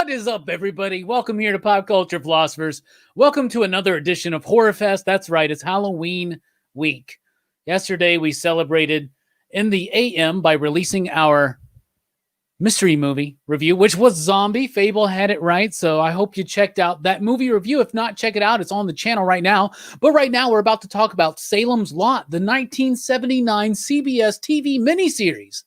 What is up, everybody? Welcome here to Pop Culture Philosophers. Welcome to another edition of Horrorfest. That's right, it's Halloween week. Yesterday, we celebrated in the AM by releasing our mystery movie review, which was Zombie. Fable had it right, so I hope you checked out that movie review. If not, check it out. It's on the channel right now. But right now, we're about to talk about Salem's Lot, the 1979 CBS TV miniseries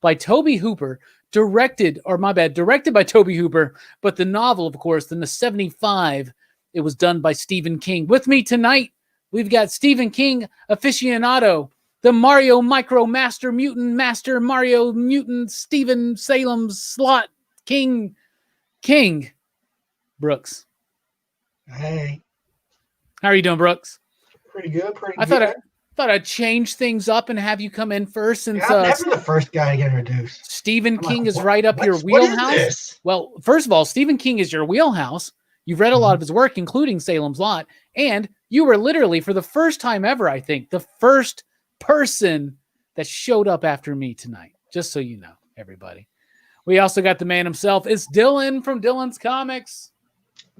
by Tobe Hooper, directed by Tobe Hooper, but the novel, of course, in the 75, it was done by Stephen King. With me tonight, we've got Stephen King aficionado, the Mario Micro Master Mutant Master Mario Mutant Stephen Salem's Slot King Brooks. Hey. How are you doing, Brooks? Pretty good. I thought I'd change things up and have you come in first. Since I'm never the first guy to get introduced. Stephen King is right up your wheelhouse. What is this? Well, first of all, Stephen King is your wheelhouse. You've read a lot of his work, including Salem's Lot, and you were literally, for the first time ever, I think, the first person that showed up after me tonight. Just so you know, everybody. We also got the man himself. It's Dylan from Dylan's Comics.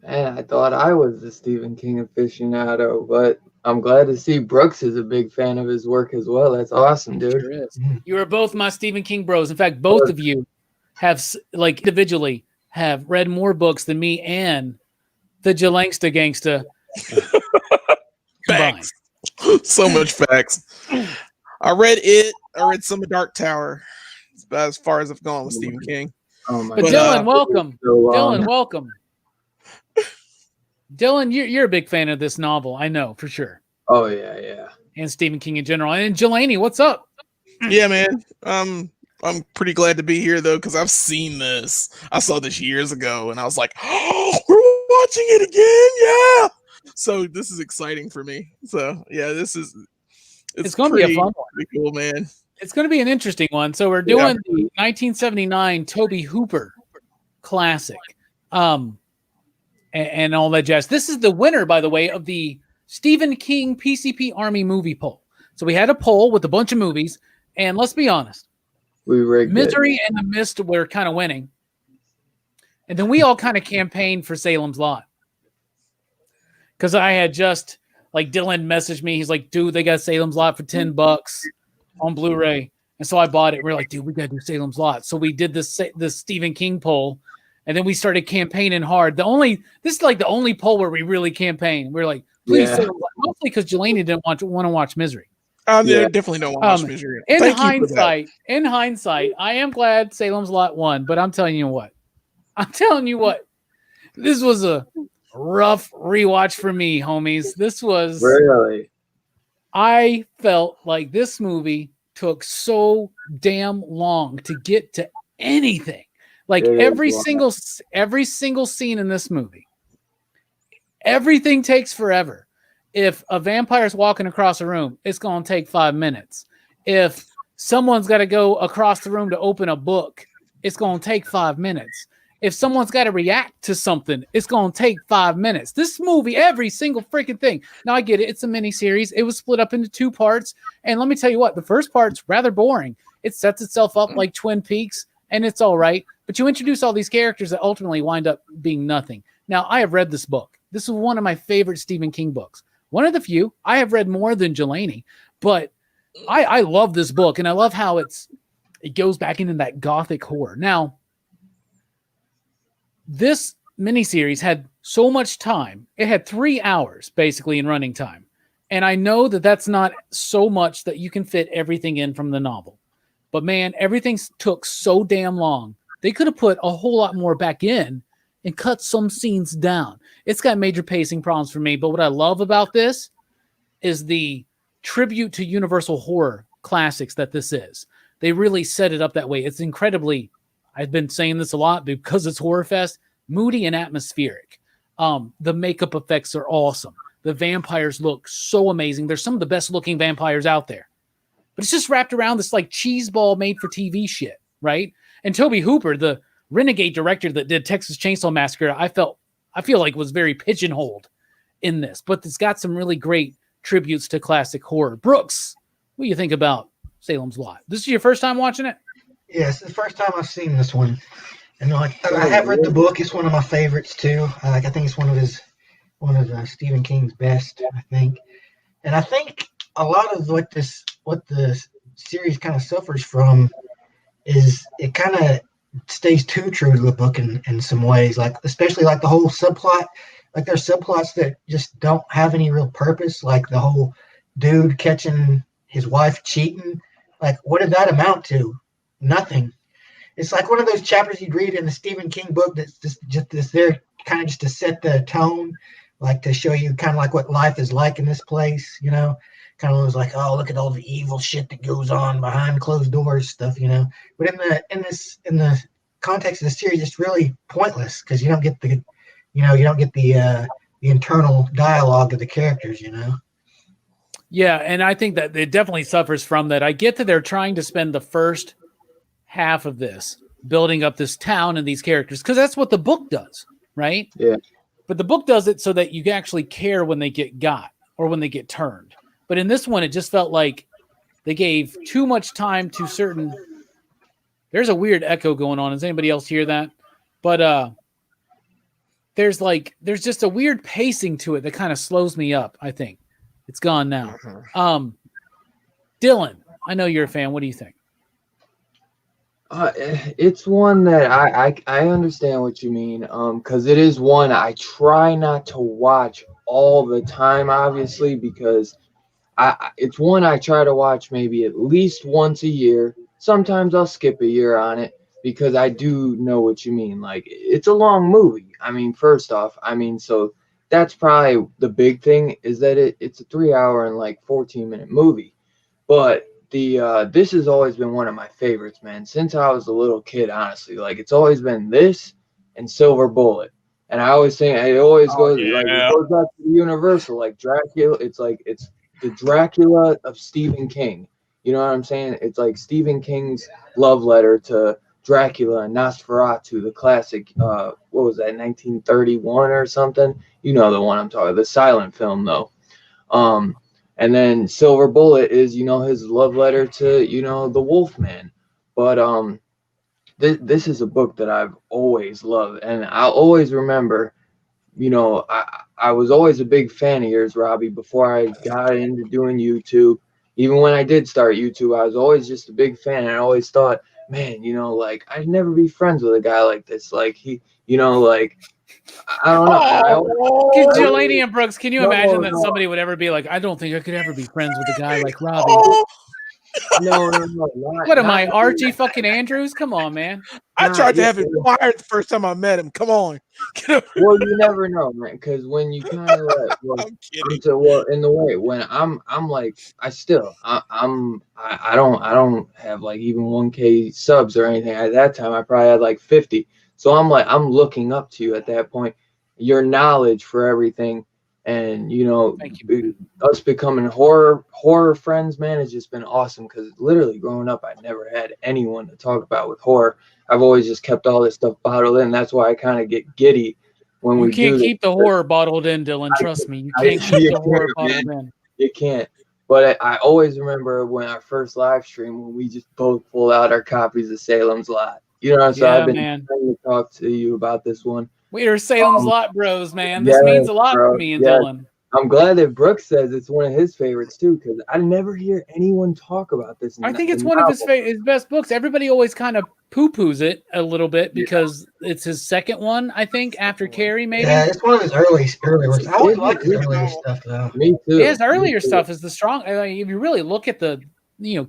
Man, I thought I was the Stephen King aficionado, but I'm glad to see Brooks is a big fan of his work as well. That's awesome, dude. Sure is. You are both my Stephen King bros. In fact, both of you have, like, individually have read more books than me and the Jalangsta Gangsta combined. Facts. So much facts. I read it. I read some of Dark Tower. It's about as far as I've gone with Stephen King. Oh my But God. Dylan, welcome. Dylan, welcome. Dylan, you're a big fan of this novel, I know for sure. Oh yeah. And Stephen King in general. And Jelani, what's up? Yeah, man. I'm pretty glad to be here though, because I've seen this. I saw this years ago, and I was like, "Oh, we're watching it again!" Yeah. So this is exciting for me. So yeah, it's going to be a fun one. Pretty cool, man. It's going to be an interesting one. So we're doing the 1979 Tobe Hooper classic. And all that jazz. This is the winner, by the way, of the Stephen King PCP Army movie poll. So we had a poll with a bunch of movies, and let's be honest, We rigged Misery it. and The Mist were kind of winning. And then we all kind of campaigned for Salem's Lot. Because I had just, like, Dylan messaged me. He's like, dude, they got Salem's Lot for $10 on Blu-ray. And so I bought it. We're like, dude, we got to do Salem's Lot. So we did this Stephen King poll. And then we started campaigning hard. This is like the only poll where we really campaign. We're like, please, Salem's Lot. Mostly because Jelani didn't want to watch Misery. Definitely don't want to watch Misery. In hindsight, I am glad Salem's Lot won. But I'm telling you what, this was a rough rewatch for me, homies. This was Really? I felt like this movie took so damn long to get to anything. Like every single scene in this movie, everything takes forever. If a vampire's walking across a room, it's going to take 5 minutes. If someone's got to go across the room to open a book, it's going to take 5 minutes. If someone's got to react to something, it's going to take 5 minutes. This movie, every single freaking thing. Now, I get it. It's a miniseries. It was split up into 2 parts. And let me tell you what, the first part's rather boring. It sets itself up like Twin Peaks, and it's all right. But you introduce all these characters that ultimately wind up being nothing. Now, I have read this book. This is one of my favorite Stephen King books. One of the few. I have read more than Jelani, but I love this book, and I love how it goes back into that gothic horror. Now, this miniseries had so much time. It had 3 hours, basically, in running time. And I know that that's not so much that you can fit everything in from the novel. But, man, everything took so damn long. They could have put a whole lot more back in and cut some scenes down. It's got major pacing problems for me, but what I love about this is the tribute to Universal horror classics that this is. They really set it up that way. It's incredibly, I've been saying this a lot because it's Horrorfest, moody and atmospheric. The makeup effects are awesome. The vampires look so amazing. They're some of the best looking vampires out there. But it's just wrapped around this like cheeseball made for TV shit, right? And Tobe Hooper, the renegade director that did Texas Chainsaw Massacre, I feel like was very pigeonholed in this, but it's got some really great tributes to classic horror. Brooks, what do you think about Salem's Lot? This is your first time watching it? Yes, it's the first time I've seen this one. And like I have read the book. It's one of my favorites too. I think it's one of Stephen King's best. I think, and I think a lot of what the series kind of suffers from is it kind of stays too true to the book in some ways. Like especially like the whole subplot. Like there's subplots that just don't have any real purpose. Like the whole dude catching his wife cheating. Like what did that amount to? Nothing. It's like one of those chapters you'd read in the Stephen King book that's just there kind of just to set the tone, like to show you kind of like what life is like in this place, you know? Kind of was like, oh, look at all the evil shit that goes on behind closed doors stuff, you know? But in the context of the series, it's really pointless because you don't get the internal dialogue of the characters, you know? Yeah, and I think that it definitely suffers from that. I get that they're trying to spend the first half of this building up this town and these characters because that's what the book does, right? Yeah. But the book does it so that you actually care when they get got or when they get turned. But in this one, it just felt like they gave too much time to certain. There's a weird echo going on. Does anybody else hear that? But there's just a weird pacing to it that kind of slows me up. I think it's gone now. Dylan, I know you're a fan. What do you think? It's one that I understand what you mean, because it is one I try not to watch all the time, obviously, because it's one I try to watch maybe at least once a year. Sometimes I'll skip a year on it because I do know what you mean. Like, it's a long movie. I mean, first off, so that's probably the big thing is that it's a 3 hour and like 14-minute movie, but this has always been one of my favorites, man, since I was a little kid, honestly. Like, it's always been this and Silver Bullet. And I always think it always goes like it goes back to the Universal, like Dracula. It's the Dracula of Stephen King. You know what I'm saying? It's like Stephen King's love letter to Dracula and Nosferatu, the classic, what was that, 1931 or something? You know the one I'm talking, the silent film though. And then Silver Bullet is, his love letter to, the Wolfman. But this is a book that I've always loved. And I'll always remember, I was always a big fan of yours, Robbie, before I got into doing YouTube. Even when I did start YouTube, I was always just a big fan. And I always thought, man, like, I'd never be friends with a guy like this. Like, he, like, I don't know. Jelani and Brooks, can you imagine that somebody would ever be like, I don't think I could ever be friends with a guy like Robbie. No. What am I, Archie fucking Andrews? Come on, man. I tried to have him fired the first time I met him. Come on. Well, you never know, man. Because when you kind of like, I'm kidding. In the way when I'm like, I don't have like even 1K subs or anything. At that time, I probably had like 50. So I'm looking up to you at that point. Your knowledge for everything, and Thank you. us becoming horror friends, man, has just been awesome. Because literally growing up, I never had anyone to talk about with horror. I've always just kept all this stuff bottled in. That's why I kind of get giddy when we do. You can't keep the horror bottled in, Dylan. Trust me, you can't keep the horror bottled in. You can't. But I always remember when our first live stream, when we just both pulled out our copies of Salem's Lot. So I've been trying to talk to you about this one. We are Salem's Lot bros, man. This means a lot to me and Dylan. I'm glad that Brooks says it's one of his favorites too, because I never hear anyone talk about this. I think it's one of his best books. Everybody always kind of poo-poos it a little bit because it's his second one, I think, after Carrie, maybe. Yeah, it's one of his early works. I always like his earlier stuff, though. Me too. Yeah, his earlier stuff is the strong. I mean, if you really look at the,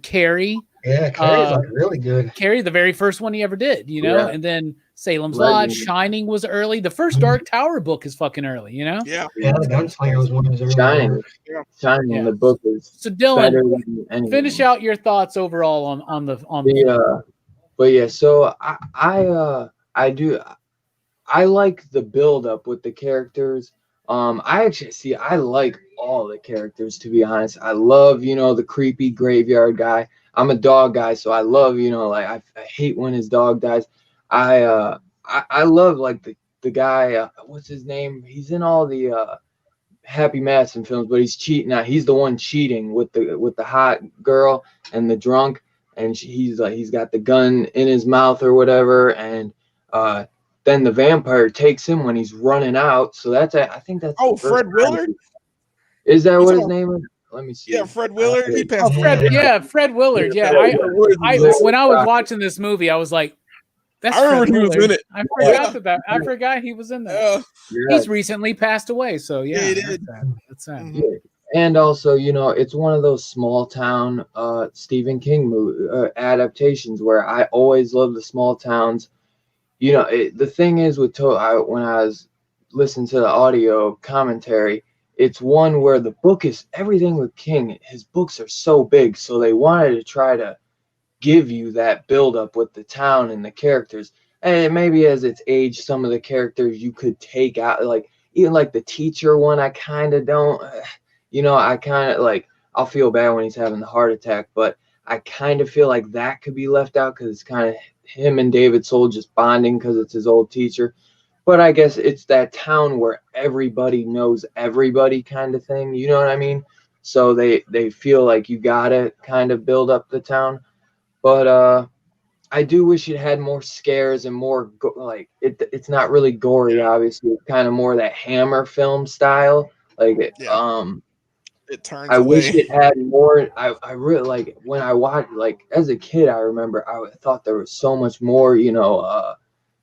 Carrie. Yeah, Carrie's like really good. Carrie, the very first one he ever did, and then Salem's Lot, Shining was early. The first Dark Tower book is fucking early, Yeah, the Gunslinger was one of his early. Shining. The book is so Dylan. Finish out your thoughts overall on the. But yeah, so I like the build up with the characters. I like all the characters, to be honest. I love, the creepy graveyard guy. I'm a dog guy, so I love, I hate when his dog dies. I love like the guy, what's his name? He's in all the Happy Madison films, but he's cheating. He's the one cheating with the hot girl and the drunk, and he's got the gun in his mouth or whatever. And then the vampire takes him when he's running out. So I think that's Oh, the first Fred Willard? time. Is that You what his talking name is? Let me see. Yeah, Fred Willard. He Oh, passed Fred. away. Yeah, Fred Willard. Yeah, when I was watching this movie, I was like, "That's I remember Fred he was Willard." in it. I forgot that. I forgot he was in that. Yeah. He's recently passed away, so yeah, Yeah, he that's did. sad. That's sad. Mhm. Yeah. And also, it's one of those small town Stephen King movie adaptations where I always love the small towns. The thing is with when I was listening to the audio commentary, it's one where the book is everything with King. His books are so big, so they wanted to try to give you that build up with the town and the characters. And maybe as it's aged, some of the characters you could take out, like even like the teacher one. I kind of don't, I kind of like, I'll feel bad when he's having the heart attack, but I kind of feel like that could be left out because it's kind of him and David Soul just bonding because it's his old teacher. But I guess it's that town where everybody knows everybody kind of thing. You know what I mean? So they feel like you gotta kind of build up the town. But I do wish it had more scares and more it's not really gory. Obviously, it's kind of more that Hammer film style. It turns I away. wish it had more. I really like when I watched, like as a kid, I remember I thought there was so much more,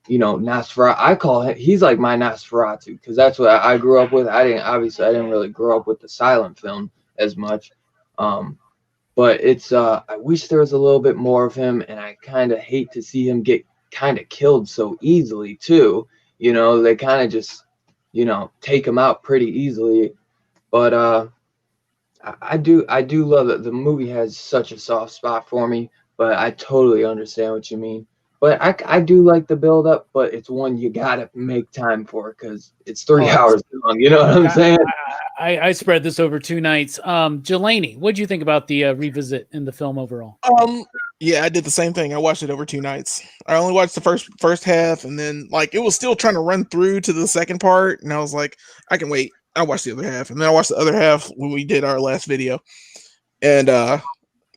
Nosferatu. I call him, he's like my Nosferatu because that's what I grew up with. I didn't really grow up with the silent film as much. But it's I wish there was a little bit more of him, and I kind of hate to see him get kind of killed so easily too. They kind of just, take him out pretty easily. But I do love that the movie has such a soft spot for me, but I totally understand what you mean. But I do like the build up, but it's one you gotta make time for because it's 3 hours long. You know what I'm saying? I spread this over 2 nights. Jelani, what do you think about the revisit in the film overall? Yeah, I did the same thing. I watched it over 2 nights. I only watched the first half, and then like it was still trying to run through to the second part, and I was like, I can wait. I watched the other half, and then I watched the other half when we did our last video. And I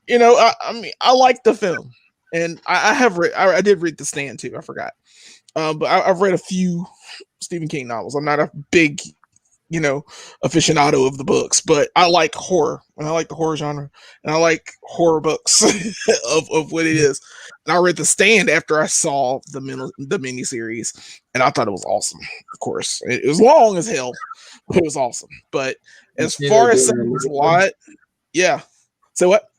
mean, I like the film, and I did read The Stand too. I forgot, but I've read a few Stephen King novels. I'm not a big, aficionado of the books, but I like horror, and I like the horror genre, and I like horror books of what it is. And I read The Stand after I saw the miniseries, and I thought it was awesome. Of course, it was long as hell, but it was awesome. But as far as Salem's Lot, yeah. So what?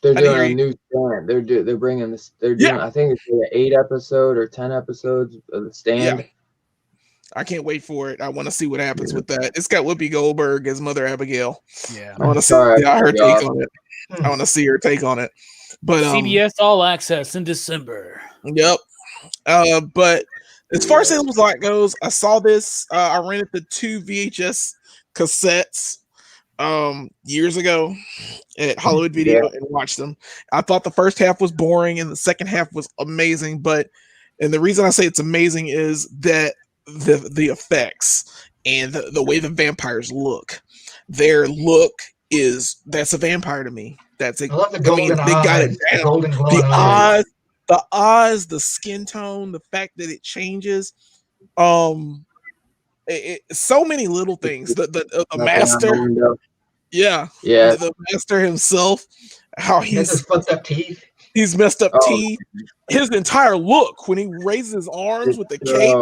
They're doing a new Stand. They're bringing this. They're doing. I think it's an 8 episode or 10 episodes of The Stand. Yeah. I can't wait for it. I want to see what happens with that. It's got Whoopi Goldberg as Mother Abigail. Yeah, I want to see her take on it. I want to see her take on it. But CBS All Access in December. Yep. But as far as Salem's Lot goes, I saw this. I rented the 2 VHS cassettes years ago at Hollywood Video and watched them. I thought the first half was boring and the second half was amazing. And the reason I say it's amazing is that the effects and the way the vampires look, their look that's a vampire to me. I love the golden eyes. They got it down. The eyes, the skin tone, the fact that it changes. So many little things. The master, the master himself. How he's fucked up teeth. He's messed up teeth. His entire look when he raises his arms with the cape.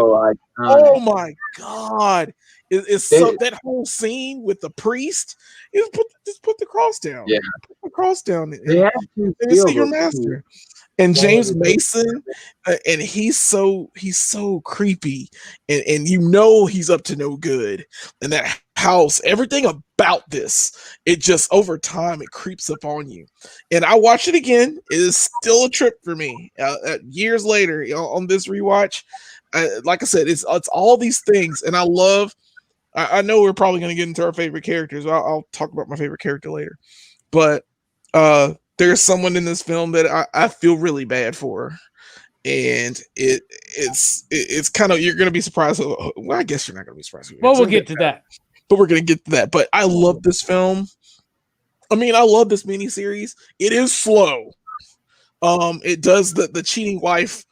Oh my god! It's so that whole scene with the priest. Just put the cross down. Yeah, put the cross down. They have to see your master. And James Mason, and he's so creepy, and he's up to no good. And that house, everything about this, it just over time it creeps up on you. And I watch it again. It is still a trip for me. Years later on this rewatch, like I said, it's all these things, and I love. I know we're probably going to get into our favorite characters. I'll talk about my favorite character later, but there's someone in this film that I feel really bad for, and it's kind of, you're going to be surprised. Well, I guess you're not going to be surprised. Well, we'll get to that, but we're going to get to that. But I love this film. I mean, I love this miniseries. It is slow. It does the cheating wife.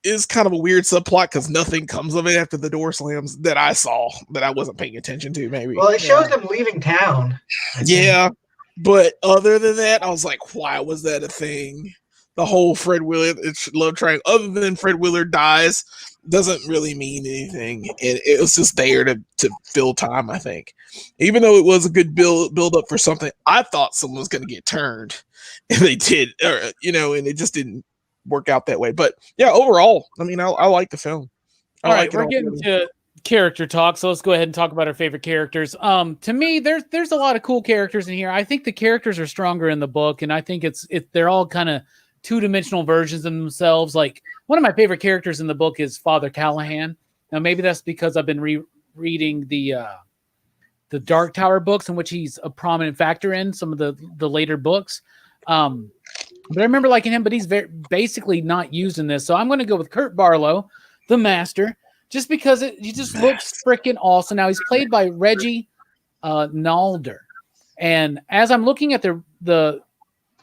is kind of a weird subplot because nothing comes of it after the door slams that I saw that I wasn't paying attention to. Maybe. Well, it shows them leaving town. I think. Yeah, but other than that, I was like, why was that a thing? The whole Fred Willard love triangle, other than Fred Willard dies, doesn't really mean anything. It was just there to fill time, I think. Even though it was a good build up for something, I thought someone was going to get turned, and they did, or and it just didn't work out that way. But yeah, overall, I mean, I like the film. All right, we're getting to character talk, so let's go ahead and talk about our favorite characters. To me, there's a lot of cool characters in here. I think the characters are stronger in the book, and I think they're all kind of two-dimensional versions of themselves. Like, one of my favorite characters in the book is Father Callahan. Now, maybe that's because I've been reading the Dark Tower books, in which he's a prominent factor in some of the later books. But I remember liking him, but he's basically not used in this. So I'm going to go with Kurt Barlow, the Master, just because he just looks freaking awesome. Now, he's played by Reggie Nalder. And as I'm looking at the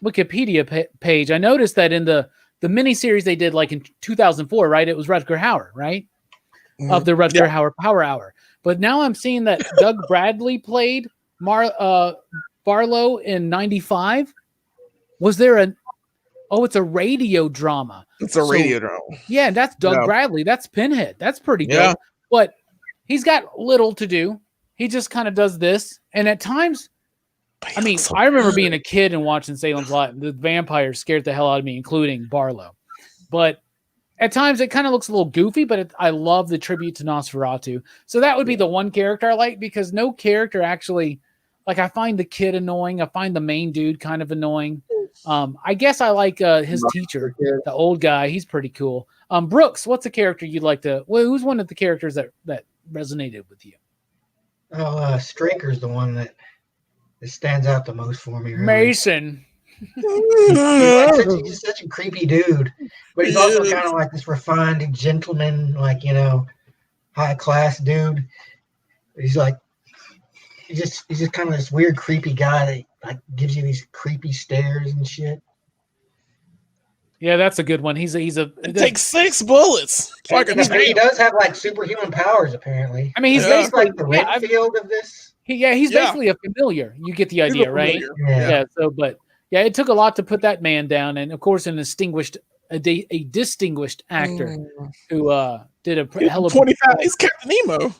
Wikipedia page, I noticed that in the miniseries they did, like in 2004, right? It was Rutger Hauer, right? Mm-hmm. Of the Rutger Hauer Power Hour. But now I'm seeing that Doug Bradley played Barlow in 95. Was there it's a radio drama. It's a radio drama. Yeah, that's Doug Bradley. That's Pinhead. That's pretty good. Yeah. But he's got little to do. He just kind of does this. And at times, I mean, I remember being a kid and watching Salem's Lot. The vampires scared the hell out of me, including Barlow. But at times, it kind of looks a little goofy, but I love the tribute to Nosferatu. So that would be the one character I like, because no character actually, like, I find the kid annoying. I find the main dude kind of annoying. I guess I like his teacher, the old guy. He's pretty cool. Brooks, what's a character you'd like to... Well, who's one of the characters that resonated with you? Oh, Straker's the one that stands out the most for me. Really. Mason. He's such a creepy dude, but he's also kind of like this refined gentleman, like, high class dude. He's like, he's just kind of this weird creepy guy that like gives you these creepy stares and shit. Yeah, that's a good one. He takes 6 bullets. He does have like superhuman powers, apparently. I mean, he's basically like the Redfield of this. He's basically a familiar. You get the idea, right? Yeah. So, but yeah, it took a lot to put that man down, and of course, a distinguished actor who did a hell of 25. He's Captain Nemo.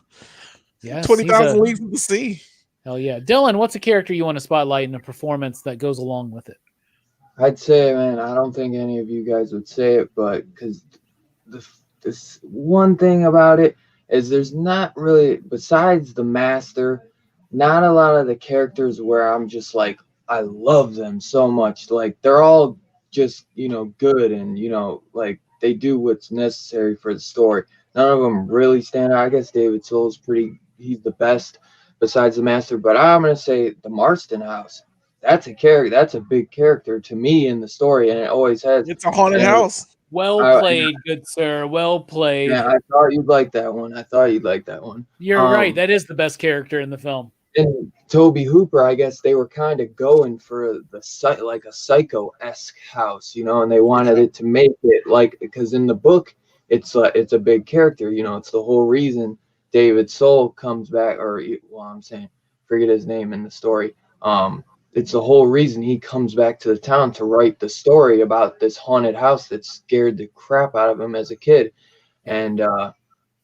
Yeah, 20,000 Leagues from the Sea. Hell yeah, Dylan. What's a character you want to spotlight in a performance that goes along with it? I'd say, man, I don't think any of you guys would say it, but because this one thing about it is there's not really, besides the Master, not a lot of the characters where I'm just like, I love them so much. Like, they're all just, good and, like, they do what's necessary for the story. None of them really stand out. I guess David Soul's he's the best besides the Master, but I'm going to say the Marston house. That's a character. That's a big character to me in the story, and it always has. It's a haunted house. Well played, good sir. Well played. Yeah, I thought you'd like that one. You're right. That is the best character in the film. And Tobe Hooper, I guess they were kind of going for like a Psycho-esque house, and they wanted it to make it like, because in the book, it's a big character, it's the whole reason David Soul comes back, forget his name in the story. It's the whole reason he comes back to the town to write the story about this haunted house that scared the crap out of him as a kid. And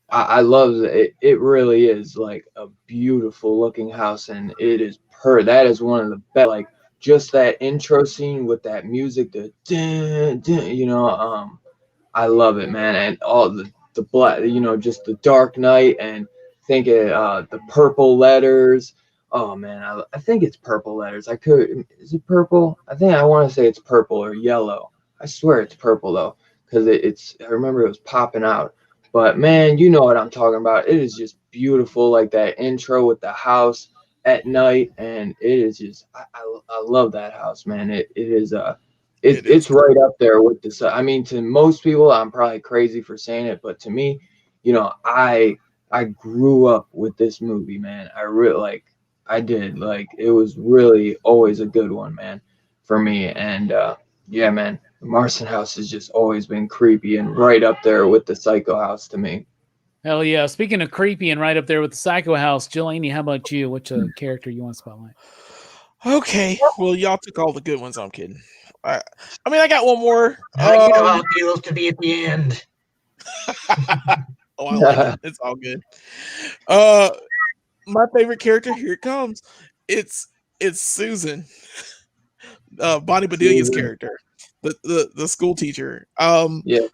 I love it. It really is like a beautiful looking house, and it is that is one of the best. Like, just that intro scene with that music, I love it, man. And all the black, just the Dark Knight, and think the purple letters. Oh man, I think it's purple letters. Is it purple? I want to say it's purple or yellow. I swear it's purple though, because I remember it was popping out. But man, you know what I'm talking about. It is just beautiful, like that intro with the house at night, and it is just I love that house, man. It's right up there with this. I mean, to most people, I'm probably crazy for saying it, but to me, I grew up with this movie, man. I did. Like, it was really always a good one, man, for me. And yeah, man, The Marston house has just always been creepy and right up there with the Psycho house to me. Hell yeah. Speaking of creepy and right up there with the Psycho House, Jelani, how about you? What's a character you want to spotlight? Okay, well, y'all took all the good ones. I'm kidding. I mean, I got one more. You know how it feels to be at the end. Oh, I like it. It's all good. My favorite character, here it comes. It's Susan, Bonnie Bedelia's character, the school teacher.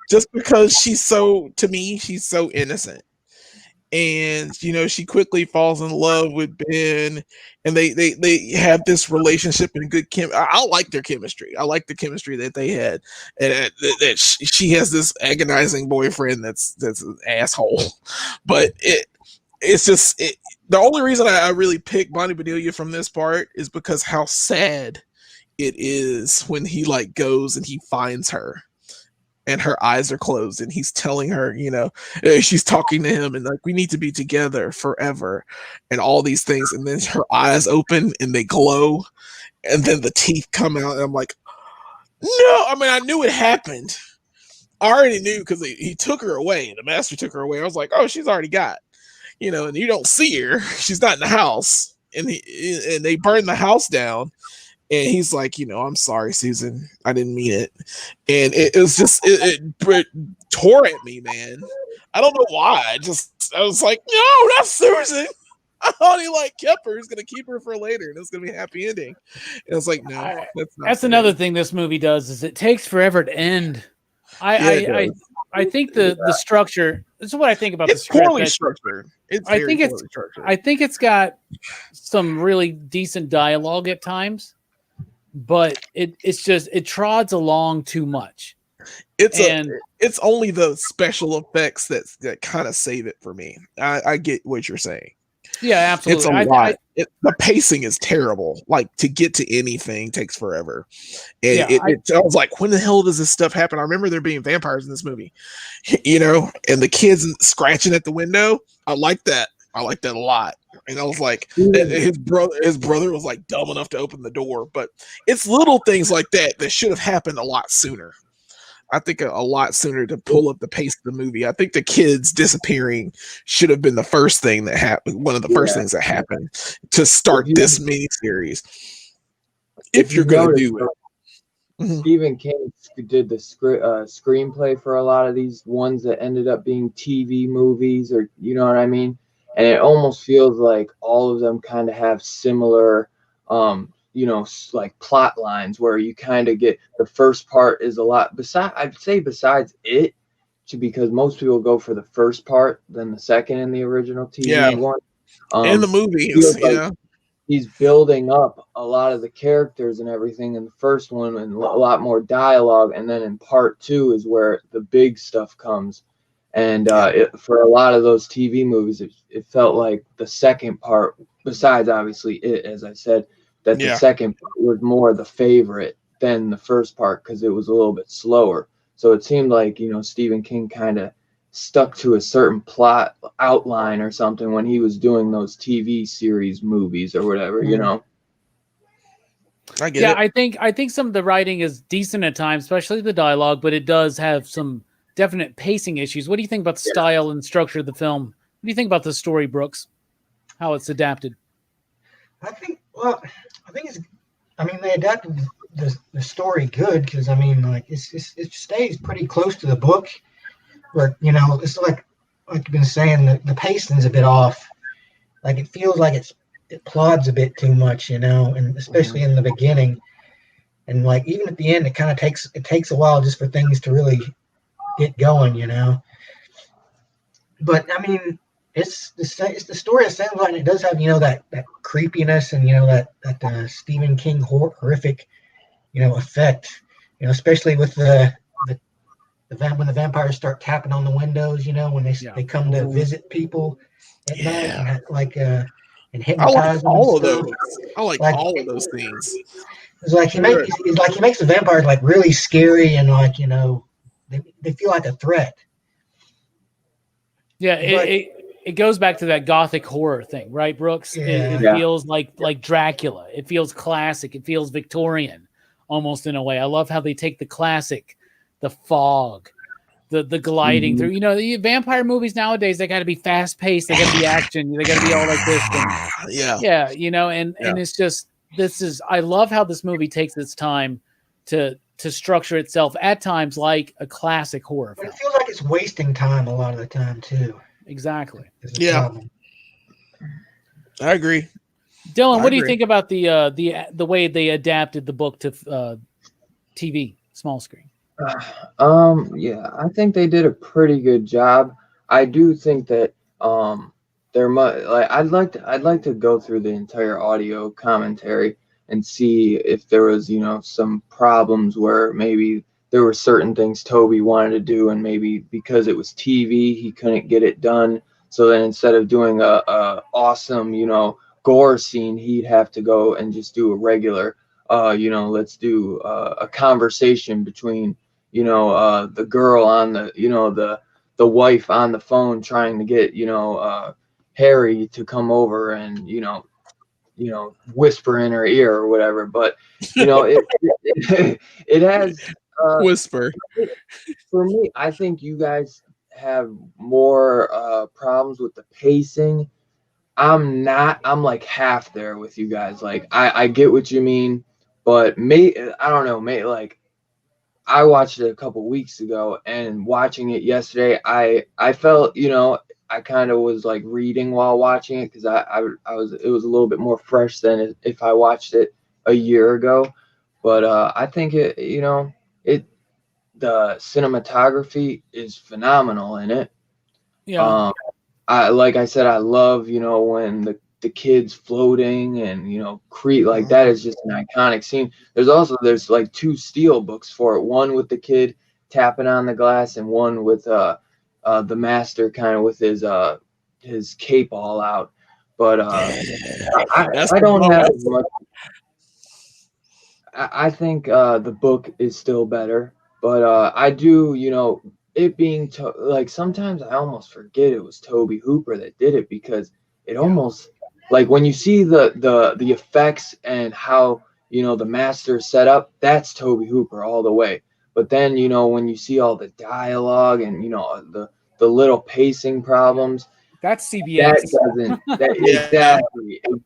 Just because she's so innocent. And she quickly falls in love with Ben, and they have this relationship and good I like their chemistry. I like the chemistry that they had, and that she has this agonizing boyfriend that's an asshole. But it's just the only reason I really picked Bonnie Bedelia from this part is because how sad it is when he goes and he finds her. And her eyes are closed, and he's telling her, she's talking to him, and we need to be together forever, and all these things. And then her eyes open and they glow, and then the teeth come out, and I'm like, no. I mean, I knew it happened. I already knew because he took her away. The master took her away. I was like, oh, she's already got, and you don't see her. She's not in the house, and they burn the house down. And he's like, I'm sorry, Susan. I didn't mean it. And it was just, it tore at me, man. I don't know why. I was like, no, that's Susan. I thought he kept her. He's going to keep her for later. And it's going to be a happy ending. And I was like, no, that's another thing this movie does is it takes forever to end. I think the structure, this is what I think about the script. Poorly structured. I think it's got some really decent dialogue at times. But it's just it trods along too much. It's only the special effects that kind of save it for me. I get what you're saying. Yeah, absolutely. It's a lot. The pacing is terrible. To get to anything takes forever. And I was like, when the hell does this stuff happen? I remember there being vampires in this movie, and the kids scratching at the window. I like that. I like that a lot. And I was like, his brother was dumb enough to open the door. But it's little things like that should have happened a lot sooner. I think a lot sooner to pull up the pace of the movie. I think the kids disappearing should have been the first thing that happened. One of the first things that happened to start this miniseries. If you're going to do it. Stephen King did the screenplay for a lot of these ones that ended up being TV movies, or you know what I mean? And it almost feels like all of them kind of have similar, plot lines where you kind of get the first part is a lot. Besides it, because most people go for the first part than the second in the original TV one. In the movies, he's building up a lot of the characters and everything in the first one, and a lot more dialogue. And then in part two is where the big stuff comes. And for a lot of those TV movies, it felt like the second part, besides obviously it, as I said, that the second part was more the favorite than the first part because it was a little bit slower. So it seemed like, Stephen King kind of stuck to a certain plot outline or something when he was doing those TV series movies or whatever, I get it. I think some of the writing is decent at times, especially the dialogue, but it does have some definite pacing issues. What do you think about the style and structure of the film? What do you think about the story, Brooks? How it's adapted? I think they adapted the story good because it stays pretty close to the book, but it's like you've been saying, the pacing's a bit off. It feels like it plods a bit too much, and especially in the beginning, and even at the end, it kind of takes a while just for things to really get going, But it's the story of Salem, and it does have that creepiness and that Stephen King horrific effect, especially with when the vampires start tapping on the windows, when they come to visit people at night, and and hypnotize them. All of those. I like all of those things. It's like he makes the vampires really scary and they feel like a threat. Yeah, it goes back to that gothic horror thing, right, Brooks? It feels like Dracula. It feels classic. It feels Victorian. almost in a way. I love how they take the classic, the fog, the gliding through. You know, the vampire movies nowadays, they got to be fast paced, they got to be action, they got to be all like this. And yeah, you know, and it's just I love how this movie takes its time to structure itself at times like a classic horror But film. it feels like it's wasting time a lot of the time too. Exactly. Problem. I agree. Dylan, I what do you agree. think about the way they adapted the book to TV, small screen? Yeah, I think they did a pretty good job. I do think that there might like I'd like to go through the entire audio commentary and see if there was, you know, some problems where maybe there were certain things Tobe wanted to do, and maybe because it was TV, he couldn't get it done. So then instead of doing a awesome, you know, gore scene, he'd have to go and just do a regular, you know, let's do a conversation between, you know, the girl on the, you know, the wife on the phone trying to get, you know, Harry to come over and, you know, whisper in her ear or whatever. But, you know, it has, Whisper. for me, I think you guys have more problems with the pacing. I'm like half there with you guys. Like, I get what you mean, but I don't know, like, I watched it a couple weeks ago, and watching it yesterday, I felt, you know, I kind of was like reading while watching it because I was, it was a little bit more fresh than if I watched it a year ago. But I think it, you know, the cinematography is phenomenal in it. Yeah. Like I said, I love, you know, when the kids floating and, you know, like that is just an iconic scene. There's like two steel books for it, one with the kid tapping on the glass and one with the master kind of with his cape all out. But I don't have as much. I think the book is still better, but I do, you know, it being like sometimes I almost forget it was Tobe Hooper that did it, because it almost like when you see the effects and how, you know, the master set up, that's Tobe Hooper all the way. But then, you know, when you see all the dialogue and, you know, the little pacing problems, That's CBS. that doesn't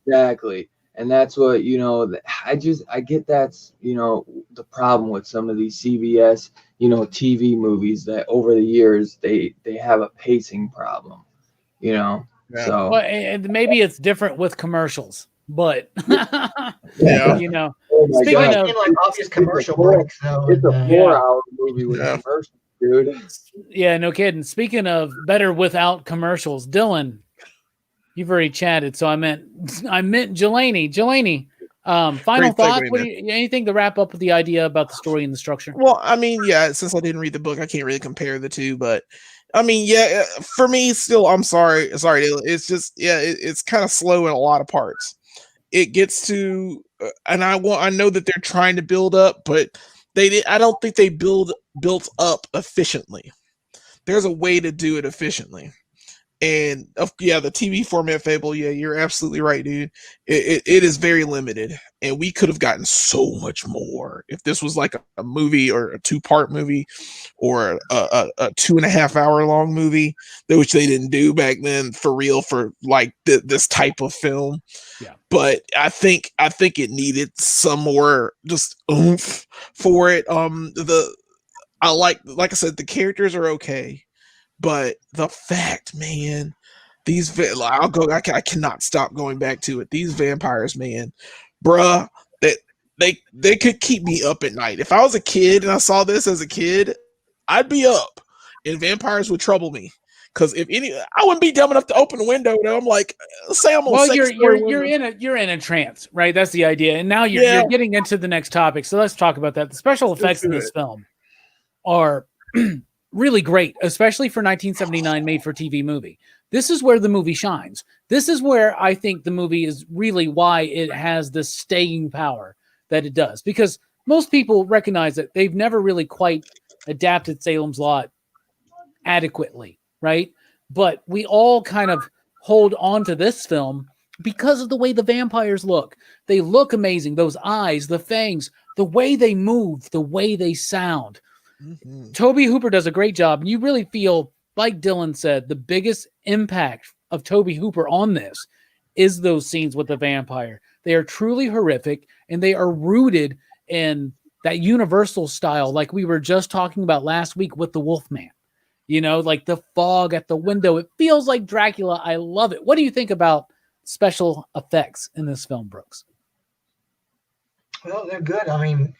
exactly. And that's what, you know, I get that's, you know, the problem with some of these CBS, you know, TV movies, that over the years they have a pacing problem, you know. Yeah. So Well, and maybe it's different with commercials, but Yeah. you know, oh my speaking God, of like obvious commercial breaks, though. it's a and, 4-hour movie with Yeah. commercials, dude. yeah, no kidding. Speaking of better without commercials, Dylan, you've already chatted, so I meant Jelani. Jelani, final Great segue, thoughts? What man. do you, anything to wrap up with the idea about the story and the structure? Well, I mean, yeah, since I didn't read the book, I can't really compare the two, but I mean, yeah, for me, still, I'm sorry, it's just, yeah, it's kind of slow in a lot of parts. It gets to, and I know that they're trying to build up, but I don't think they built up efficiently. There's a way to do it efficiently. And yeah, the TV format Fable, yeah, you're absolutely right, dude. It is very limited, and we could have gotten so much more if this was like a movie or a 2-part movie or a 2.5 hour long movie, which they didn't do back then for real for like this type of film. Yeah. But I think it needed some more just oomph for it. Like I said, the characters are okay. But the fact, man, I cannot stop going back to it. These vampires, man, bruh, that they could keep me up at night. If I was a kid and I saw this as a kid, I'd be up, and vampires would trouble me. Because I wouldn't be dumb enough to open the window. Though. I'm like, say I'm on. Well, second you're in a trance, right? That's the idea. And now you're getting into the next topic. So let's talk about that. The special effects in this film are really great, especially for 1979 made for TV movie. This is where the movie shines. This is where I think the movie is really why it has the staying power that it does, because most people recognize that they've never really quite adapted Salem's Lot adequately, right? But we all kind of hold on to this film because of the way the vampires look. They look amazing. Those eyes, the fangs, the way they move, the way they sound. Mhm. Tobe Hooper does a great job, and you really feel, like Dylan said, the biggest impact of Tobe Hooper on this is those scenes with the vampire. They are truly horrific, and they are rooted in that universal style, like we were just talking about last week with the Wolfman. Like the fog at the window. It feels like Dracula. I love it. What do you think about special effects in this film, Brooks? Well, they're good. I mean,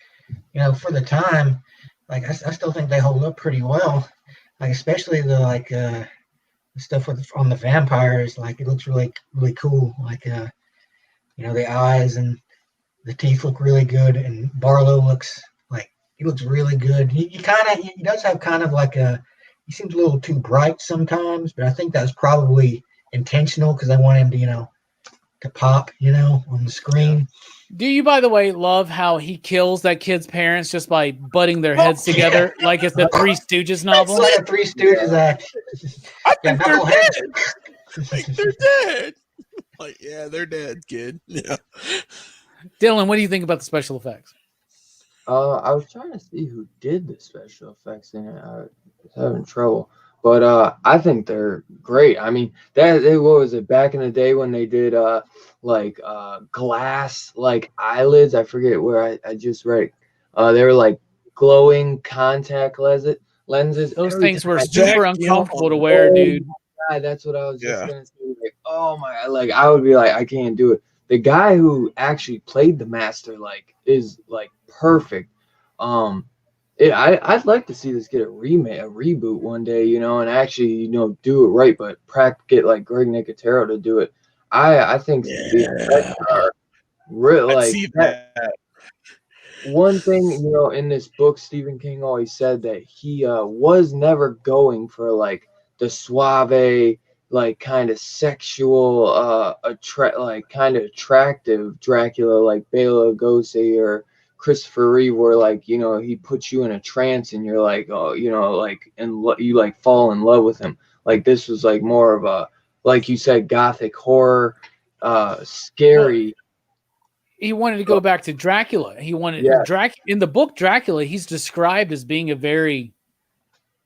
for the time, like I still think they hold up pretty well. Like especially the stuff on the vampires. Like it looks really really cool. Like the eyes and the teeth look really good, and Barlow looks like he looks really good. He does have kind of like he seems a little too bright sometimes, but I think that's probably intentional because I want him to pop, on the screen. Do you, by the way, love how he kills that kid's parents just by butting their heads together like it's the Three Stooges novel? It's like a Three Stooges act. I think they're knucklehead. dead. I think they're dead. Like, yeah, they're dead, kid. Yeah. Dylan, what do you think about the special effects? I was trying to see who did the special effects in it. I was having trouble, but I think they're great. I mean, what was it back in the day when they did glass like eyelids? I forget where I just read. They were like glowing contact lenses. Those Every things time were I- super uncomfortable to wear, dude. God, that's what I was just Yeah. gonna say. Like, oh my, like I would be like, I can't do it. The guy who actually played the master is perfect. I'd like to see this get a reboot one day, and actually, do it right, but get like Greg Nicotero to do it. I think the effects are real. I'd Like see that. that. One thing, in this book, Stephen King always said that he was never going for like the suave, like kind of sexual, kind of attractive Dracula, like Bela Lugosi or Christopher Reeve, where he puts you in a trance and you're like, oh, you like fall in love with him. Like this was like more of a, like you said, gothic horror, scary. He wanted to go back to Dracula. He wanted in the book Dracula, he's described as being a very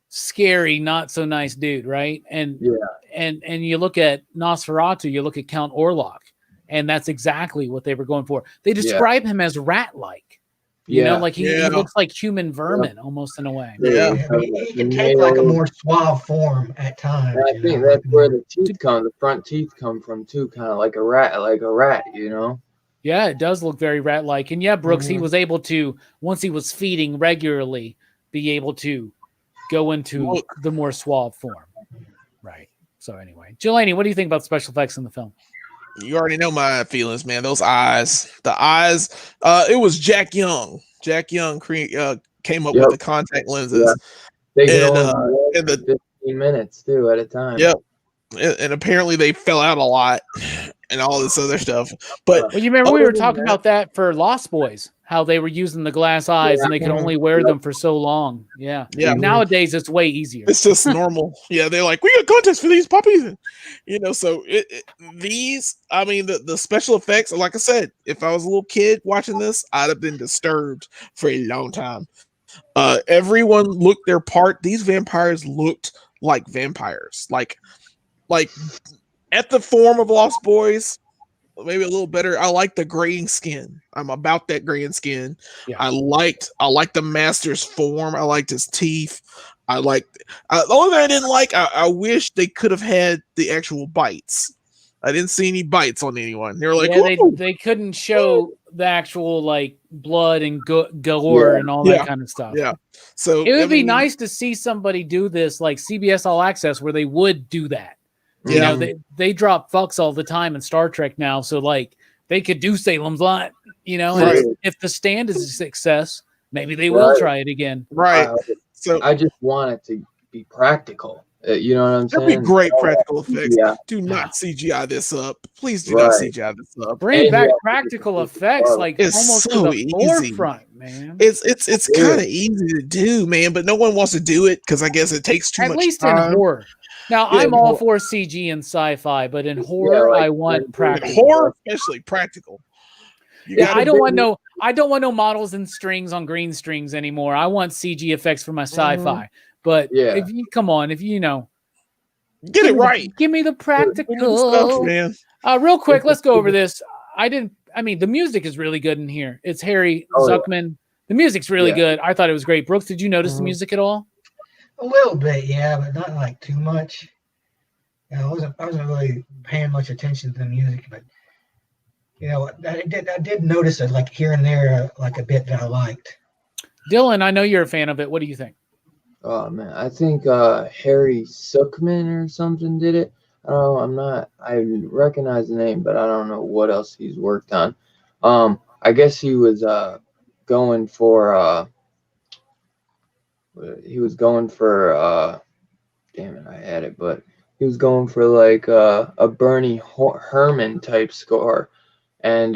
scary, not so nice dude, right? And you look at Nosferatu, you look at Count Orlok, and that's exactly what they were going for. They describe him as rat-like. Like he looks like human vermin almost in a way. Yeah. I mean, he can take like a more suave form at times. And I think that's where the front teeth come from too, kind of like a rat, Yeah, it does look very rat-like. And yeah, Brooks, he was able to, once he was feeding regularly, be able to go into the more suave form. Right. So anyway, Jelani, what do you think about special effects in the film? You already know my feelings, man. Those eyes, it was Jack Young. Jack Young came up with the contact lenses. Yeah. They can and only 15 minutes too at a time. Yep. And apparently they fell out a lot and all this other stuff. But you remember we were talking about that for Lost Boys, how they were using the glass eyes and they could only wear them for so long. Yeah. Yeah. Nowadays it's way easier. It's just normal. Yeah. They're like, we got contest for these puppies. So the special effects, like I said, if I was a little kid watching this, I'd have been disturbed for a long time. Everyone looked their part. These vampires looked like vampires. Like at the form of Lost Boys, maybe a little better. I like the graying skin. I'm about that graying skin. Yeah. I liked the master's form. I liked his teeth. The only thing I didn't like, I wish they could have had the actual bites. I didn't see any bites on anyone. They were like, they couldn't show the actual like blood and gore and all that kind of stuff. Yeah. So it would be nice to see somebody do this like CBS All Access where they would do that. They drop fucks all the time in Star Trek now, so like they could do Salem's Lot, and if The Stand is a success, maybe they will try it again. Right. So I just want it to be practical. You know what I'm saying? That'd be great practical effects. Yeah. Do not CGI this up. Please do not CGI this up. Bring back practical effects, like it's almost so to the forefront, man. It's kind of easy to do, man, but no one wants to do it because I guess it takes too much time. At least in horror. Now, I'm all for CG and sci-fi, but in horror, I want practical. Horror, especially practical. I don't want I don't want no models and strings on green strings anymore. I want CG effects for my sci-fi. But Yeah. if you come on, if you know, Get it right. give me the Give me the practical stuff, man. Real quick, let's go over this. I mean, the music is really good in here. It's Harry Zuckman. The music's really good. I thought it was great. Brooks, did you notice the music at all? A little bit, yeah, but not like too much. Yeah, I wasn't really paying much attention to the music, but you know, I did notice it like here and there, like a bit that I liked. Dylan, I know you're a fan of it. What do you think? Oh man, I think Harry Zuckman or something did it. I don't know. I recognize the name, but I don't know what else he's worked on. I guess he was going for damn it, I had it, but he was going for like a Bernie Herman type score, and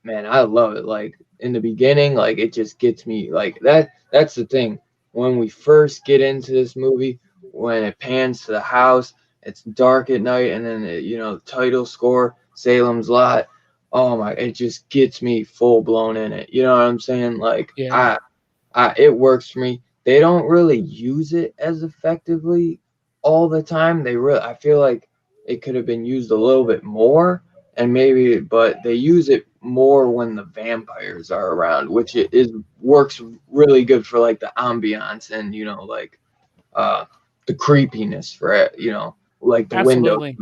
man, I love it. Like in the beginning, like it just gets me like that. That's the thing. When we first get into this movie, when it pans to the house, it's dark at night, and then the title score, Salem's Lot. Oh my! It just gets me full blown in it. You know what I'm saying? Like it works for me. They don't really use it as effectively all the time. I feel like it could have been used a little bit more, but they use it more when the vampires are around, which works really good for like the ambiance and like the creepiness for it, like the Absolutely.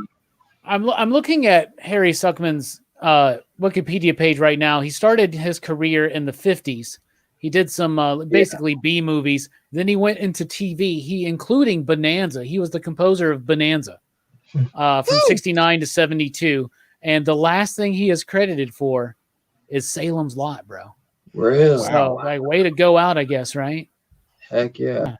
window. I'm looking at Harry Zuckman's Wikipedia page right now. He started his career in the 50s. He did some basically B movies. Then he went into TV, including Bonanza. He was the composer of Bonanza from 69 to 72. And the last thing he is credited for is Salem's Lot, bro. Really? So, like, way to go out, I guess, right? Heck yeah.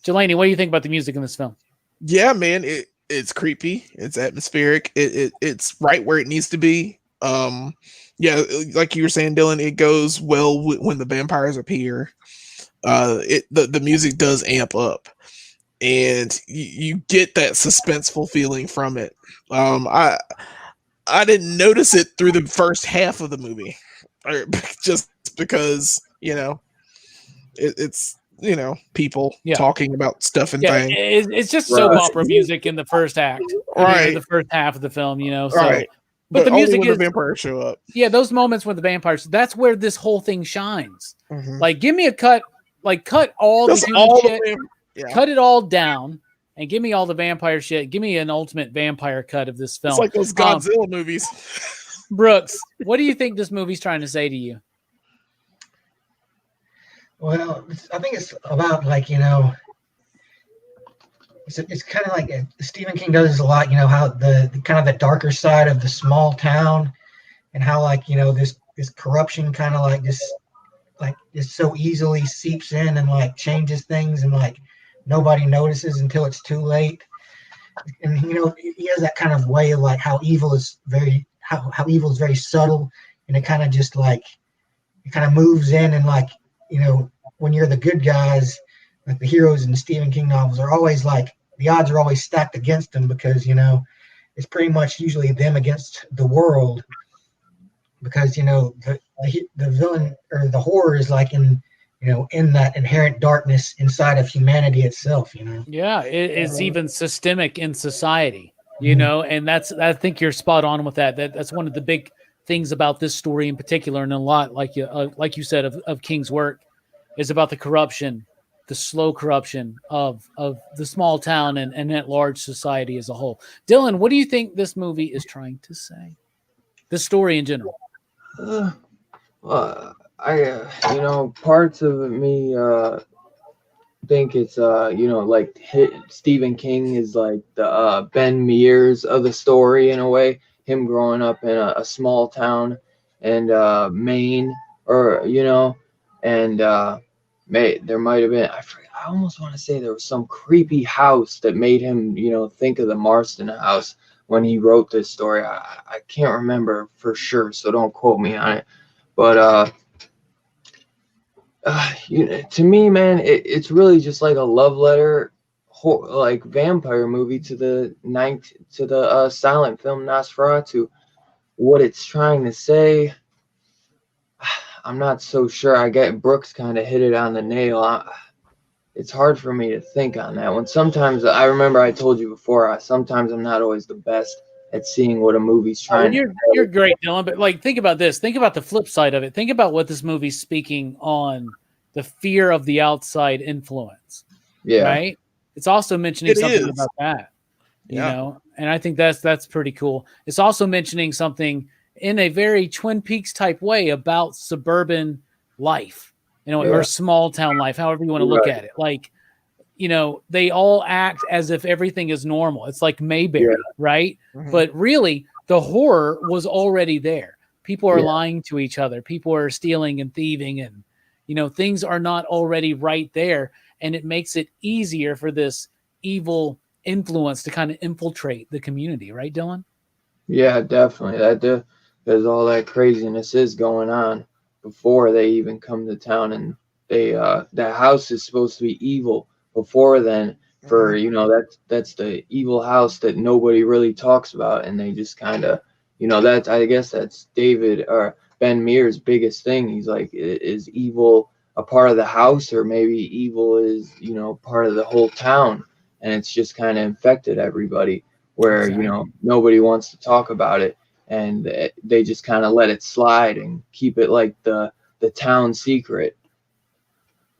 Delaney, what do you think about the music in this film? Yeah, man, it's creepy. It's atmospheric. It's right where it needs to be. Yeah, like you were saying, Dylan, it goes well when the vampires appear. The music does amp up, and you get that suspenseful feeling from it. I didn't notice it through the first half of the movie, just because it's people talking about stuff and things. It's just soap opera music in the first act, right? The first half of the film, so. Right. But the music when the vampires show up. Yeah, those moments when the vampires, that's where this whole thing shines. Mm-hmm. Like, give me a cut, cut all the human shit, cut it all down, and give me all the vampire shit. Give me an ultimate vampire cut of this film. It's like those Godzilla movies. Brooks, what do you think this movie's trying to say to you? Well, I think it's about it's kind of like Stephen King does this a lot. How the kind of the darker side of the small town, and how this corruption kind of just so easily seeps in and changes things, and nobody notices until it's too late. And he has that kind of way of how evil is very subtle, and it kind of just it kind of moves in, and when you're the good guys, like the heroes in the Stephen King novels are always the odds are always stacked against them, because it's pretty much usually them against the world, because the villain or the horror is in that inherent darkness inside of humanity itself. Yeah, it's even systemic in society, and I think you're spot on with that. That's one of the big things about this story in particular, and a lot like you said of King's work, is about the corruption, the slow corruption of the small town and at large society as a whole. Dylan, what do you think this movie is trying to say? The story in general. Parts of me think it's Stephen King is like the Ben Mears of the story in a way. Him growing up in a small town and Maine, or and there might have been, I almost want to say there was some creepy house that made him think of the Marston house when he wrote this story. I can't remember for sure, so don't quote me on it, but to me, man, it's really just like a love letter, like vampire movie to the silent film Nosferatu. What it's trying to say, I'm not so sure. I get Brooks kind of hit it on the nail. It's hard for me to think on that one. Sometimes I remember I told you before. Sometimes I'm not always the best at seeing what a movie's trying. You're great, Dylan. But like, think about this. Think about the flip side of it. Think about what this movie's speaking on: the fear of the outside influence. Yeah. Right. It's also mentioning something about that. You know, and I think that's pretty cool. It's also mentioning something in a very Twin Peaks type way about suburban life, you know, or small town life, however you want to look at it. Like, you know, they all act as if everything is normal. It's like Mayberry, right? Mm-hmm. But really, the horror was already there. People are lying to each other. People are stealing and thieving, and, you know, things are not already right there. And it makes it easier for this evil influence to kind of infiltrate the community, right, Dylan? Yeah, definitely. Because all that craziness is going on before they even come to town, and that house is supposed to be evil before then. For you know, that's the evil house that nobody really talks about, and they just kind of, you know, that I guess that's David or Ben Mears' biggest thing. He's like, is evil a part of the house, or maybe evil is, you know, part of the whole town, and it's just kind of infected everybody. Where you know, nobody wants to talk about it, and they just kind of let it slide and keep it like the town secret.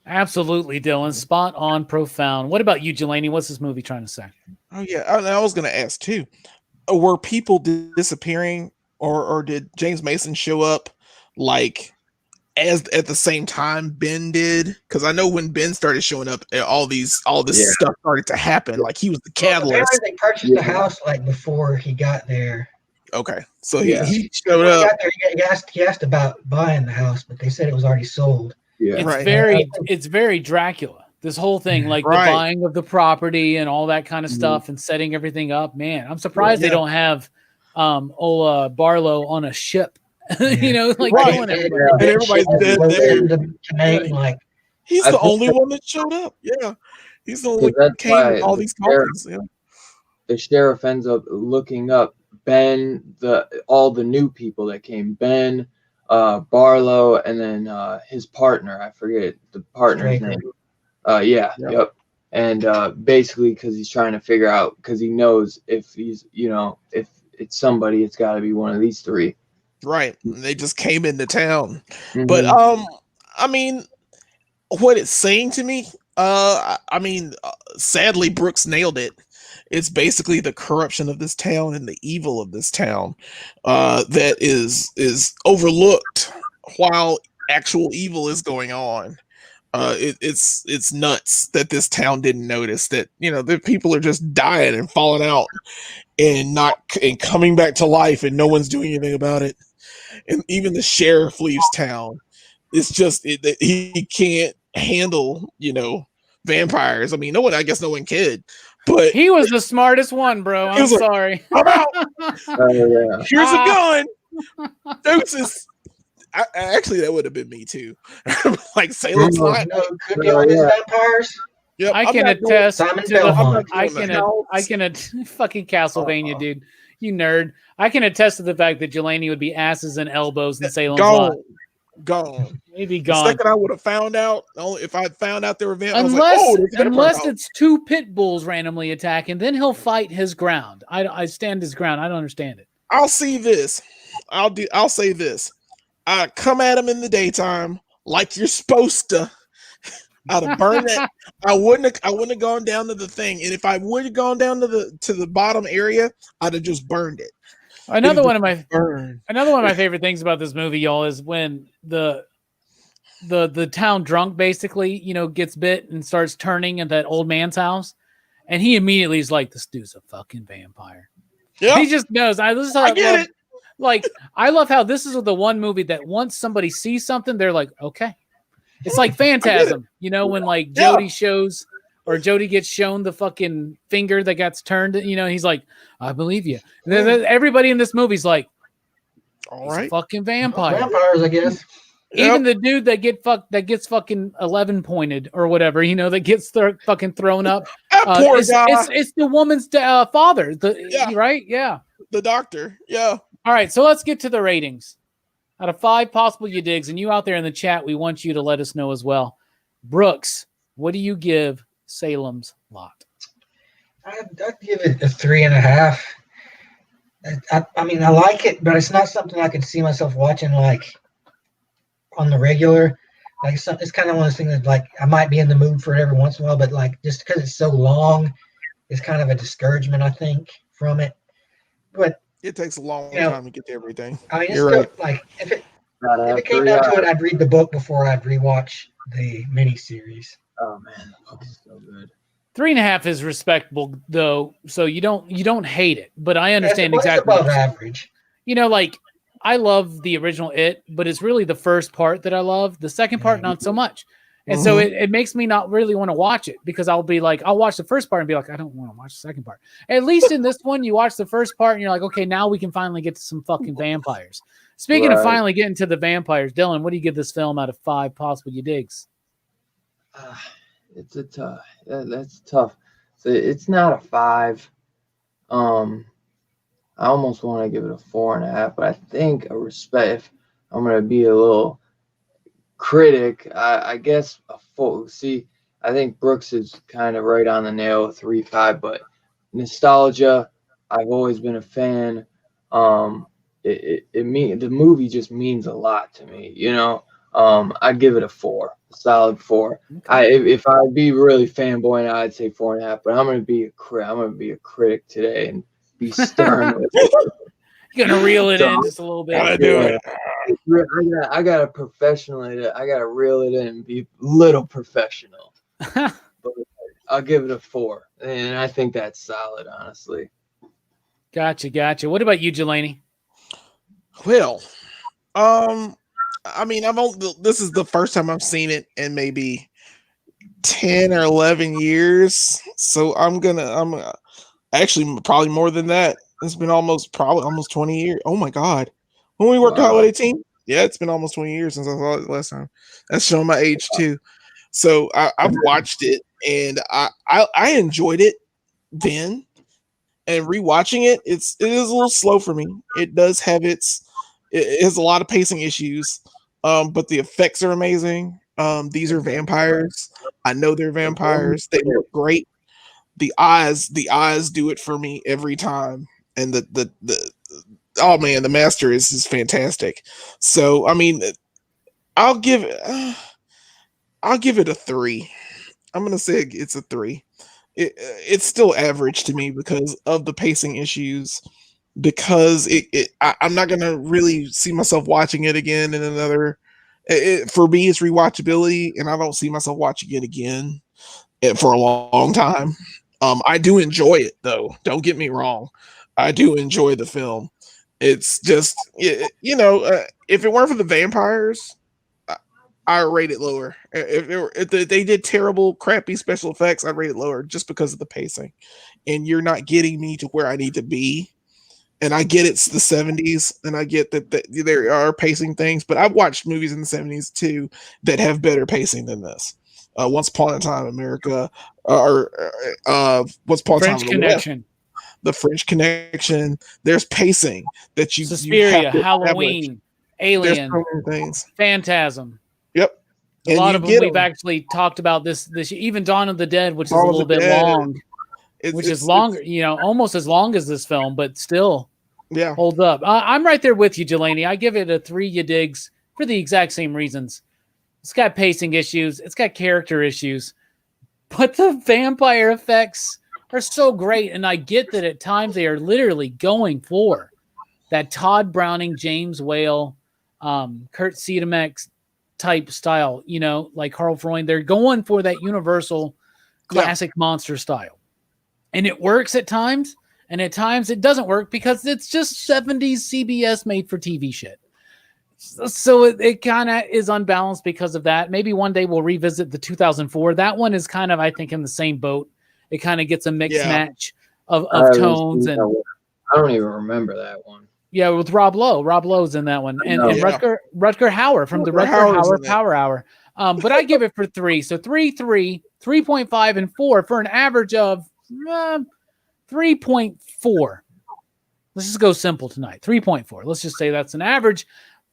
Absolutely, Dylan. Spot on, profound. What about you, Jelani? What's this movie trying to say? Oh yeah, I was going to ask too. Were people disappearing, or did James Mason show up like as at the same time Ben did? Because I know when Ben started showing up, all this stuff started to happen. Like he was the catalyst. They purchased the house like before he got there. Okay, so he showed up. He got there, he asked about buying the house, but they said it was already sold. Yeah, it's very Dracula. This whole thing, like the buying of the property and all that kind of stuff, and setting everything up. Man, I'm surprised they don't have Ola Barlow on a ship. You know, like killing everybody. And everybody's dead there. Like he's the only one that showed up. Yeah, he's the only one that came with all these copies. Yeah. The sheriff ends up looking up Ben, all the new people that came. Ben, Barlow, and then his partner. I forget the partner's name. Yep. And basically, because he's trying to figure out, because he knows if he's, you know, if it's somebody, it's got to be one of these three. Right. They just came into town. Mm-hmm. But I mean, what it's saying to me, sadly Brooks nailed it. It's basically the corruption of this town and the evil of this town that is overlooked while actual evil is going on. It's nuts that this town didn't notice that, you know, the people are just dying and falling out and coming back to life, and no one's doing anything about it. And even the sheriff leaves town. It's just he can't handle, you know, vampires. I mean, I guess no one could. But he was the smartest one, bro. I'm sorry. I'm out. Here's a gun. Deuces. Actually, that would have been me too. Like Salem's line. Could be on these vampires. Yep, I can attest to fucking Castlevania, dude. You nerd. I can attest to the fact that Jelani would be asses and elbows in Salem's Lot. Gone. Maybe gone. The second I would have found out, if I found out there were vampires, unless it's two pit bulls randomly attacking, then he'll fight his ground. I stand his ground. I don't understand it. I'll see this. I'll say this. I come at him in the daytime like you're supposed to. I'd have burned that. I wouldn't have gone down to the thing. And if I would have gone down to the bottom area, I'd have just burned it. Another one of my favorite things about this movie, y'all, is when the town drunk basically, you know, gets bit and starts turning at that old man's house, and he immediately is like, "This dude's a fucking vampire." Yeah, he just knows. I get it. Like, I love how this is the one movie that once somebody sees something, they're like, "Okay." It's like Phantasm, you know, when like Jody gets shown the fucking finger that gets turned, you know, he's like, "I believe you." And then everybody in this movie's like, "All right, fucking vampire." Vampires, I guess. Even the dude that gets fucking 11 pointed or whatever, you know, that gets fucking thrown up. Poor guy. It's the woman's father, right? Yeah, the doctor. Yeah. All right, so let's get to the ratings. Out of 5 possible you digs, and you out there in the chat, we want you to let us know as well. Brooks, what do you give Salem's Lot? I'd give it a 3.5. I mean, I like it, but it's not something I could see myself watching like on the regular. Like it's kind of one of those things that like I might be in the mood for it every once in a while, but like just because it's so long, it's kind of a discouragement I think from it. But It takes a long time to get to everything. I mean, it's You're still right. like if it came down to it, I'd read the book before I'd rewatch the miniseries. Oh man, the book is so good. 3.5 is respectable though, so you don't hate it, but I understand exactly. It's above average. You know, like I love the original It, but it's really the first part that I love. The second part, not so much. And so it makes me not really want to watch it because I'll be like, I'll watch the first part and be like, I don't want to watch the second part. At least in this one, you watch the first part and you're like, okay, now we can finally get to some fucking vampires. Speaking of finally getting to the vampires, Dylan, what do you give this film out of 5 possible you digs? It's a tough. That's tough. So it's not a 5. I almost want to give it a 4.5, but I think a respect. If I'm gonna be a little critic, I guess a 4. See, I think Brooks is kind of right on the nail, 3.5. But nostalgia, I've always been a fan. The movie just means a lot to me, you know. I'd give it a 4, a solid 4. Okay. If I'd be really fanboying, I'd say 4.5. But I'm gonna be a critic today and be stern with it. You're gonna reel it in just a little bit. Gotta do it. I gotta professionally. I gotta reel it in and be little professional. But I'll give it a 4, and I think that's solid, honestly. Gotcha. What about you, Jelani? Well, I mean, this is the first time I've seen it in maybe 10 or 11 years. So I'm actually probably more than that. It's been almost 20 years. Oh my God. When we worked at Holiday Team, yeah, it's been almost 20 years since I saw it last time. That's showing my age too. So I've watched it and I enjoyed it then. And rewatching it, it is a little slow for me. It does have it has a lot of pacing issues. But the effects are amazing. These are vampires. I know they're vampires. They look great. The eyes do it for me every time. And the oh man, the master is fantastic. So I mean, I'll give it a 3. I'm gonna say it's a 3. It's still average to me because of the pacing issues. Because I'm not gonna really see myself watching it again in another. For me, it's rewatchability, and I don't see myself watching it again for a long time. I do enjoy it though. Don't get me wrong. I do enjoy the film. It's just, if it weren't for the vampires, I rate it lower. If they did terrible, crappy special effects, I'd rate it lower just because of the pacing. And you're not getting me to where I need to be. And I get it's the 70s, and I get that there are pacing things, but I've watched movies in the 70s too that have better pacing than this. Once Upon a Time in America, or Once Upon a Time French in Connection. The French Connection. There's pacing that you Suspiria, have to Halloween, Alien, There's so many things. Phantasm. Yep. A lot of them we've actually talked about this even Dawn of the Dead, which is a little bit long. Which is longer, almost as long as this film, but still holds up. I'm right there with you, Jelani. I give it a 3 you digs for the exact same reasons. It's got pacing issues. It's got character issues. But the vampire effects are so great. And I get that at times they are literally going for that Todd Browning, James Whale, Kurt Siedemech type style, like Carl Freund. They're going for that universal classic monster style. And it works at times, and at times it doesn't work because it's just 70s CBS made for TV shit. So it kind of is unbalanced because of that. Maybe one day we'll revisit the 2004. That one is kind of, I think, in the same boat. It kind of gets a mixed match of tones. And I don't even remember that one. Yeah, with Rob Lowe. Rob Lowe's in that one. And Rutger Hauer from the Rutger Hauer Power Hour. But I give it for 3. So 3, 3.5, and 4 for an average of 3.4. Let's just go simple tonight. 3.4. Let's just say that's an average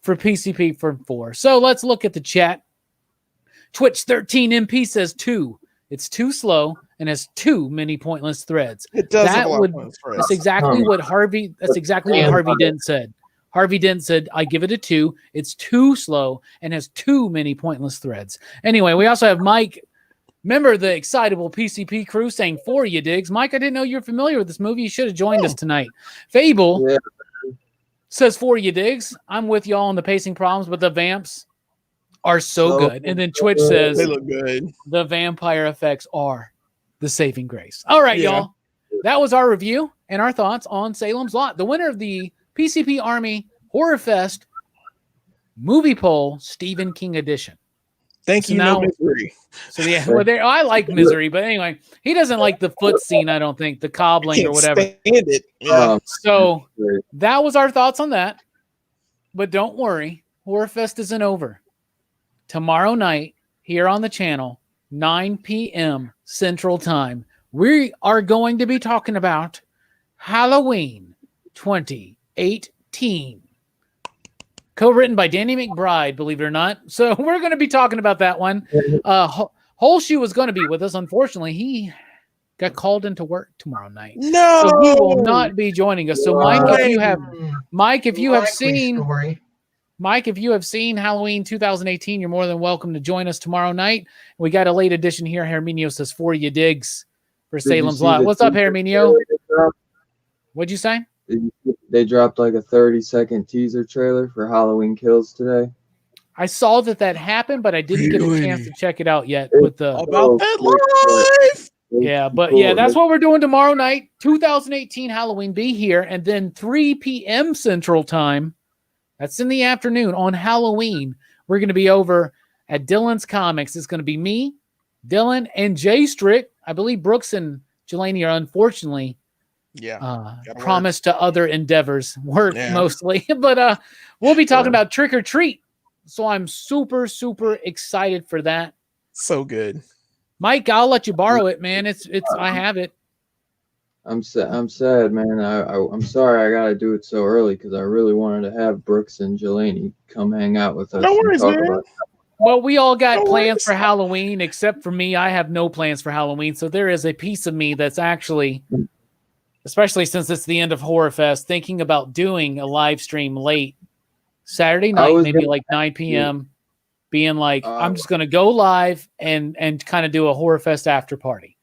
for PCP for 4. So let's look at the chat. Twitch 13MP says 2. It's too slow and has too many pointless threads. It does have That a lot would. of pointless threads. That's exactly what Harvey. That's exactly what Harvey Dent said. Harvey Dent said, "I give it a 2. It's too slow and has too many pointless threads." Anyway, we also have Mike. Remember the Excitable PCP crew saying 4, you digs. Mike, I didn't know you were familiar with this movie. You should have joined us tonight. Fable says 4, you digs. I'm with y'all on the pacing problems, but the vamps are so good. And then Twitch says They look good. the vampire effects are the saving grace. All right, y'all. That was our review and our thoughts on Salem's Lot. The winner of the PCP Army Horrorfest movie poll, Stephen King edition. Thank you, no misery. So I like misery, but anyway, he doesn't like the foot scene. I don't think the cobbling or whatever. Stand it. Yeah. So that was our thoughts on that. But don't worry, Horrorfest isn't over. Tomorrow night here on the channel, 9 p.m. Central Time, we are going to be talking about Halloween 2018. Co-written by Danny McBride, believe it or not. So we're going to be talking about that one. Holshoe was going to be with us. Unfortunately, he got called into work tomorrow night. No, so he will not be joining us. So Mike, if you have seen Halloween 2018, you're more than welcome to join us tomorrow night. We got a late edition here. Herminio says 4 you digs for Salem's Lot. What's up, Herminio? What'd you say? They dropped like a 30-second teaser trailer for Halloween Kills today. I saw that happened, but I didn't get a chance to check it out yet. With the about that live. Yeah, but yeah, that's what we're doing tomorrow night. 2018 Halloween. Be here, and then 3 p.m. Central Time. That's in the afternoon on Halloween. We're going to be over at Dylan's Comics. It's going to be me, Dylan, and Jay Strick. I believe Brooks and Jelani are unfortunately promised to other endeavors, work mostly. But we'll be talking about Trick or Treat. So I'm super, super excited for that. So good. Mike, I'll let you borrow it, man. It's I have it. I'm sad, man. I'm sorry I gotta do it so early because I really wanted to have Brooks and Jelani come hang out with us. No worries, man. Well, we all got plans for Halloween, except for me. I have no plans for Halloween. So there is a piece of me that's actually, especially since it's the end of Horrorfest, thinking about doing a live stream late Saturday night, maybe like 9 p.m., being like, I'm just going to go live and kind of do a Horrorfest after party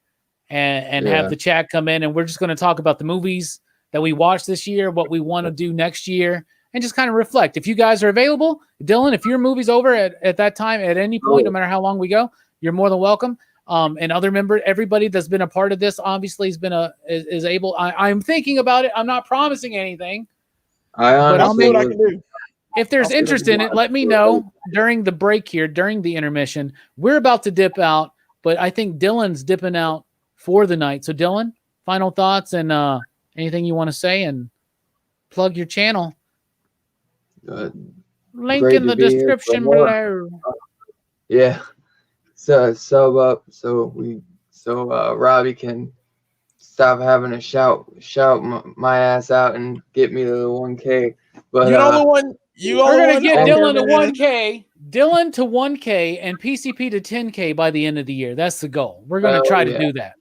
and have the chat come in. And we're just going to talk about the movies that we watched this year, what we want to do next year, and just kind of reflect. If you guys are available, Dylan, if your movie's over at that time, at any point, no matter how long we go, you're more than welcome. And other members, everybody that's been a part of this, obviously is able. I'm thinking about it. I'm not promising anything. But I'll see what I can do. If there's interest in it, let me know during the break here, during the intermission. We're about to dip out, but I think Dylan's dipping out for the night. So Dylan, final thoughts and anything you want to say, and plug your channel. Link in the description below. Yeah. So sub up so Robbie can stop having to shout my ass out and get me to the 1K. But you know the one. We're gonna get Dylan to 1K, Dylan to 1K, and PCP to 10K by the end of the year. That's the goal. We're gonna try to do that.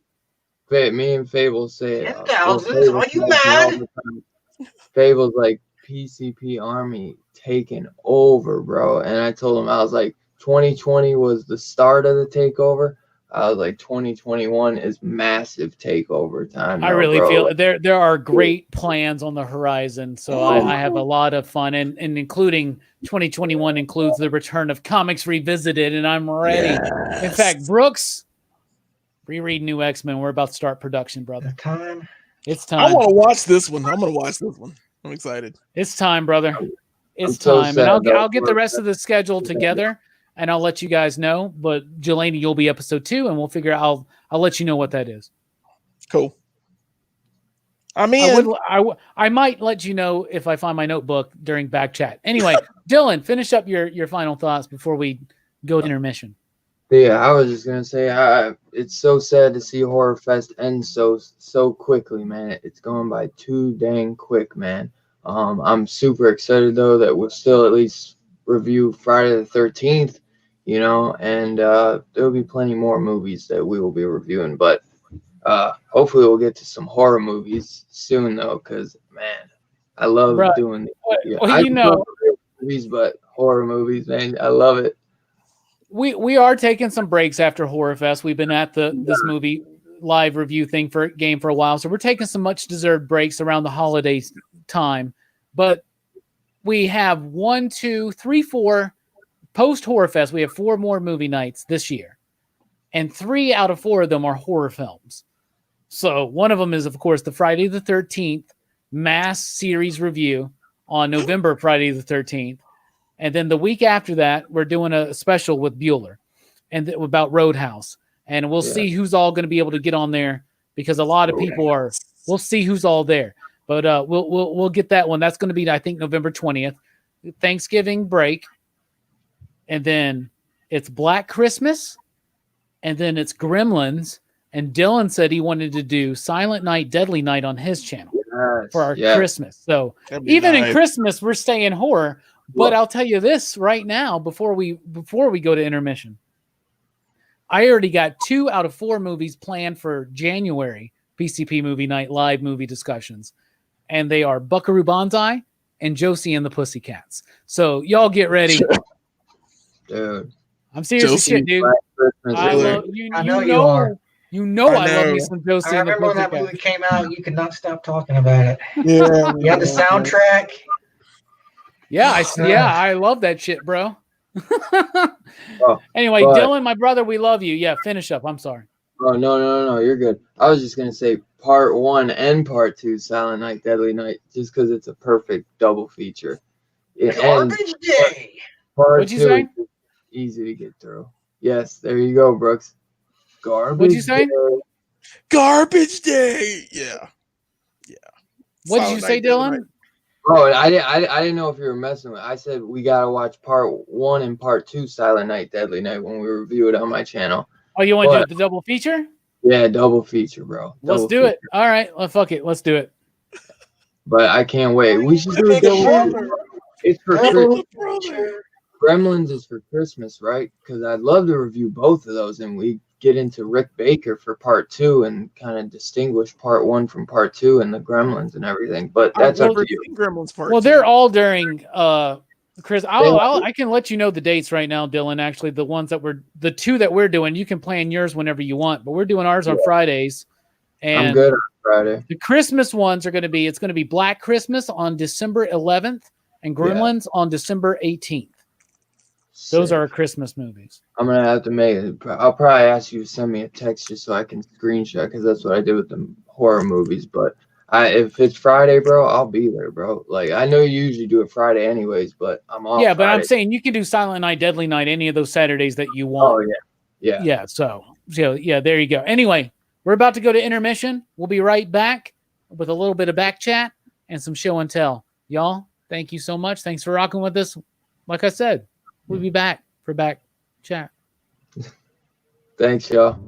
Me and Fable say 10,000? Are you mad? Fable's like PCP Army taking over, bro. And I told him, I was like, 2020 was the start of the takeover. I was like, 2021 is massive takeover time. I really feel there are great plans on the horizon. So I have a lot of fun, and including 2021 includes the return of Comics Revisited, and I'm ready. Yes. In fact, Brooks, reread New X-Men. We're about to start production, brother. It's time. I want to watch this one. I'm going to watch this one. I'm excited. It's time, brother. It's time. And I'll get the rest of the schedule together, and I'll let you guys know. But Jelani, you'll be episode 2, and we'll figure out. I'll let you know what that is. Cool. I mean, I might let you know if I find my notebook during back chat. Anyway, Dylan, finish up your final thoughts before we go to intermission. Yeah, I was just gonna say, it's so sad to see Horrorfest end so quickly, man. It's going by too dang quick, man. I'm super excited though that we'll still at least review Friday the 13th, you know, and there'll be plenty more movies that we will be reviewing. But hopefully we'll get to some horror movies soon though, because man, I love Right. doing. Well, you know, movies, but horror movies, man, I love it. we are taking some breaks after Horrorfest. We've been at this movie live review thing for game for a while, so we're taking some much deserved breaks around the holiday time. But we have 1, 2, 3, 4 post Horrorfest. We have 4 more movie nights this year, and 3 out of 4 of them are horror films. So one of them is, of course, the Friday the 13th mass series review on November Friday the 13th. And then the week after that, we're doing a special with Bueller and about Roadhouse. And we'll see who's all going to be able to get on there, because a lot of people are. We'll see who's all there. But we'll get that one. That's going to be, I think, November 20th, Thanksgiving break. And then it's Black Christmas. And then it's Gremlins. And Dylan said he wanted to do Silent Night, Deadly Night on his channel for our Christmas. So even in Christmas, we're staying horror. But I'll tell you this right now, before we go to intermission, I already got 2 out of 4 movies planned for January PCP Movie Night live movie discussions. And they are Buckaroo Banzai and Josie and the Pussycats. So y'all get ready. Dude. I'm serious as shit, dude. I love, you know you are. You know I love me some Josie and the Pussycats. I remember when that movie came out, you could not stop talking about it. Yeah. You had the soundtrack. Yeah, I love that shit, bro. Anyway, Dylan, my brother, we love you. Yeah, finish up. I'm sorry. Oh, no, you're good. I was just gonna say part 1 and part 2, Silent Night, Deadly Night, just because it's a perfect double feature. Garbage Day. Part What'd you 2 say? is easy to get through. Yes, there you go, Brooks. Garbage. What'd you say? Day. Garbage Day. Yeah. What'd you say, Dylan? Oh, I didn't know if you were messing with. I said we gotta watch part 1 and part 2, Silent Night, Deadly Night, when we review it on my channel. Oh, you want to do the double feature? Yeah, double feature, bro. Let's do it. All right, well, fuck it. Let's do it. But I can't wait. We should do a double. It's for Christmas. Gremlins is for Christmas, right? Because I'd love to review both of those, and we get into Rick Baker for part 2 and kind of distinguish part 1 from part 2 and the Gremlins and everything. But that's up to you. Gremlins part 2. Well, they're all during Chris. I can let you know the dates right now, Dylan. Actually, the 2 that we're doing, you can plan yours whenever you want, but we're doing ours on Fridays. And I'm good on Friday. The Christmas ones are going to be Black Christmas on December 11th and Gremlins on December 18th. Those are our Christmas movies. I'm gonna have to make it. I'll probably ask you to send me a text just so I can screenshot, because that's what I did with the horror movies. But if it's Friday, bro, I'll be there, bro. Like, I know you usually do it Friday anyways, but I'm off. Yeah, but Friday. I'm saying you can do Silent Night, Deadly Night, any of those Saturdays that you want. Oh yeah. Yeah. So yeah, there you go. Anyway, we're about to go to intermission. We'll be right back with a little bit of back chat and some show and tell. Y'all, thank you so much. Thanks for rocking with us. Like I said, we'll be back for back chat. Thanks, y'all.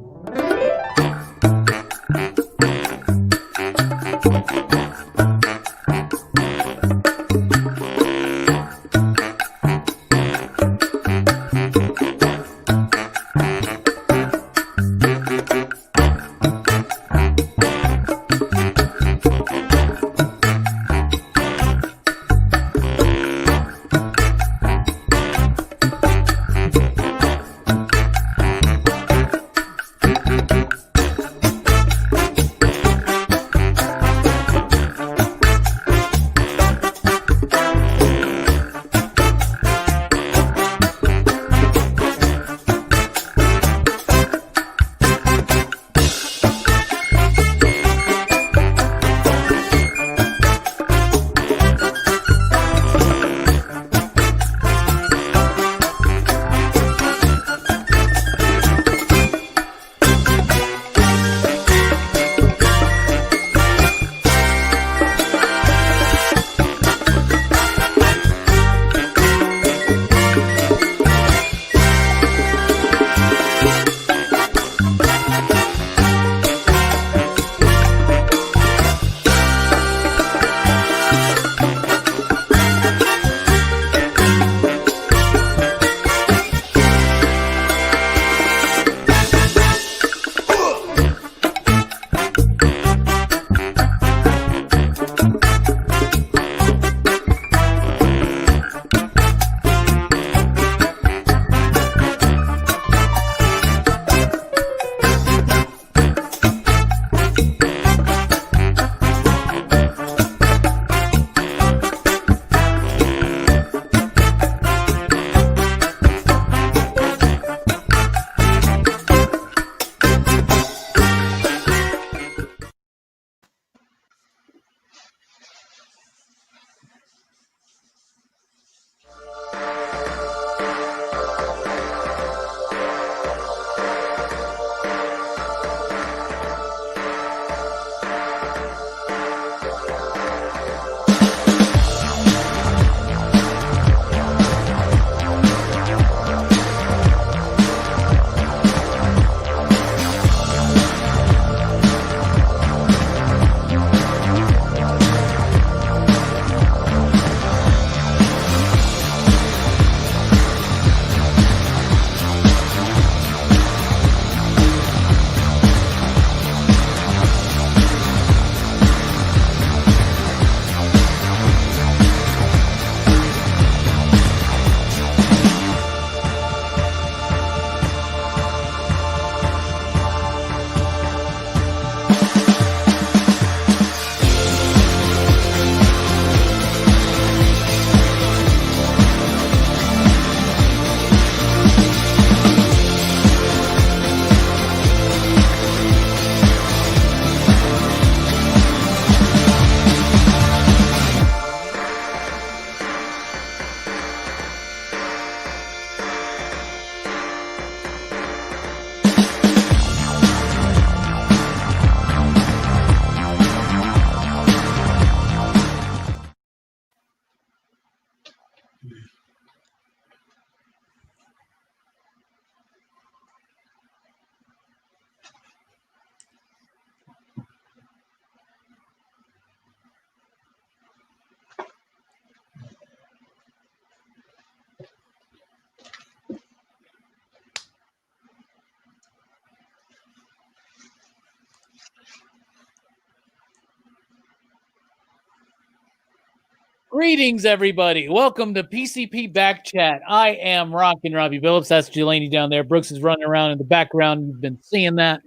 Greetings, everybody. Welcome to PCP Back Chat. I am Rockin, Robbie Billups. That's Jelani down there. Brooks is running around in the background. You've been seeing that.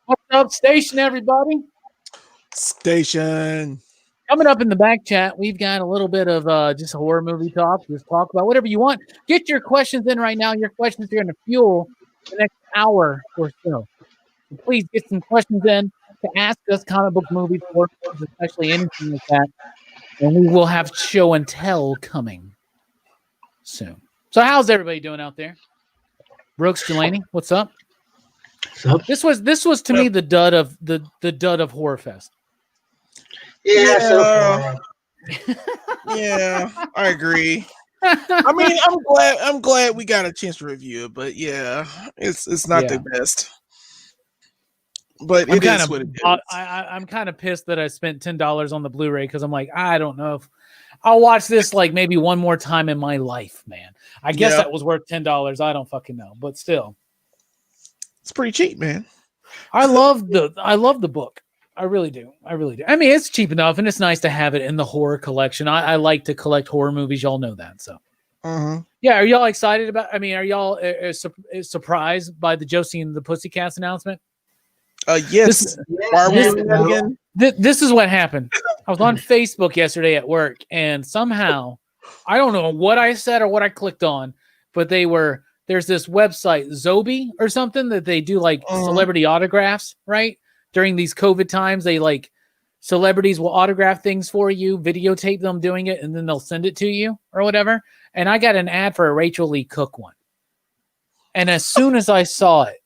What's up, station, everybody? Station. Coming up in the back chat, we've got a little bit of just horror movie talk. Just talk about whatever you want. Get your questions in right now. Your questions are going to fuel the next hour or so. So please get some questions in to ask us comic book movies, horror movies, especially anything like that. And we will have show and tell coming soon. So how's everybody doing out there? Brooks, Jelani, what's up? This was to me the dud of the dud of Horrorfest. Yeah. Yeah, I agree. I mean, I'm glad we got a chance to review it, but yeah, it's not the best. But it is what it is. I'm kind of pissed that I spent $10 on the Blu-ray because I'm like, I don't know if I'll watch this like maybe one more time in my life, man. I guess that was worth $10. I don't fucking know, but still, it's pretty cheap, man. I love the book. I really do. I mean, it's cheap enough, and it's nice to have it in the horror collection. I like to collect horror movies. Y'all know that, so. Yeah, are y'all excited about? I mean, are y'all surprised by the Josie and the Pussycats announcement? Yes. Why are we doing that again? This is what happened. I was on Facebook yesterday at work, and somehow, I don't know what I said or what I clicked on, but there's this website, Zobi or something, that they do like celebrity autographs, right? During these COVID times, they like celebrities will autograph things for you, videotape them doing it, and then they'll send it to you or whatever. And I got an ad for a Rachel Lee Cook one. And as soon as I saw it,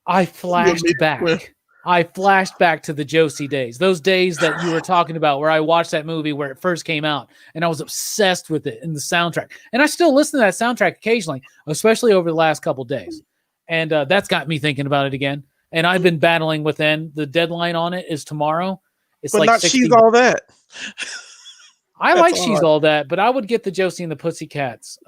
I flashed back. I flashed back to the Josie days, those days that you were talking about where I watched that movie where it first came out and I was obsessed with it in the soundtrack. And I still listen to that soundtrack occasionally, especially over the last couple of days. And that's got me thinking about it again. And I've been battling within. The deadline on it is tomorrow. It's but like not 60. She's All That. I like She's All That, but I would get the Josie and the Pussycats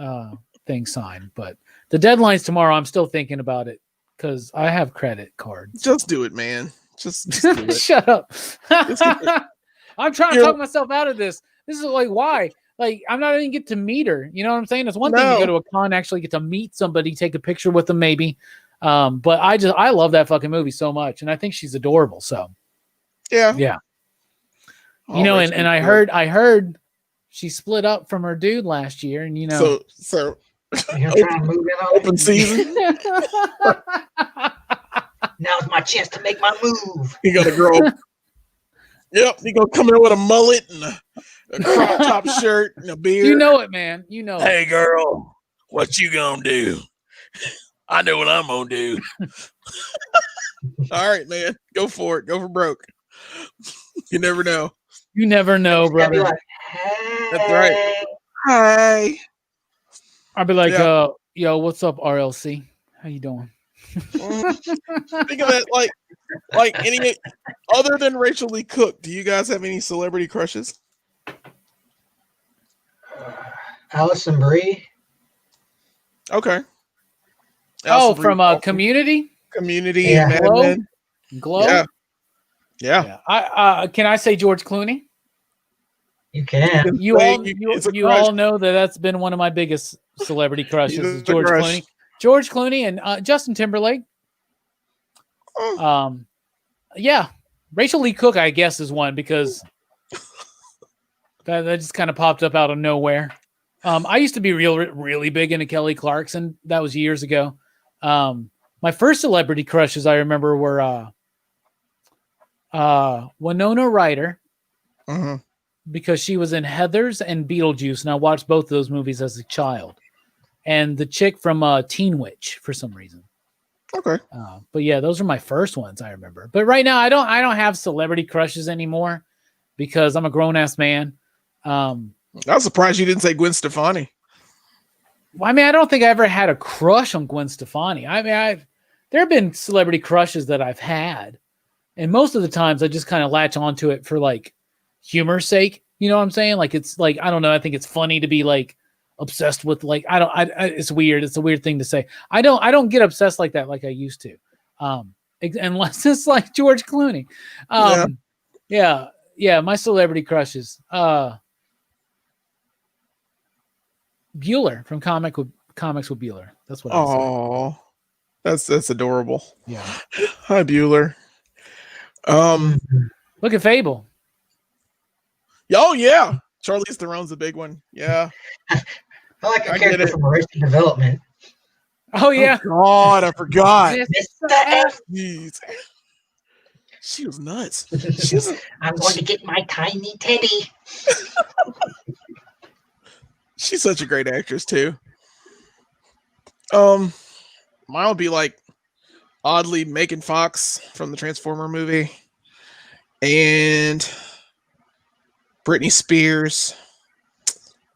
thing signed. But the deadline's tomorrow. I'm still thinking about it because I have credit cards. Just do it, man. Just do it. Shut up. I'm trying to talk myself out of this. This is like, why? Like, I'm not even get to meet her. You know what I'm saying? It's one thing to go to a con, actually get to meet somebody, take a picture with them, maybe. But I love that fucking movie so much, and I think she's adorable. So, yeah. You know, and I heard she split up from her dude last year, and you know, so open season. Now's my chance to make my move. You got a girl. Yep, you gonna come in with a mullet and a crop top shirt and a beard. You know it, man. You know. Hey, girl, what you gonna do? I know what I'm gonna do. All right, man. Go for it. Go for broke. You never know. You never know, brother. Like, hey. That's right. Hi. I'll be like, yo, what's up, RLC? How you doing? Think of it like any other than Rachel Lee Cook. Do you guys have any celebrity crushes? Allison Brie. Okay. From Community. Community. Yeah. Mad Men. Glow. Yeah. I can I say George Clooney? You can. You all know that's been one of my biggest celebrity crushes is George Clooney. George Clooney and Justin Timberlake. Yeah. Rachel Lee Cook, I guess, is one because that just kind of popped up out of nowhere. I used to be really big into Kelly Clarkson. That was years ago. My first celebrity crushes I remember were Winona Ryder. Because she was in Heathers and Beetlejuice, and I watched both of those movies as a child. And the chick from Teen Witch for some reason. Okay. But yeah, those are my first ones I remember. But right now I don't have celebrity crushes anymore because I'm a grown ass man. I was surprised you didn't say Gwen Stefani. Well, I mean, I don't think I ever had a crush on Gwen Stefani. I mean, there have been celebrity crushes that I've had, and most of the times I just kind of latch onto it for like humor's sake. You know what I'm saying? Like it's like I don't know. I think it's funny to be like obsessed with like it's weird. It's a weird thing to say. I don't get obsessed like that like I used to, unless it's like George Clooney. Yeah. My celebrity crushes. Bueller from Comics with Bueller. That's what I said. Oh, that's adorable. Yeah. Hi, Bueller. Look at Fable. Oh yeah, Charlize Theron's a big one. Yeah, I like a I get character it. from Arrested Development. Oh yeah. Oh, God, I forgot. Mr. F. Jeez. She was nuts. She's I'm going to get my tiny teddy. she's such a great actress too. Mine would be like oddly Megan Fox from the Transformer movie, and Britney Spears.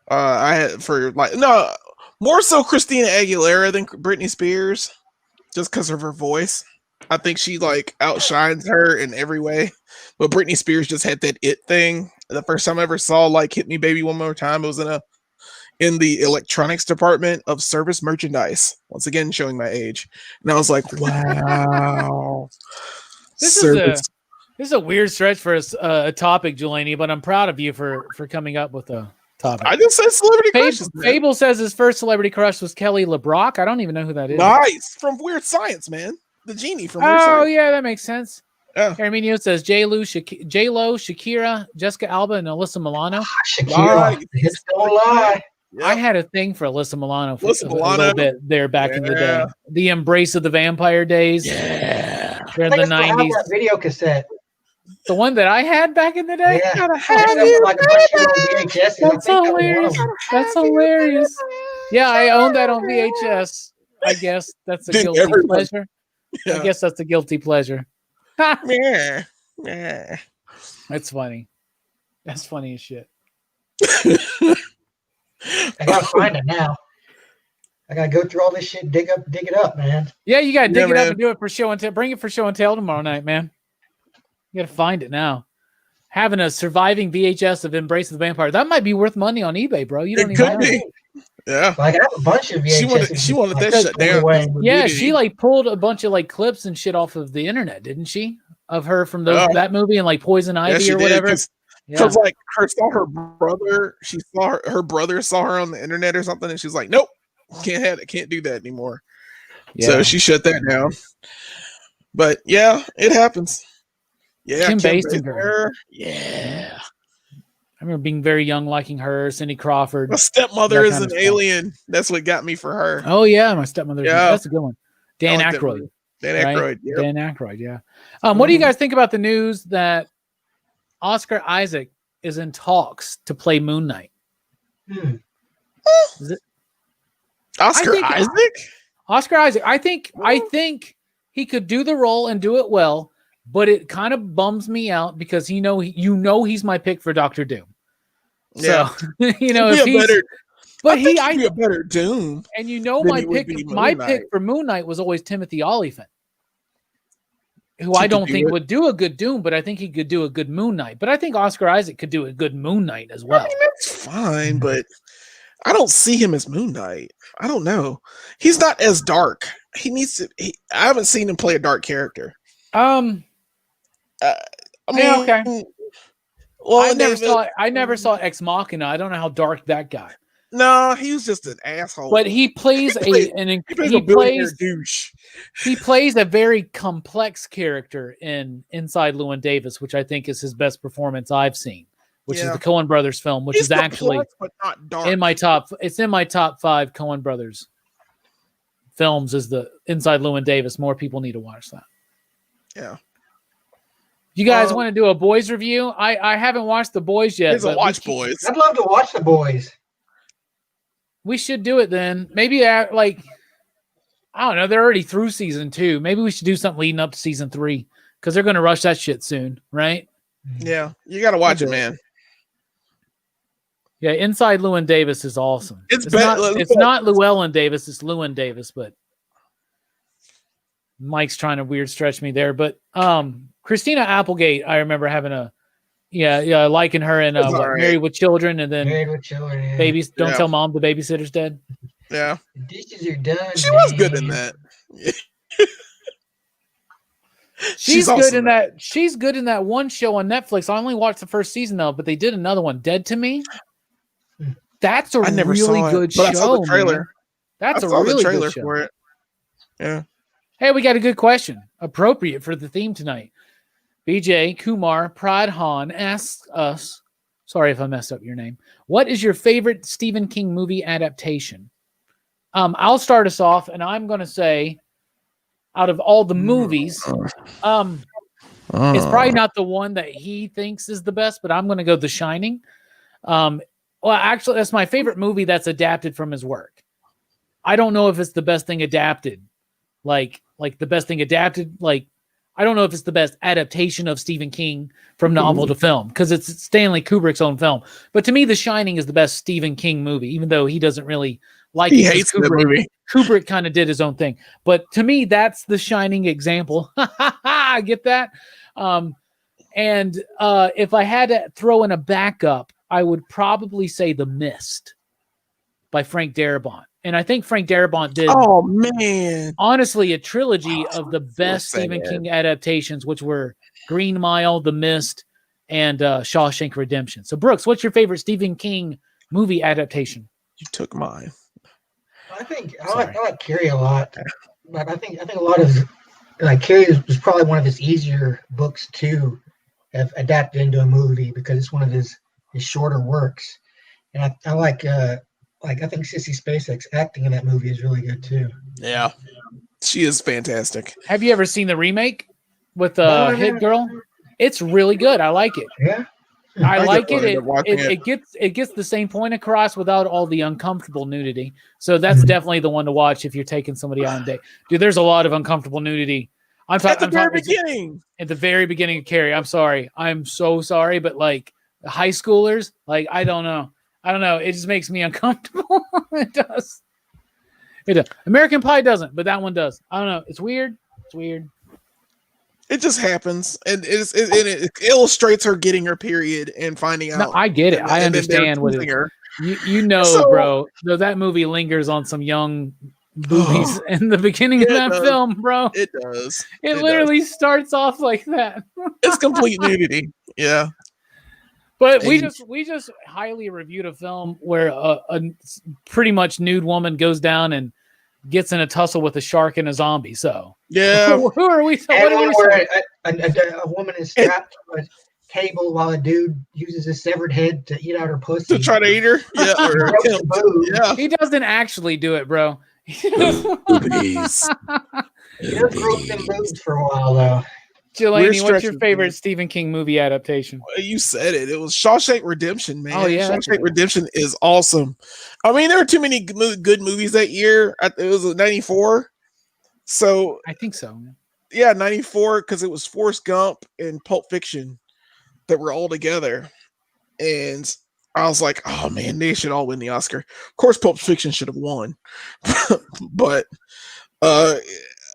I had for like no more so Christina Aguilera than Britney Spears, just because of her voice. I think she like outshines her in every way. But Britney Spears just had that it thing. The first time I ever saw like "Hit Me, Baby, One More Time," it was in the electronics department of Service Merchandise. Once again, showing my age, and I was like, "Wow." This is a weird stretch for a topic, Jelani, but I'm proud of you for coming up with a topic. I just said celebrity crushes. man. Fable says his first celebrity crush was Kelly LeBrock. I don't even know who that is. Nice from Weird Science, man. The genie from Weird Oh Science. yeah, that makes sense. Yeah. Herminio says J-Lo, Shakira, Jessica Alba, and Alyssa Milano. Shakira. Nice. Hips don't lie. I had a thing for Alyssa Milano for Alyssa a Milano. little bit there back in the day. The Embrace of the Vampire days. Yeah. During I the think I still have 90s. that video cassette. The one that I had back in the day? Yeah. Gotta I have had you, like a bunch of them on VHS. That's hilarious. That's hilarious. Yeah, I own that on VHS. I guess that's a Did guilty everyone- pleasure. Yeah. I guess that's a guilty pleasure. Yeah. Yeah. That's funny. That's funny as shit. I gotta find it now. I gotta go through all this shit, dig it up, man. Yeah, you gotta dig Yeah, it man. up and do it for show and tell. Bring it for show and tell tomorrow night, man. You gotta find it now. Having a surviving VHS of Embrace of the Vampire. That might be worth money on eBay, bro. You don't It even could know. be. Yeah. Like I have a bunch of VHS. She wanted that like, shut down. away. Yeah, she like pulled a bunch of like clips and shit off of the internet, didn't she? Of her from that movie and like Poison Ivy she or did, whatever. Because like her brother, she saw her brother saw her on the internet or something, and she's like, "Nope, can't have it, can't do that anymore." So she shut that down. But yeah, it happens. Yeah, Kim Kim Basinger. Yeah, I remember being very young, liking her, Cindy Crawford. my stepmother That is kind an of stuff. alien. That's what got me for her. Oh yeah, my stepmother. Yeah. That's a good one. Dan I like that Aykroyd. movie. Dan right? Aykroyd. Yep. Dan Aykroyd. Yeah. What do you guys think about the news that Oscar Isaac is in talks to play Moon Knight? Is it Oscar Isaac? Oscar Isaac. I think he could do the role and do it well, but it kind of bums me out because he's my pick for Doctor Doom. Yeah. So if he's I think he'd be a better Doom. And than my he would pick be Moon my Knight. pick for Moon Knight was always Timothy Olyphant, who I don't think would do a good Doom, but I think he could do a good Moon Knight. But I think Oscar Isaac could do a good Moon Knight as well. I mean, that's fine, but I don't see him as Moon Knight. I don't know. He's not as dark. He needs to. I haven't seen him play a dark character. I mean, okay. Well, I never saw Ex Machina. I don't know how dark that got. No, he was just an asshole. But he plays a douche. He plays a very complex character in Inside Llewyn Davis, which I think is his best performance I've seen, which is the Coen Brothers film, which is actually but not dark. in my top 5 Coen Brothers films is the Inside Llewyn Davis. More people need to watch that. Yeah. You guys want to do a Boys review? I haven't watched The Boys yet. Watch Boys. I'd love to watch The Boys. We should do it then. Maybe I don't know. They're already through season 2. Maybe we should do something leading up to season 3 because they're going to rush that shit soon, right? Yeah, you got to watch it, man. Yeah, Inside Llewyn Davis is awesome. It's not Llewellyn Davis. It's Llewyn Davis, but Mike's trying to weird stretch me there. But Christina Applegate, I remember having liking her in Married with Children, and then Married with Children, yeah. Babies. Don't tell mom the babysitter's dead. Yeah, the dishes are done. She was good in that. She's good in that. She's good in that one show on Netflix. I only watched the first season though, but they did another one, Dead to Me. That's a I never really saw it, good but show. I saw the trailer. Man. That's I a saw really the trailer good show. for it. Yeah. Hey, we got a good question, appropriate for the theme tonight. BJ Kumar Pradhan asks us, sorry if I messed up your name, what is your favorite Stephen King movie adaptation? I'll start us off, and I'm going to say, out of all the movies, it's probably not the one that he thinks is the best, but I'm going to go The Shining. Well, actually, that's my favorite movie that's adapted from his work. I don't know if it's the best thing adapted, like the best thing adapted. Like, I don't know if it's the best adaptation of Stephen King from novel to film, because it's Stanley Kubrick's own film. But to me, The Shining is the best Stephen King movie, even though he doesn't really like it. He hates that movie. Kubrick kind of did his own thing. But to me, that's The Shining example. Get that? And if I had to throw in a backup, I would probably say The Mist by Frank Darabont. And I think Frank Darabont did, Oh man, honestly, a trilogy of the so best sad. Stephen King adaptations, which were Green Mile, The Mist, and Shawshank Redemption. So, Brooks, what's your favorite Stephen King movie adaptation? You took mine. I think I like Carrie a lot, but I think a lot of Carrie was probably one of his easier books to have adapted into a movie because it's one of his shorter works, and I think Sissy Spacek's acting in that movie is really good too. Yeah, she is fantastic. Have you ever seen the remake with No. Hit Girl? It's really good. I like it. Yeah. I like definitely it. end up watching It gets the same point across without all the uncomfortable nudity. So that's definitely the one to watch if you're taking somebody on a date. Dude, there's a lot of uncomfortable nudity. At the very beginning. At the very beginning of Carrie. I'm sorry. I'm so sorry, but like high schoolers, like I don't know. It just makes me uncomfortable. It does. American Pie doesn't, but that one does. I don't know. It's weird. It just happens, and it illustrates her getting her period and finding out. No, I get it. I understand what it is. You know, bro. Though that movie lingers on some young boobies in the beginning of that film, bro. It does. It literally starts off like that. It's complete nudity. Yeah. But we just highly reviewed a film where a pretty much nude woman goes down and gets in a tussle with a shark and a zombie. So yeah, who are we? And one where a woman is strapped to a table while a dude uses his severed head to eat out her pussy to try to eat her. Yeah, yeah. He doesn't actually do it, bro. Boobies. He does grope them boobs for a while though. Jelani, what's your favorite Stephen King movie adaptation? You said it. It was Shawshank Redemption, man. Oh, yeah. Shawshank Redemption is awesome. I mean, there were too many good movies that year. It was 94. So I think so. Yeah, 94, because it was Forrest Gump and Pulp Fiction that were all together. And I was like, oh, man, they should all win the Oscar. Of course, Pulp Fiction should have won. But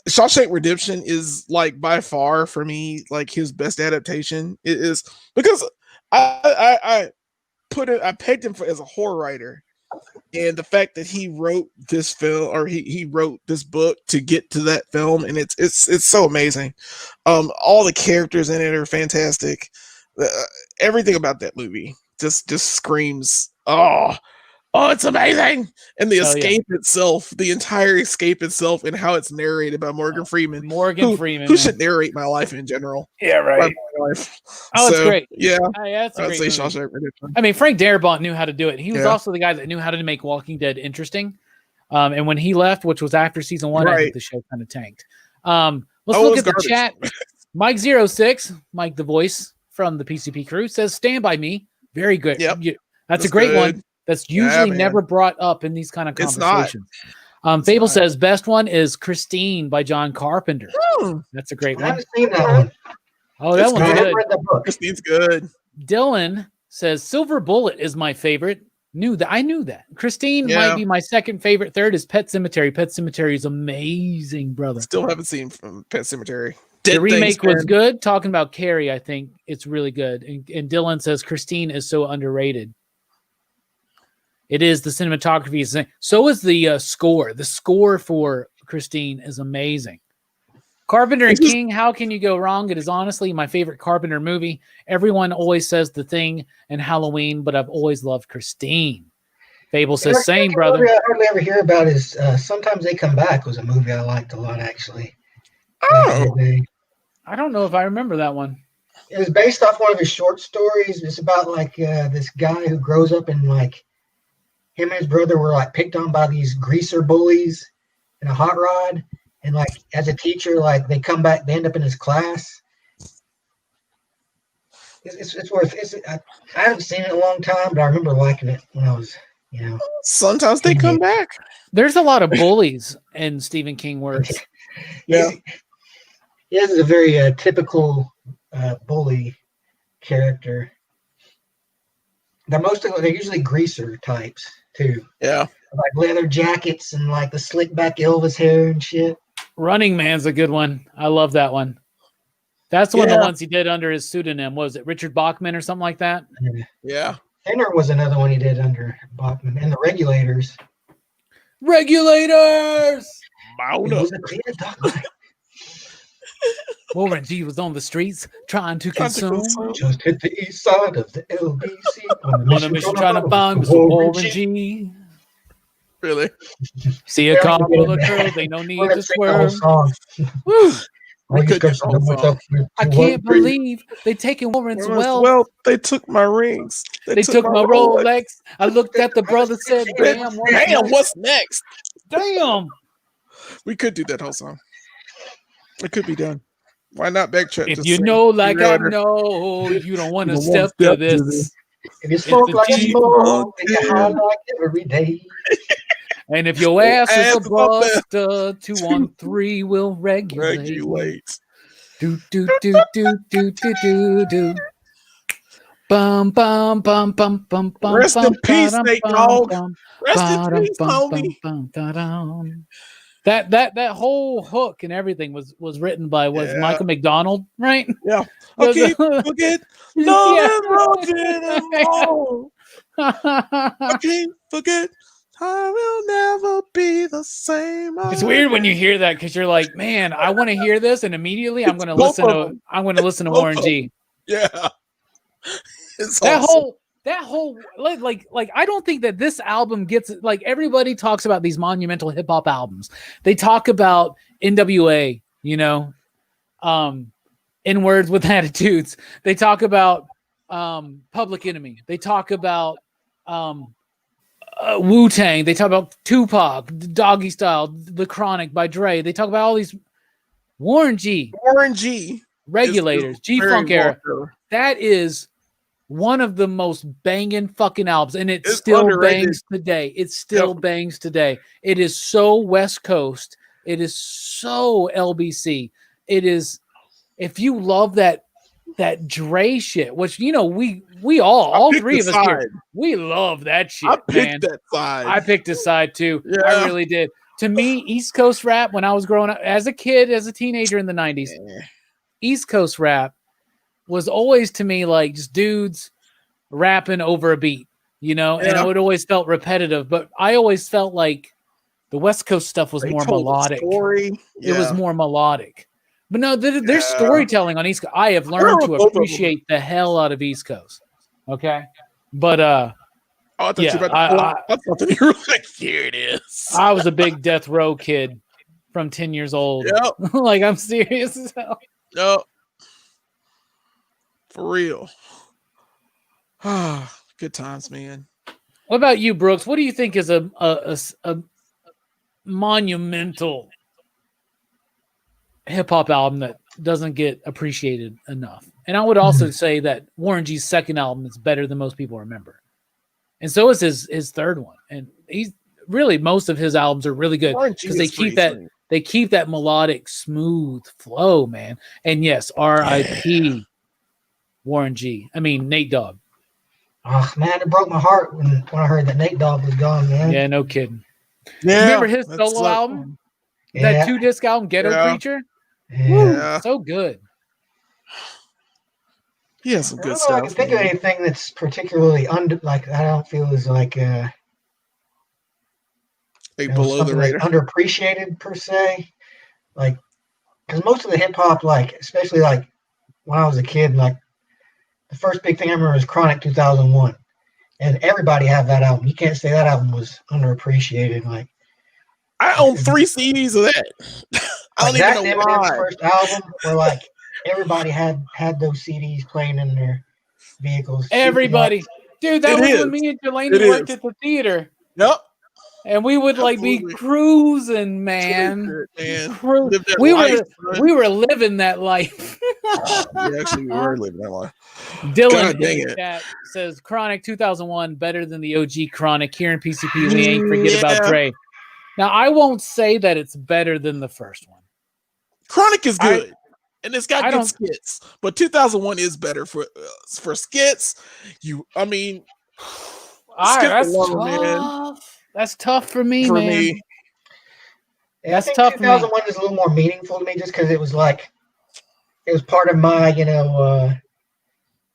Shawshank Redemption is like by far for me like his best adaptation. It is because I pegged him as a horror writer, and the fact that he wrote this film or he wrote this book to get to that film, and it's so amazing. All the characters in it are fantastic. Everything about that movie just screams, oh, it's amazing. And the escape itself, the entire escape itself, and how it's narrated by Morgan Freeman. Who should narrate my life in general. Yeah, right. It's great. Yeah. That's a I'd great say movie. Shawshank Redemption. I mean, Frank Darabont knew how to do it. He was also the guy that knew how to make Walking Dead interesting. And when he left, which was after season 1, I think the show kind of tanked. Let's look at the chat. Mike06, Mike the voice from the PCP crew, says, Stand By Me. Very good. Yep. That's a great one. That's usually never brought up in these kind of conversations. Fable says best one is Christine by John Carpenter. That's a great one. I haven't seen that one. Oh, that one's good. Read the book. Christine's good. Dylan says Silver Bullet is my favorite. I knew that. Christine might be my second favorite. Third is Pet Sematary. Pet Sematary is amazing, brother. Still haven't seen from Pet Sematary. The remake was good. Talking about Carrie, I think it's really good. And Dylan says Christine is so underrated. It is. The cinematography is so is the score. The score for Christine is amazing. Carpenter and King, how can you go wrong? It is honestly my favorite Carpenter movie. Everyone always says The Thing and Halloween, but I've always loved Christine. Fable says The same, movie brother. I hardly ever hear about is Sometimes They Come Back was a movie I liked a lot, actually. Back in Oh, the day. I don't know if I remember that one. It was based off one of his short stories. It's about like this guy who grows up and like him and his brother were like picked on by these greaser bullies in a hot rod, and like as a teacher, like they come back, they end up in his class. It's worth. I haven't seen it in a long time, but I remember liking it when I was, sometimes they come back. There's a lot of bullies in Stephen King works. Yeah. He has a very typical bully character. They're usually greaser types too, Yeah. like leather jackets and like the slick back Elvis hair and shit. Running Man's a good one. I love that one. That's one of the ones he did under his pseudonym. What was it, Richard Bachman or something like that? Yeah. Thinner was another one he did under Bachman, and the Regulators. Regulators! It was a clear dark night. Warren G was on the streets trying to consume. Just hit the east side of the LBC On a mission trying to find Mr. Warren G. Really? See a car full of girls, they no need to swerve. Woo! We could do the whole song. I can't believe they taking Warren's wealth. Well, they took my rings. They took my Rolex. I looked at the brother, said, "Damn, what's next?" Damn." We could do that whole song. It could be done. Why not backtrack? If you know, like I know, you don't want to step to this. If you smoke like you smoke, then you high like every day. And if your ass is a buster, 213 will regulate. Do do do do do do do do. Bum bum bum bum bum bum. Rest in peace, Nate Dogg. Rest in peace, homie. That whole hook and everything was written by Michael McDonald, right? Yeah. Okay, forget love and rockin' and roll. I can't forget. I will never be the same. It's weird when you hear that because you're like, man, I want to hear this, and immediately I'm going to listen to Warren G. Yeah, it's that awesome. whole like I don't think that this album gets like everybody talks about these monumental hip hop albums. They talk about NWA, in words with attitudes. They talk about Public Enemy. They talk about Wu-Tang. They talk about Tupac, Doggy Style, The Chronic by Dre. They talk about all these Warren G, Regulators, G-Funk era. That is one of the most banging fucking albums, and it still bangs today. It still bangs today. It is so West Coast. It is so LBC. It is, if you love that Dre shit, which we all three of us here, we love that shit. I picked that side. I picked a side too. Yeah. I really did. To me, East Coast rap when I was growing up as a kid, as a teenager in the 90s, East Coast rap was always to me like just dudes rapping over a beat, and it always felt repetitive. But I always felt like the West Coast stuff was more melodic. It was more melodic. But no, there's storytelling on East Coast. I have learned to appreciate the hell out of East Coast. Okay. But I thought you were about to pull you were like, here it is. I was a big Death Row kid from 10 years old. Yep. Like, I'm serious as hell. Yep. For real. Good times, man. What about you, Brooks? What do you think is a monumental hip-hop album that doesn't get appreciated enough? And I would also say that Warren G's second album is better than most people remember. And so is his third one. And he's really, most of his albums are really good because they keep that melodic, smooth flow, man. And yes, R.I.P. Warren G. I mean, Nate Dogg. Oh man, it broke my heart when I heard that Nate Dogg was gone, man. Yeah, no kidding. Yeah, remember his solo album? Yeah. That 2-disc album, Ghetto Preacher? Yeah. Woo, so good. He has some good stuff. I can think of anything that's particularly I don't feel is like below the radar, underappreciated per se. Like, because most of the hip hop, like especially like when I was a kid, like the first big thing I remember was Chronic 2001, and everybody had that album. You can't say that album was underappreciated. Like I own 3 CDs of that. I don't that even know Eminem's why. first album, where like everybody had those CDs playing in their vehicles. Everybody. Dude, that It was is. when me and It Delaney worked is. at the theater. Yep. And we would like be Absolutely. cruising, man. Man. Cru- Live that we life, were son. we were living that life. We actually were living that life. Dylan God in dang the it. chat says Chronic 2001 better than the OG Chronic. Here in PCP, we ain't forget about Dre. Now I won't say that it's better than the first one. Chronic is good. And it's got I good don't- skits, but 2001 is better for skits. I mean, All right, skip that's alone, tough. man. That's tough for me, For man. me, Yeah, That's I think tough for me. 2001 is a little more meaningful to me, just because it was part of my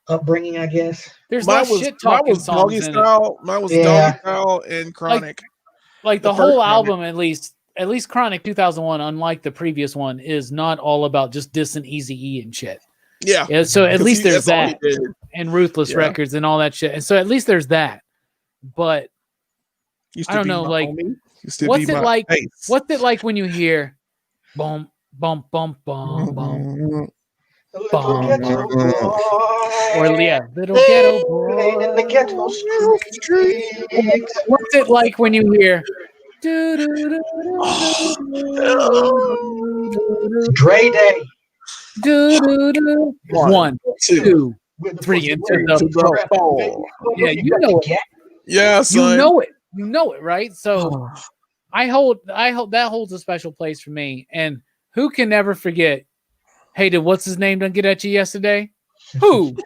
upbringing, I guess. There's mine less was shit mine talking was songs Doggy in it. Style. Mine was Yeah. Doggy Style and Chronic. Like the The whole first Chronic. album, at least Chronic 2001, unlike the previous one, is not all about just dissing Eazy-E and shit. Yeah. Yeah, so at least there's that's all he that, did. and Ruthless Yeah. Records and all that shit. And so at least there's that. But Used I to don't be know, my like, homie. Used to what's be it my like? ace. What's it like when you hear bum bum bum bum bum, A little Bum, ghetto boy. or little ghetto Playing in the boy? ghetto streets. What's it like when you hear? Dre Day. One, two, With the 3 fucking into words. the the four. Yeah, you know it. Yeah, son. You know it, right? So I hold that holds a special place for me. And who can never forget? Hey, did what's his name done get at you yesterday? Who?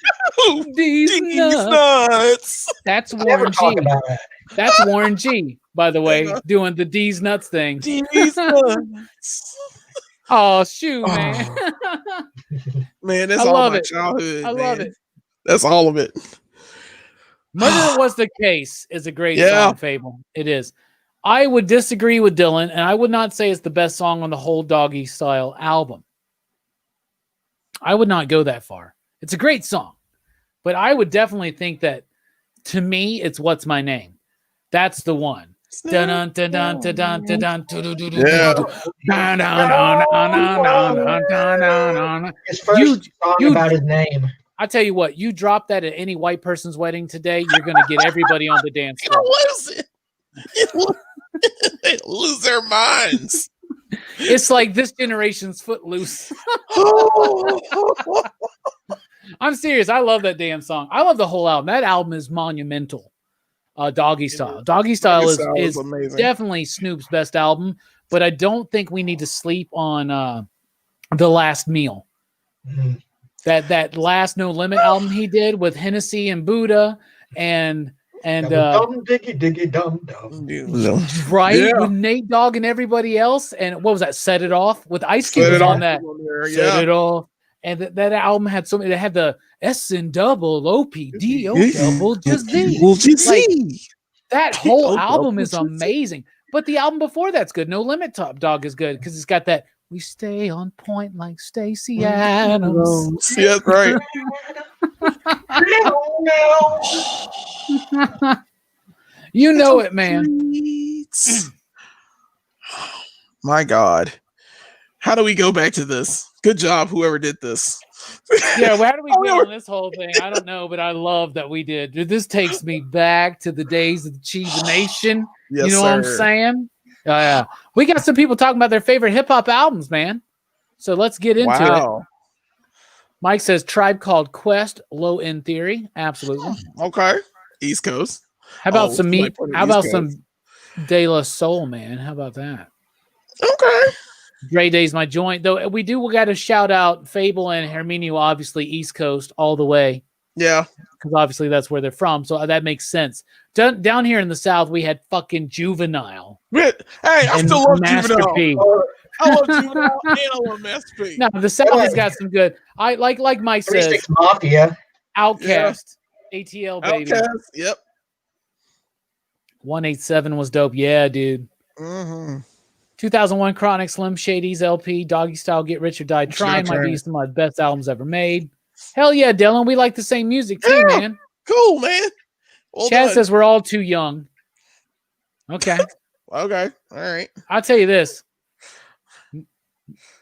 These These nuts. nuts. That's Never Warren G. talk about that. That's Warren G. By the way, doing the D's nuts thing. These nuts. Oh shoot, man! Man, that's I all love my it. childhood. I love man. it. That's all of it. Murder Was the Case is a great Yeah. song, Fable. It is. I would disagree with Dylan, and I would not say it's the best song on the whole Doggy Style album. I would not go that far. It's a great song, but I would definitely think that, to me, it's What's My Name. That's the one. Yeah. His first song about his name. I tell you what, you drop that at any white person's wedding today, you're going to get everybody on the dance floor. Lose it. They lose their minds. It's like this generation's Footloose. I'm serious. I love that damn song. I love the whole album. That album is monumental. Doggy Style. Doggy Style is amazing. definitely Snoop's best album, but I don't think we need to sleep on The Last Meal. Mhm. That last No Limit album he did with Hennessy and Buddha and Dum diggy dum dum. right Yeah. with Nate Dogg and everybody else. And what was that? Set It Off with Ice Cube Set was It on Off that. was Set yeah. It Off. And that album had so many. It had the S and double OPDO double just Z. Like, that whole album is amazing. But the album before that's good. No Limit Top Dog is good because it's got that we stay on point like Stacey Adams. Yeah, that's right. You know it, man. My God. How do we go back to this? Good job, whoever did this. Yeah, well, how do we get on this whole thing? I don't know, but I love that we did. Dude, this takes me back to the days of the Chiba Nation. Yes, you know what I'm sir. saying? Yeah. We got some people talking about their favorite hip hop albums, man. So let's get into it. Wow. Mike says Tribe Called Quest, Low End Theory. Absolutely. Okay. East Coast. How about Oh, some you meat? might put it How East about Coast. some De La Soul, man? How about that? Okay. Dre Day's my joint. Though we got to shout out Fable and Herminio, obviously East Coast all the way, Yeah. because obviously that's where they're from. So that makes sense. Down here in the South, we had fucking Juvenile. But, hey, I and still love Master Juvenile. P. I love Juvenile and I love Master P. No, the South has got some good. I like Mike says, 36 Mafia. Outcast, ATL baby. Outcast. Yep. 187 was dope. Yeah, dude. Mm-hmm. 2001 Chronic Slim Shady's LP, Doggy Style, Get Rich or Die Trying might be some of my best albums ever made. Hell yeah, Dylan. We like the same music too, Yeah. man. Cool, man. Well Chad done. says we're all too young. Okay. Okay. All right. I'll tell you this.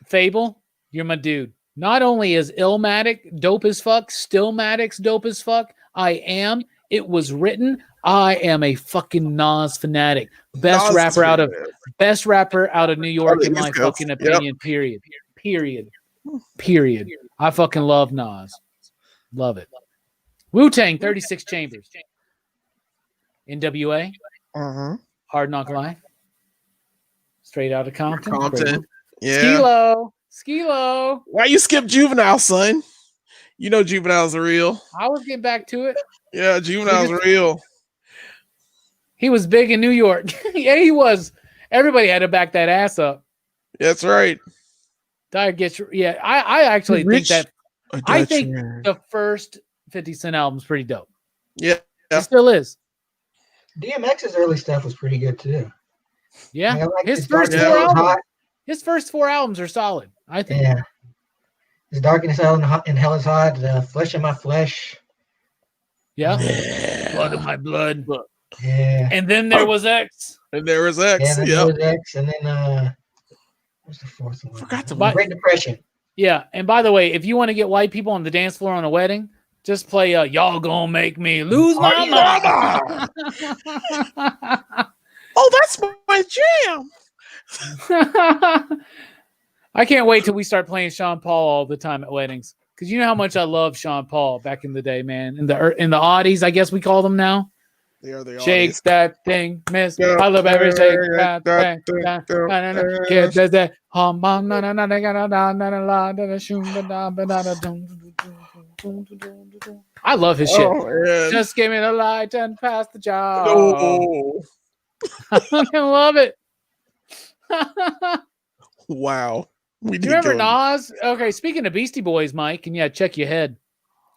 Fable, you're my dude. Not only is Illmatic dope as fuck, Stillmatic's dope as fuck, I am. It was written. I am a fucking Nas fanatic. Best Nas is rapper out of New York, the in my East Coast. fucking Yep. opinion. Period. I fucking love Nas. Love it. Wu-Tang, 36 Chambers. NWA, Hard Knock Life. Straight out of Compton. Compton. Yeah. Skilo. Why you skip Juvenile, son? You know Juvenile's real. I was getting back to it. Yeah, Juvenile's real. He was big in New York. Yeah, he was. Everybody had to back that ass up. That's right. I actually think that. I think the first 50 Cent album's pretty dope. Yeah. It still is. DMX's early stuff was pretty good too. Yeah. I like His his first Darkness four Out albums. Hot. His first 4 albums are solid, I think. Yeah. His Darkness Out and Hell is Hot, Flesh of My Flesh. Yeah. Blood of My Blood. Yeah. And then there was X. And there was X. Yeah, there was X, and then what's the fourth one? Forgot to Great Depression. Yeah, and by the way, if you want to get white people on the dance floor on a wedding, just play "Y'all Gonna Make Me Lose My Mind." Oh, that's my jam. I can't wait till we start playing Sean Paul all the time at weddings, because you know how much I love Sean Paul back in the day, man. In the Audis, I guess we call them now. They are the Shake Audis. that thing, miss. I love every shake that thing. I love his shit. Man. Just give me the light and pass the job. No. I fucking love it. Wow. We Do you remember Nas? Okay, speaking of Beastie Boys, Mike, and yeah, check your head.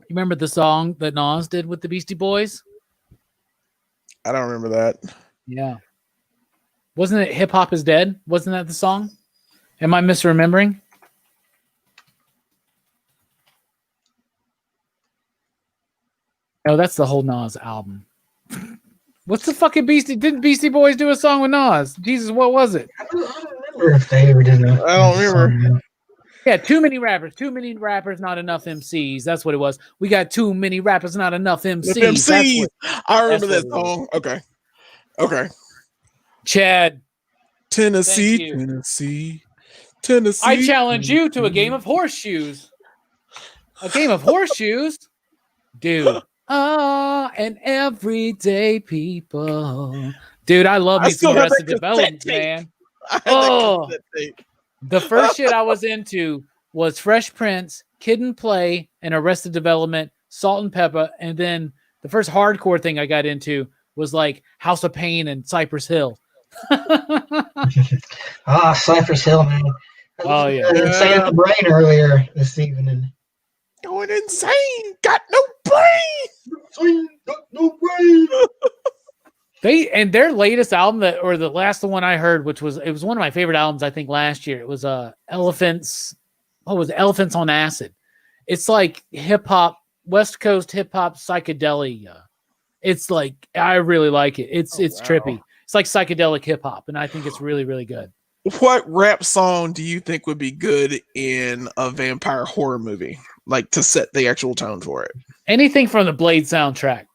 You remember the song that Nas did with the Beastie Boys? I don't remember that. Yeah. Wasn't it Hip Hop is Dead? Wasn't that the song? Am I misremembering? No, that's the whole Nas album. What's the fucking Beastie? Didn't Beastie Boys do a song with Nas? Jesus, what was it? I don't remember if they ever did that. I don't remember. Yeah, too many rappers, not enough MCs. That's what it was. We got too many rappers, not enough MCs. I remember that song. Okay. Chad. Tennessee. I challenge you to a game of horseshoes. A game of horseshoes? Dude. And everyday people. Dude, I love me some Arrested Development, man. Oh. The first shit I was into was Fresh Prince, Kid and Play, and Arrested Development, Salt and Pepper, and then the first hardcore thing I got into was like House of Pain and Cypress Hill. Cypress Hill, man. Oh yeah. Insane at the Brain earlier this evening. Going insane. Got no brain. Got no brain. Their latest album the last one I heard, it was one of my favorite albums, I think last year. It was Elephants. What was it? Elephants on Acid. It's like hip hop, West Coast hip hop psychedelia. It's like, I really like it. It's trippy. It's like psychedelic hip hop, and I think it's really, really good. What rap song do you think would be good in a vampire horror movie? Like to set the actual tone for it? Anything from the Blade soundtrack.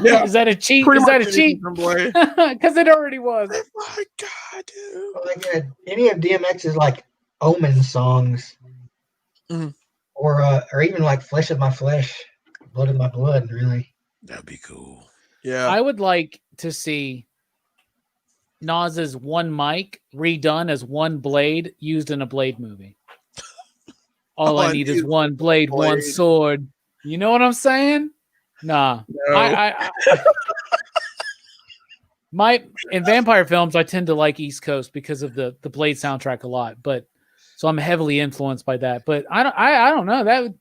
Yeah. Is that a cheat? Pretty Is much that a cheat? Because it already was. Oh my God, dude. Like any of DMX's like Omen songs, or even like Flesh of My Flesh, Blood of My Blood, really. That'd be cool. Yeah. I would like to see Nas's one mic redone as one blade used in a Blade movie. All I need is one blade, one sword. You know what I'm saying? Nah. No. In vampire films, I tend to like East Coast because of the Blade soundtrack a lot, but so I'm heavily influenced by that. But I don't know, that would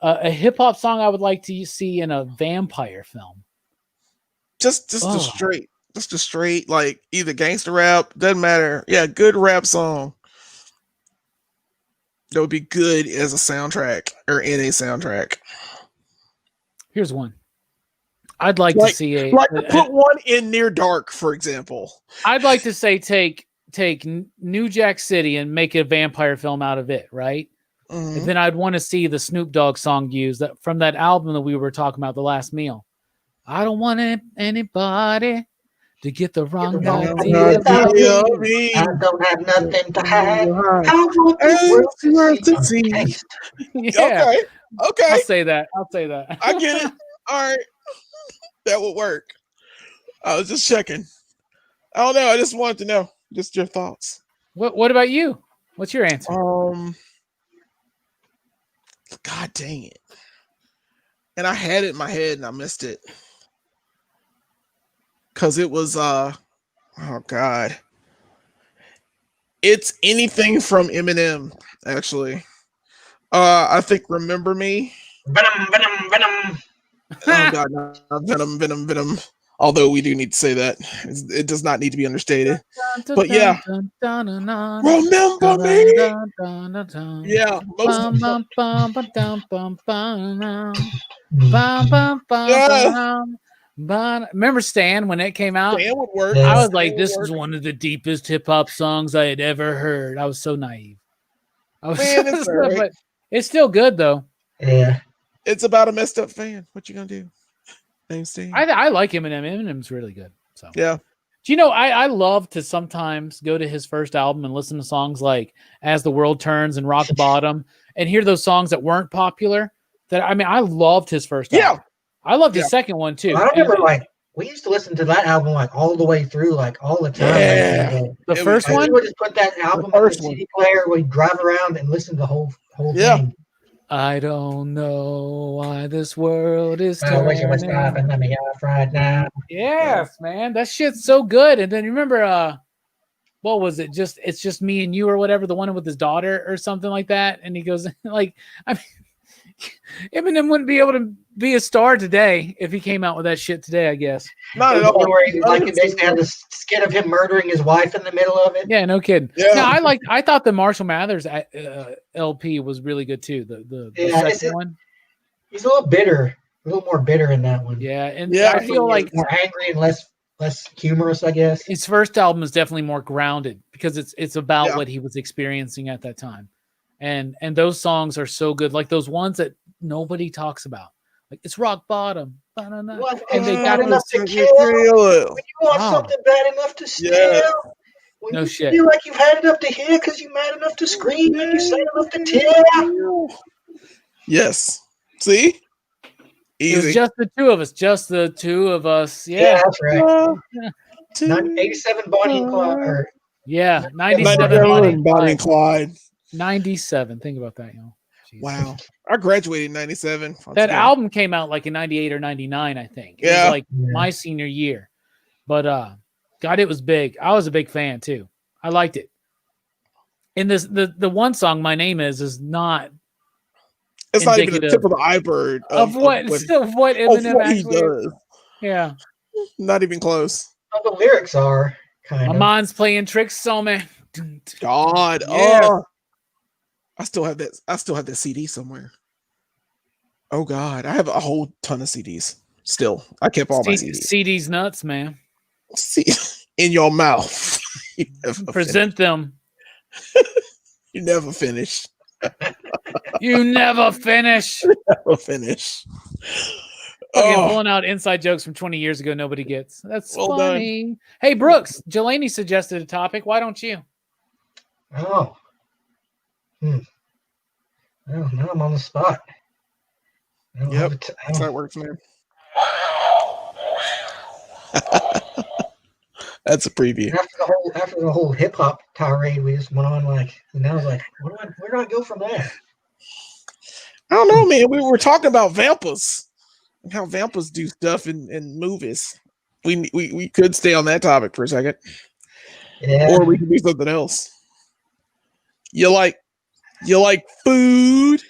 a hip hop song I would like to see in a vampire film. Just a straight like either gangster rap, doesn't matter. Yeah, good rap song that would be good as a soundtrack or in a soundtrack. Here's one. I'd like to see put one in Near Dark, for example. I'd like to say take New Jack City and make a vampire film out of it, right? Mhm. And then I'd want to see the Snoop Dogg song used from that album that we were talking about, The Last Meal. I don't want anybody to get the wrong idea of me. I don't have nothing to hide. I want the world to see. Yeah. Okay. I'll say that. I get it. All right. That would work. I was just checking. I don't know. I just wanted to know. Just your thoughts. What about you? What's your answer? God dang it. And I had it in my head and I missed it. Cause it was oh God. It's anything from Eminem, actually. I think Remember Me. Venom. Oh God, no. Venom. Although we do need to say that. It does not need to be understated. But yeah. Remember me. Yeah. Remember Stan when it came out? Stan would work. I was like, this is one of the deepest hip hop songs I had ever heard. I was so naive. But it's still good though. Yeah. It's about a messed up fan. What you gonna do? Name's Steve. I like Eminem. Eminem's really good. So yeah. Do you know I love to sometimes go to his first album and listen to songs like As the World Turns and Rock Bottom and hear those songs that weren't popular. I loved his first album. I loved his second one too. I remember we used to listen to that album all the way through, all the time. Yeah. The first one? We would just put that album on the CD player, we'd drive around and listen to the whole thing. I don't know why this world is turning. I wish it was stopping. Let me off right now. Yes, man. That shit's so good. And then you remember what was it? It's just me and you or whatever, the one with his daughter or something like that. And he goes Eminem wouldn't be able to be a star today if he came out with that shit today, I guess. Not at all. Where he basically had the skit of him murdering his wife in the middle of it. Yeah, no kidding. Yeah. No, I thought the Marshall Mathers LP was really good too. The second one. He's a little more bitter in that one. Yeah, and I feel like more angry and less humorous, I guess. His first album is definitely more grounded because it's about what he was experiencing at that time. And those songs are so good, like those ones that nobody talks about. Like it's Rock Bottom. And they got enough to kill. When you want something bad enough to steal. When you feel like you've had enough to hear because you're mad enough to scream and you say enough to tell. Yes. See? Easy. It was just the two of us. Yeah, that's right. 87 Bonnie and Clyde. 97 Bonnie and Clyde. 97. Think about that, y'all. Jesus. Wow. I graduated in 97. That album came out in 98 or 99, I think. It was my senior year. But God, it was big. I was a big fan too. I liked it. And the one song, My Name Is not. It's not even the tip of the iceberg of what Eminem actually does. Yeah. Not even close. The lyrics are kind of. My mind's playing tricks on me. God. Yeah. Oh. I still have that CD somewhere. Oh God, I have a whole ton of CDs. Still, I kept all my CDs. CDs nuts, man. See, in your mouth. You Present them. You never finish. You never finish. Never finish. Pulling out inside jokes from 20 years ago nobody gets. That's funny. Done. Hey, Brooks, Jelani suggested a topic. Why don't you? Oh. Well, now I'm on the spot. Yep, that's how it works, man. That's a preview. After the whole hip hop tirade we just went on, and I was like, where do I go from there? I don't know, man. We were talking about vampires and how vampires do stuff in movies. We could stay on that topic for a second, or we could do something else. You like food?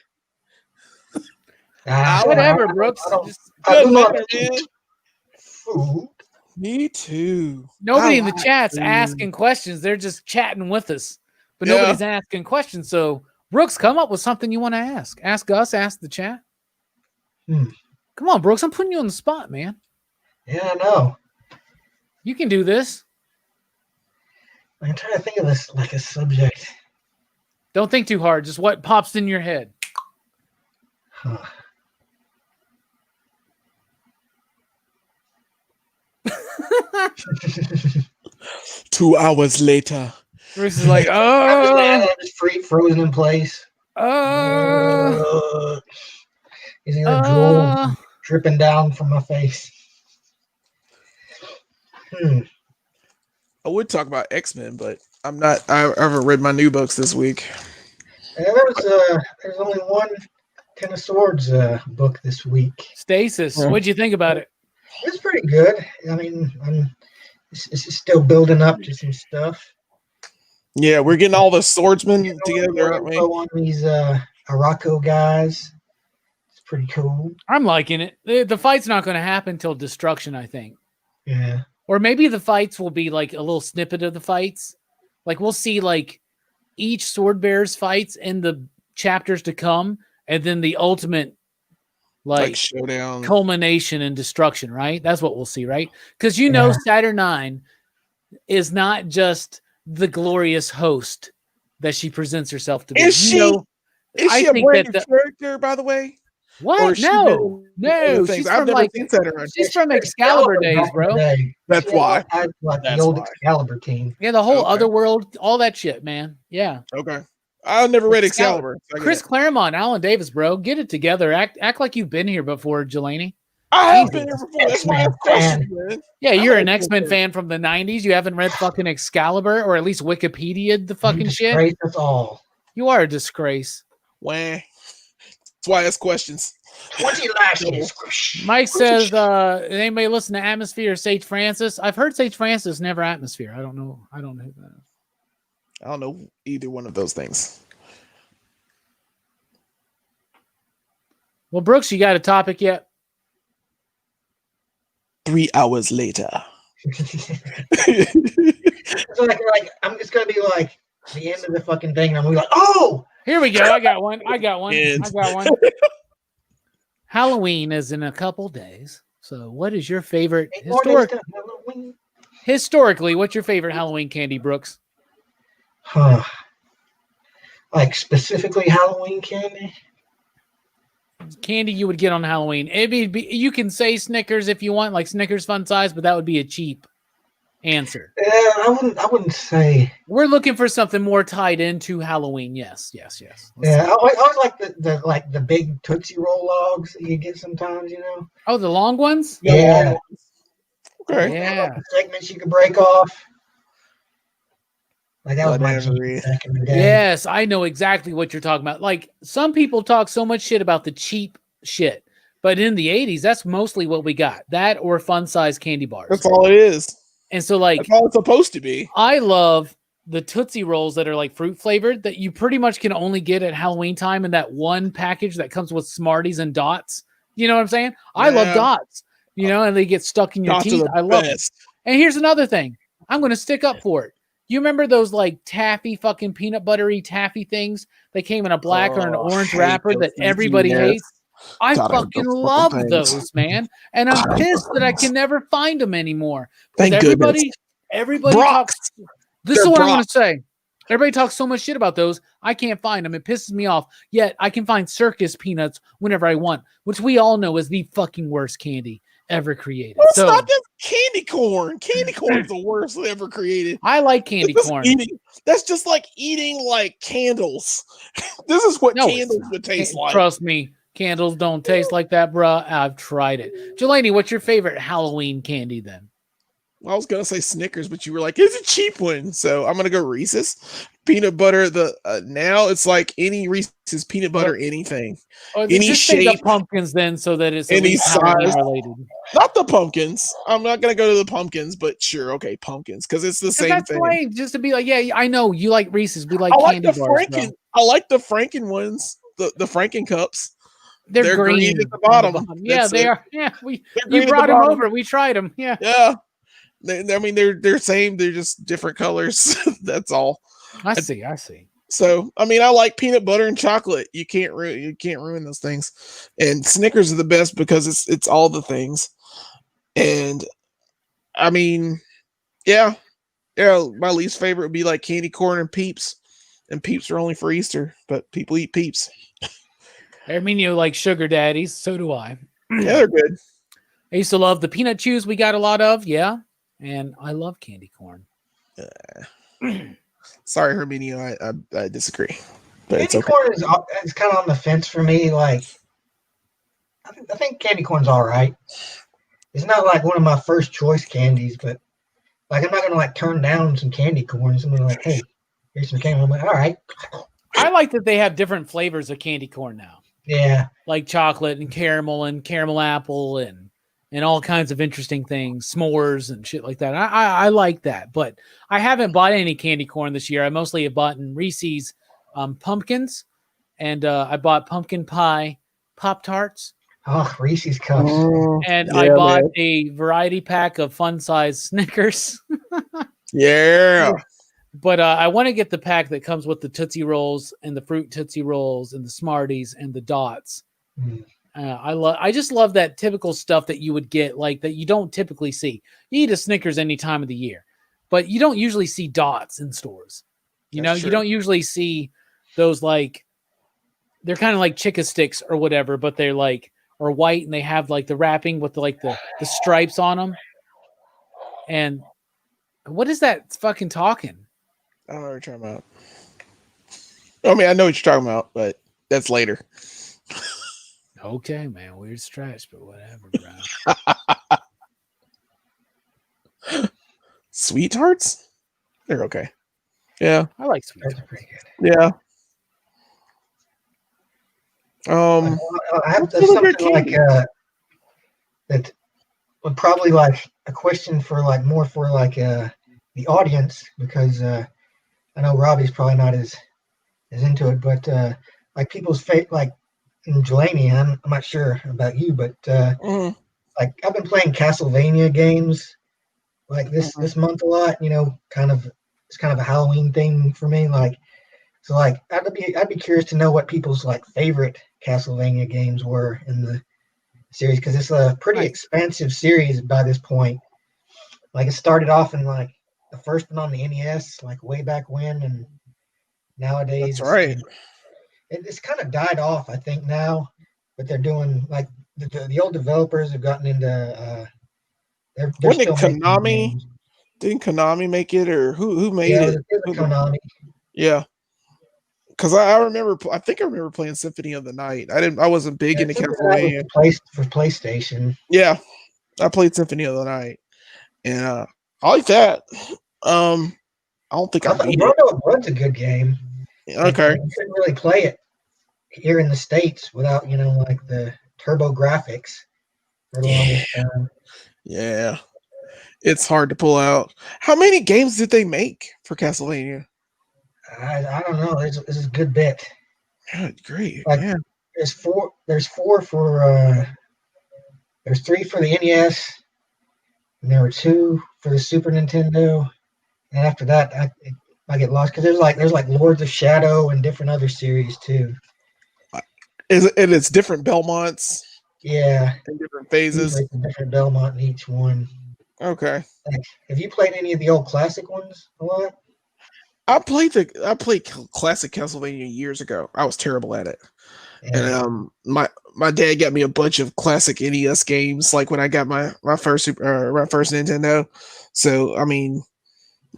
Whatever, Brooks. Food. Me too. Nobody in the chat's asking questions. They're just chatting with us, but nobody's asking questions. So, Brooks, come up with something you want to ask. Ask us. Ask the chat. Come on, Brooks. I'm putting you on the spot, man. Yeah, I know. You can do this. I'm trying to think of this like a subject. Don't think too hard. Just what pops in your head. Huh. 2 hours later. Bruce is like, I'm just frozen in place. uh, Is he like drool dripping down from my face? I would talk about X-Men, but I'm not. I haven't read my new books this week. And there's only one Ten of Swords book this week. Stasis. What'd you think about it? It's pretty good. I mean, it's still building up to some stuff. Yeah, we're getting all the swordsmen together, More aren't we? info on these Araco guys. It's pretty cool. I'm liking it. The fight's not going to happen till Destruction, I think. Yeah. Or maybe the fights will be like a little snippet of the fights. Like we'll see like each sword bearer's fights in the chapters to come, and then the ultimate like showdown, culmination and destruction, right? That's what we'll see, right? Because you know Saturn is not just the glorious host that she presents herself to be. Is she? Is she a brand new character, by the way? What? No. She's I've from never like seen Saturn. she's from Excalibur days, bro. That's why. Like the old Excalibur team. Yeah, the whole other world, all that shit, man. Yeah. Okay. I never read Excalibur. Chris Claremont, Alan Davis, bro. Get it together. Act like you've been here before, Jelani. I have been here before. That's my question, man. Yeah, you're an X-Men fan from the 90s. You haven't read fucking Excalibur or at least Wikipedia the fucking shit. Disgrace us all. You are a disgrace. Wah. That's why I ask questions. 20 lashes. Mike says, anybody listen to Atmosphere or Sage Francis? I've heard Sage Francis, never Atmosphere. I don't know who that is. I don't know either one of those things. Well, Brooks, you got a topic yet? 3 hours later. So like it's gonna be like the end of the fucking thing, and I'm gonna be like, oh, here we go. I got one. Halloween is in a couple days. So, what is your favorite historically? What's your favorite Halloween candy, Brooks? Like specifically Halloween candy? Candy you would get on Halloween. It'd be you can say Snickers if you want, like Snickers Fun Size, but that would be a cheap answer. Yeah, I wouldn't say. We're looking for something more tied into Halloween. Yes. Yeah, I always like the big Tootsie Roll logs that you get sometimes, you know. Oh, the long ones? Yeah. Okay. Yeah. Segments you could break off. Like that was my back in the day. Yes, I know exactly what you're talking about. Like some people talk so much shit about the cheap shit, but in the 80s, that's mostly what we got. That or fun size candy bars. That's all it is. And so like that's all it's supposed to be. I love the Tootsie Rolls that are like fruit flavored that you pretty much can only get at Halloween time in that one package that comes with Smarties and dots. You know what I'm saying? Yeah. I love dots, you know, and they get stuck in your teeth. I love it. And here's another thing. I'm going to stick up for it. You remember those like taffy fucking peanut buttery taffy things that came in a black or an orange wrapper that everybody hates? I fucking love those, man. And I'm pissed that I can never find them anymore. Thank everybody talks. This is what I want to say. Everybody talks so much shit about those. I can't find them. It pisses me off. Yet I can find circus peanuts whenever I want, which we all know is the fucking worst candy ever created. Well, so, stop just candy corn. Candy corn is the worst ever created. I like candy corn. That's just like eating like candles. This is what candles would taste like. Trust me, candles don't taste like that, bruh. I've tried it. Jelani, what's your favorite Halloween candy then? I was gonna say Snickers, but you were like, it's a cheap one, so I'm gonna go Reese's peanut butter. Now it's like any Reese's peanut butter, anything, any shape. The pumpkins then, so that it's any size related. Not the pumpkins. I'm not gonna go to the pumpkins, but sure, okay, pumpkins, because it's the same thing. Lame, just to be like, yeah, I know you like Reese's. We like candy bars. I like the Franken ones, the Franken cups. They're green at the bottom. Yeah, they are. Yeah, you brought them over. We tried them. Yeah. Yeah. I mean, they're same. They're just different colors. That's all. I see. So, I mean, I like peanut butter and chocolate. You can't ruin those things. And Snickers are the best because it's all the things. And I mean, yeah, my least favorite would be like candy corn and Peeps. And Peeps are only for Easter, but people eat Peeps. I mean, you like sugar daddies. So do I. Yeah, they're good. I used to love the peanut chews we got a lot of. Yeah. And I love candy corn. Sorry, Herminio, I disagree. But it's Candy okay. corn is kind of on the fence for me. Like, I think candy corn's all right. It's not like one of my first choice candies, but like I'm not gonna like turn down some candy corn. Somebody like, hey, here's some candy. I'm like, all right. I like that they have different flavors of candy corn now. Yeah. Like chocolate and caramel apple and all kinds of interesting things, s'mores and shit like that. I like that, but I haven't bought any candy corn this year. I mostly have bought Reese's pumpkins, and I bought pumpkin pie Pop-Tarts. Oh, Reese's Cups. And I bought a variety pack of fun size Snickers. Yeah. But I want to get the pack that comes with the Tootsie Rolls and the Fruit Tootsie Rolls and the Smarties and the Dots. Mm. I just love that typical stuff that you would get, like that you don't typically see. You eat a Snickers any time of the year, but you don't usually see Dots in stores. You know, you don't usually see those, like, they're kind of like Chica Sticks or whatever, but they're like, or white, and they have like the wrapping with the stripes on them. And what is that fucking talking? I don't know what you're talking about. I mean, I know what you're talking about, but that's later. Okay, man, weird stretch, but whatever, bro. Sweet Tarts? They're okay. Yeah. I like Sweet That's Tarts. pretty good. Yeah. I have something like that would probably like a question for like more for like the audience, because I know Robbie's probably not as into it, but like people's like in Jelani, I'm not sure about you, but like I've been playing Castlevania games like this month a lot. You know, it's kind of a Halloween thing for me. Like, so like I'd be curious to know what people's like favorite Castlevania games were in the series, because it's a pretty expansive series by this point. Like it started off in like the first one on the NES, like way back when, and nowadays That's right. It's kind of died off, I think, now. But they're doing like the old developers have gotten into. They're still making games. Didn't Konami make it, or who made it? It was Konami. Yeah. Because I remember, I think I remember playing Symphony of the Night. I wasn't big into Castlevania. For PlayStation. Yeah, I played Symphony of the Night, and I like that. I don't think I beat it. Rondo of Blood's a good game. Okay. You couldn't really play it here in the States without, like the turbo graphics for the longest time. Yeah, it's hard to pull out. How many games did they make for Castlevania? I don't know. There's a good bit. God, great. Like, yeah. There's four for there's 3 for the NES, and there were 2 for the Super Nintendo, and after that I get lost, because there's like Lords of Shadow and different other series too. It's different Belmonts. Yeah. In different phases. It's a different Belmont in each one. Okay. Like, have you played any of the old classic ones a lot? I played classic Castlevania years ago. I was terrible at it. Yeah. And my dad got me a bunch of classic NES games, like when I got my first Nintendo. So I mean,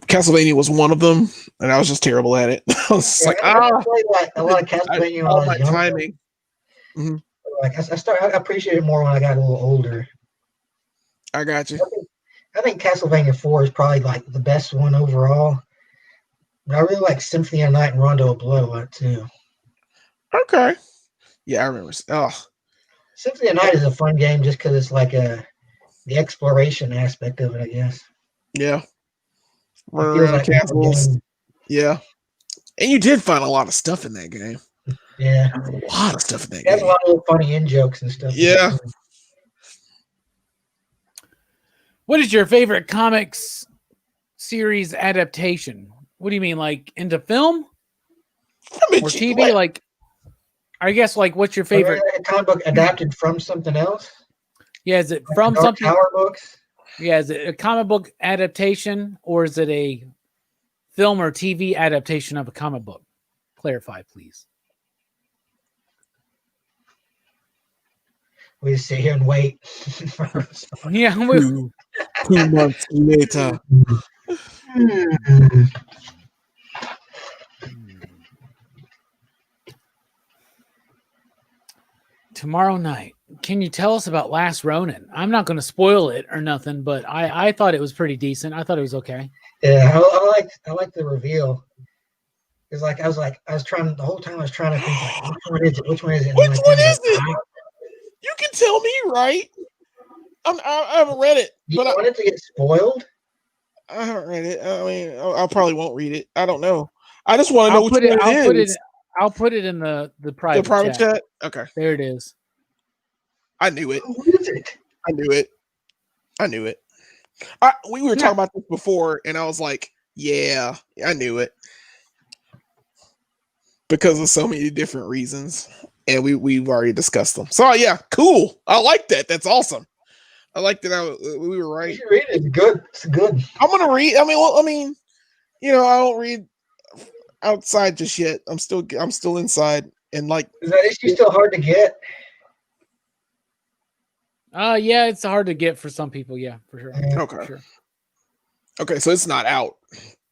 Castlevania was one of them, and I was just terrible at it. I was I played like a lot of Castlevania all when I my was younger. timing. Mm-hmm. Like I appreciate it more when I got a little older. I got you. I think Castlevania 4 is probably like the best one overall. But I really like Symphony of the Night and Rondo of Blood a lot too. Okay. Yeah, I remember. Symphony of the Night is a fun game just because it's like the exploration aspect of it, I guess. Yeah. Running around castles. Yeah. And you did find a lot of stuff in that game. Yeah. A lot of stuff in that game. There's a lot of little funny in-jokes and stuff. Yeah. What is your favorite comics series adaptation? What do you mean, like into film or TV? Like, I guess, like, what's your favorite comic book adapted from something else? Yeah, is it Like from the Dark something? Tower books. Yeah, is it a comic book adaptation or is it a film or TV adaptation of a comic book? Clarify, please. We just sit here and wait. Yeah, 2 months later. tomorrow night. Can you tell us about Last Ronin? I'm not going to spoil it or nothing, but I thought it was pretty decent. I thought it was okay. Yeah, I like the reveal. It's like I was trying the whole time. I was trying to think like which one is it? Which one is it? And Which like, one I was is like, it? You can tell me, right? I haven't read it, you but want it to get spoiled? I haven't read it. I mean, I probably won't read it. I don't know. I just want to know which one it is. I'll put it in the The private private chat. chat? Okay. There it is. I knew it. Who is it? I knew it. I knew it. We were talking about this before, and I was like, yeah, I knew it. Because of so many different reasons. And we've already discussed them. So yeah, cool. I like that. That's awesome. I like that we were right. You should read it. It's good. It's good. I'm gonna read. I mean, you know, I don't read outside just yet. I'm still inside, and like, Is that issue still hard to get? Yeah, it's hard to get for some people. Yeah, for sure. okay, For sure. Okay, so it's not out.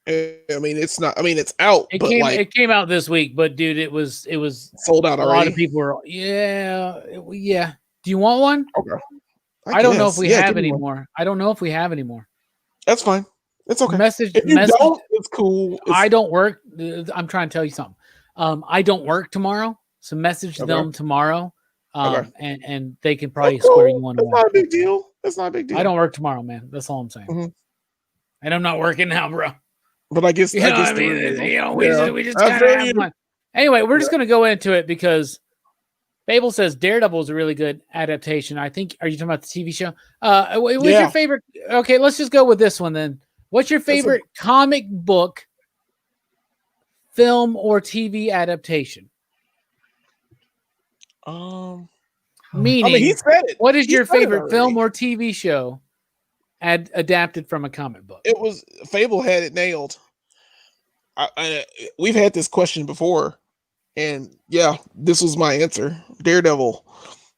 I mean, it's not. I mean, it's out, but It came out this week, but dude, it was sold out a already. lot of people were. Yeah. Do you want one? Okay. I don't know if we have any more. I don't know if we have any more. That's fine. It's okay. Message. If you don't, it's cool. I don't work. I'm trying to tell you something. I don't work tomorrow, so message them tomorrow, and they can probably square you one away. That's not a big deal. That's not a big deal. I don't work tomorrow, man. That's all I'm saying. Mm-hmm. And I'm not working now, bro. But I guess, we just kind of have fun. Anyway, we're just gonna go into it because Fable says Daredevil is a really good adaptation. I think. Are you talking about the TV show? What's your favorite? Okay, let's just go with this one then. What's your favorite comic book, film, or TV adaptation? Meaning, I mean, he said it. What is your favorite film or TV show adapted from a comic book? It was Fable had it nailed. We've had this question before, and yeah, this was my answer: Daredevil,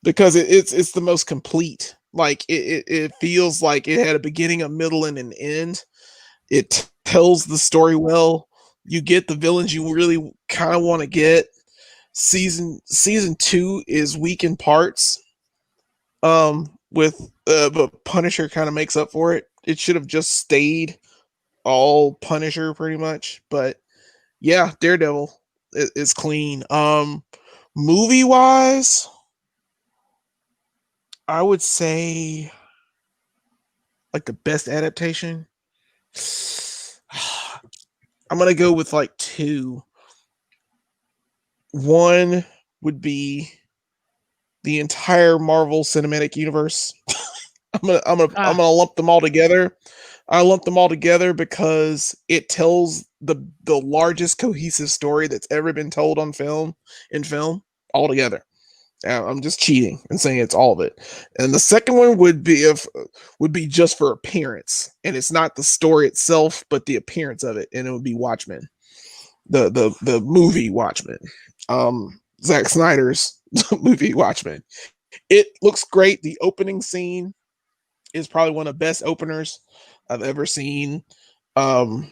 because it's the most complete. Like it feels like it had a beginning, a middle, and an end. It tells the story well. You get the villains you really kind of want to get. Season 2 is weak in parts. But Punisher kind of makes up for it. It should have just stayed all Punisher pretty much. But yeah, Daredevil is clean. Movie wise, I would say like the best adaptation. I'm gonna go with like 2. One would be the entire Marvel Cinematic Universe. I'm gonna lump them all together. I lump them all together because it tells the largest cohesive story that's ever been told on film all together. I'm just cheating and saying it's all of it. And the second one would be just for appearance, and it's not the story itself, but the appearance of it, and it would be Watchmen, the movie Watchmen, Zack Snyder's movie Watchmen. It looks great. The opening scene is probably one of the best openers I've ever seen of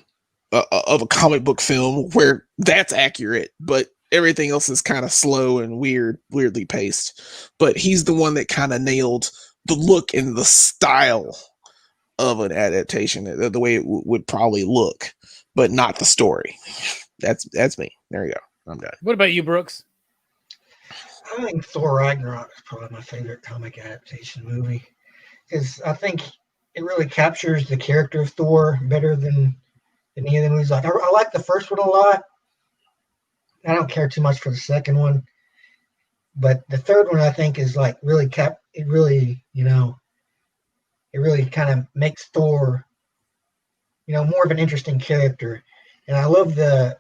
a comic book film, where that's accurate, but everything else is kind of slow and weirdly paced. But he's the one that kind of nailed the look and the style of an adaptation, the way it would probably look, but not the story. That's me. There you go. I'm done. What about you, Brooks? I think Thor Ragnarok is probably my favorite comic adaptation movie, because I think it really captures the character of Thor better than any of the movies. Like I like the first one a lot. I don't care too much for the second one, but the third one I think is like really it really kind of makes Thor, more of an interesting character. And I love the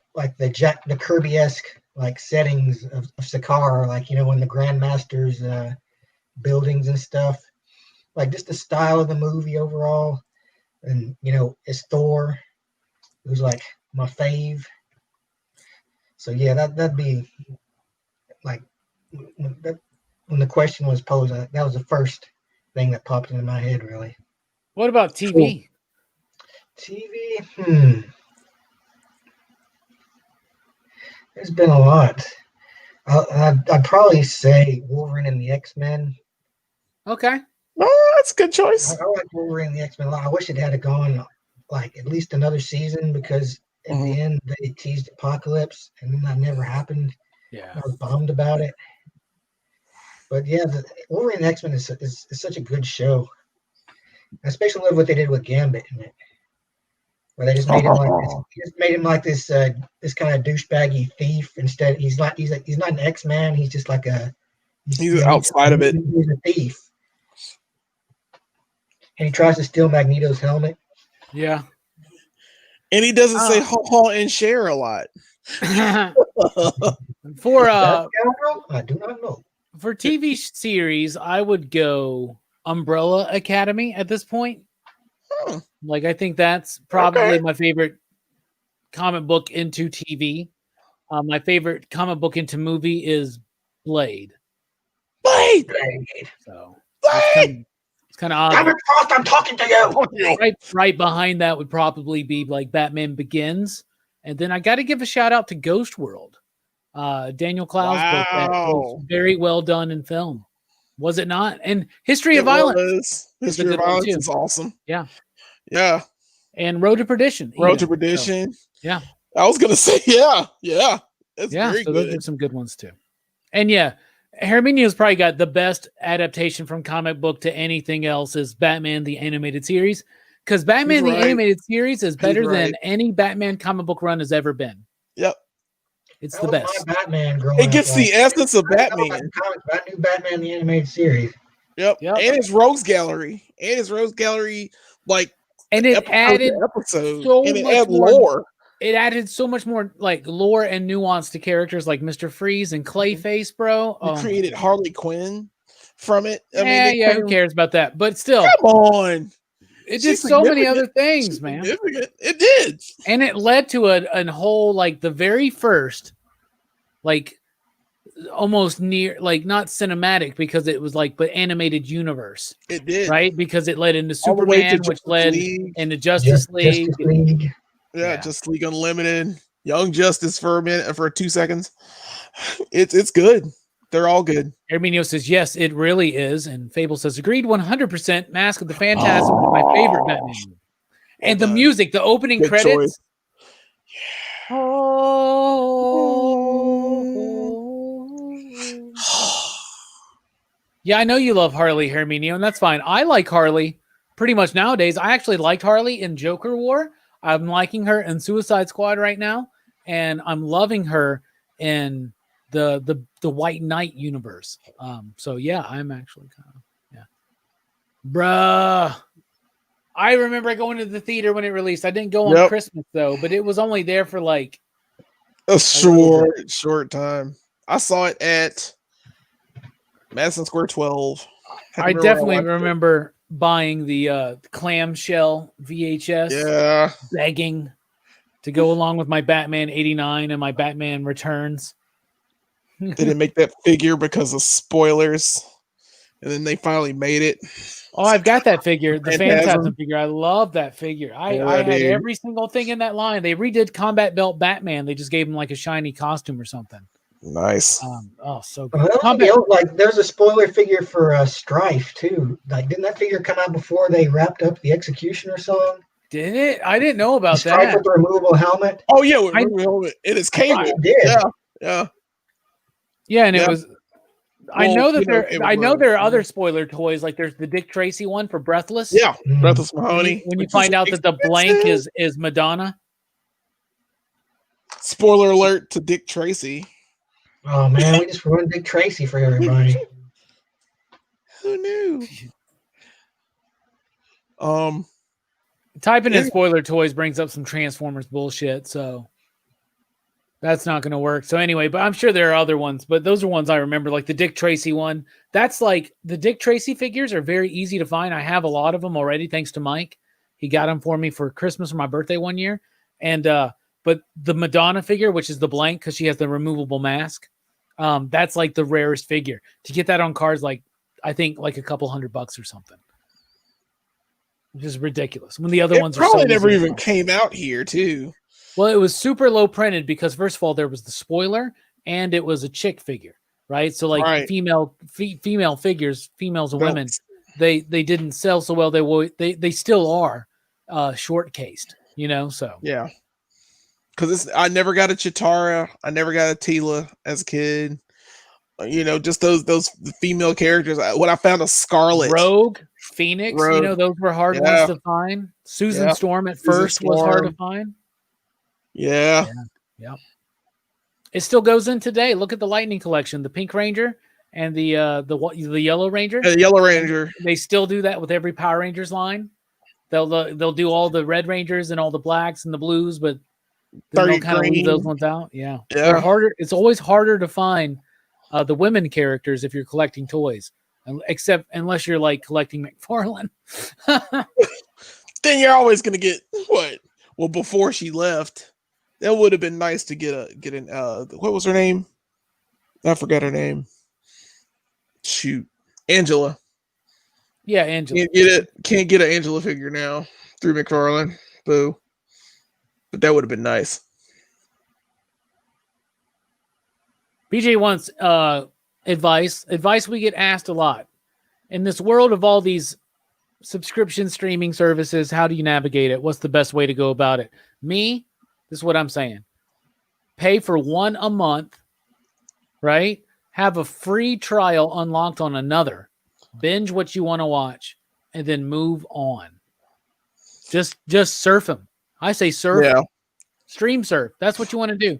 Kirby-esque like settings of Sakaar, like when the Grandmaster's buildings and stuff. like just the style of the movie overall, and it's Thor, who's like my fave. So yeah, that'd be like when the question was posed, that was the first thing that popped into my head. Really, What about TV? TV. There's been a lot. I'd probably say Wolverine and the X-Men. Okay. Oh, that's a good I choice. like Wolverine and the X-Men a lot. I wish it had gone like at least another season, because at the end they teased Apocalypse and then that never happened. Yeah. I was bummed about it. But yeah, the Wolverine and X-Men is such a good show. I especially love what they did with Gambit in it, where they just made him like this. Just made him like this this kind of douchebaggy thief. Instead, he's not an X-Man. He's just like He's outside of it. He's a thief, and he tries to steal Magneto's helmet. Yeah. And he doesn't say "ha ha" and share a lot. For I do not know. For TV series, I would go Umbrella Academy at this point. Like, I think that's probably my favorite comic book into TV. My favorite comic book into movie is Blade. Blade. So it's kind of odd. Damn it, Frost, I'm talking to you. Right behind that would probably be like Batman Begins, and then I got to give a shout out to Ghost World. Daniel Clow's book that was very well done in film, was it not? And History of Violence. History of Violence is awesome. Yeah. And Road to Perdition. Road to Perdition. So, yeah. I was gonna say yeah. That's very so good. those are some good ones too. And yeah, Herminio's probably got the best adaptation from comic book to anything else is Batman the Animated Series, because Batman the Animated Series is better than any Batman comic book run has ever been. Yep. It's the best. My Batman it gets the essence of Batman. I knew Batman the Animated Series. Yep. And his Rogues Gallery. Like, and it added episodes. So and it much added more lore. It added so much more like lore and nuance to characters like Mr. Freeze and Clayface, bro. They created Harley Quinn from it. I mean, who cares about that? But still, come on. It did so many other things, man. It did. And it led to a whole, like, the very first, like, almost near, like, not cinematic because it was like, but animated universe. It did. Right? Because it led into Superman, which led into Justice League. Yeah, Justice League Unlimited. Young Justice for a minute, for 2 seconds. It's good. They're all good. Herminio says, yes, it really is. And Fable says, agreed 100%. Mask of the Phantasm is my favorite Batman movie. And the music, the opening good credits. Yeah. Yeah, I know you love Harley, Herminio, and that's fine. I like Harley pretty much nowadays. I actually liked Harley in Joker War. I'm liking her in Suicide Squad right now. And I'm loving her in the White Knight universe. So yeah, I'm actually kind of bruh. I remember going to the theater when it released. I didn't go on Christmas though, but it was only there for like a short time. I saw it at Madison Square 12. I definitely remember buying the clamshell VHS, begging to go along with my Batman 89 and my Batman Returns. They didn't make that figure because of spoilers, and then they finally made it. Oh, I've got that figure, the Phantasm figure. I love that figure. I had every single thing in that line. They redid Combat Belt Batman. They just gave him like a shiny costume or something. Nice. So good. Like there's a spoiler figure for Strife too. Like, didn't that figure come out before they wrapped up the Executioner song? Did it? I didn't know about Strife that. with the removable helmet. Oh yeah, with removable helmet. It is Cable. It did. Yeah, and it was. I know that there are other spoiler toys. Like there's the Dick Tracy one for Breathless. Yeah, Breathless Mahoney. When you find out that the blank is Madonna. Spoiler alert to Dick Tracy. Oh man, we just ruined Dick Tracy for everybody. Who knew? Typing in spoiler toys brings up some Transformers bullshit. So That's not going to work. So anyway, but I'm sure there are other ones, but those are ones I remember, like the Dick Tracy one. That's like the Dick Tracy figures are very easy to find. I have a lot of them already, thanks to Mike. He got them for me for Christmas or my birthday one year. And but the Madonna figure, which is the blank because she has the removable mask, that's like the rarest figure. To get that on cards, like I think like a couple $100 or something, which is ridiculous. When the other ones probably are so never easy to even find. came out here too. Well, it was super low printed because first of all, there was the spoiler and it was a chick figure, right? So like Right. female figures, females and Don't- women, they didn't sell so well. They still are short cased, you know. So Yeah. Because I never got a Chitara. I never got a Tila as a kid. You know, just those female characters. When I found a Scarlet. Rogue, Phoenix, you Rogue. know, those were hard Yeah. ones to find. Susan Yeah. Storm at Susan first was hard to Storm. find. Yeah. Yep. It still goes in today. Look at the Lightning collection, the Pink Ranger and the Yellow Ranger. The Yellow Ranger. They still do that with every Power Rangers line. They'll do all the Red Rangers and all the blacks and the blues, but then they'll kind of leave those ones out. Yeah. They're harder. It's always harder to find the women characters if you're collecting toys, except unless you're like collecting McFarlane. Then you're always gonna get what? Well, before she left, that would have been nice to get an what was her name? I forgot her name. Shoot, Angela. Yeah, Angela. Can't get an Angela figure now through McFarlane. Boo. But that would have been nice. BJ wants advice. Advice we get asked a lot. In this world of all these subscription streaming services, how do you navigate it? What's the best way to go about it? Me, this is what I'm saying. Pay for one a month, right? Have a free trial unlocked on another. Binge what you want to watch, and then move on. Just surf them. I say surf. Yeah. Stream surf. That's what you want to do.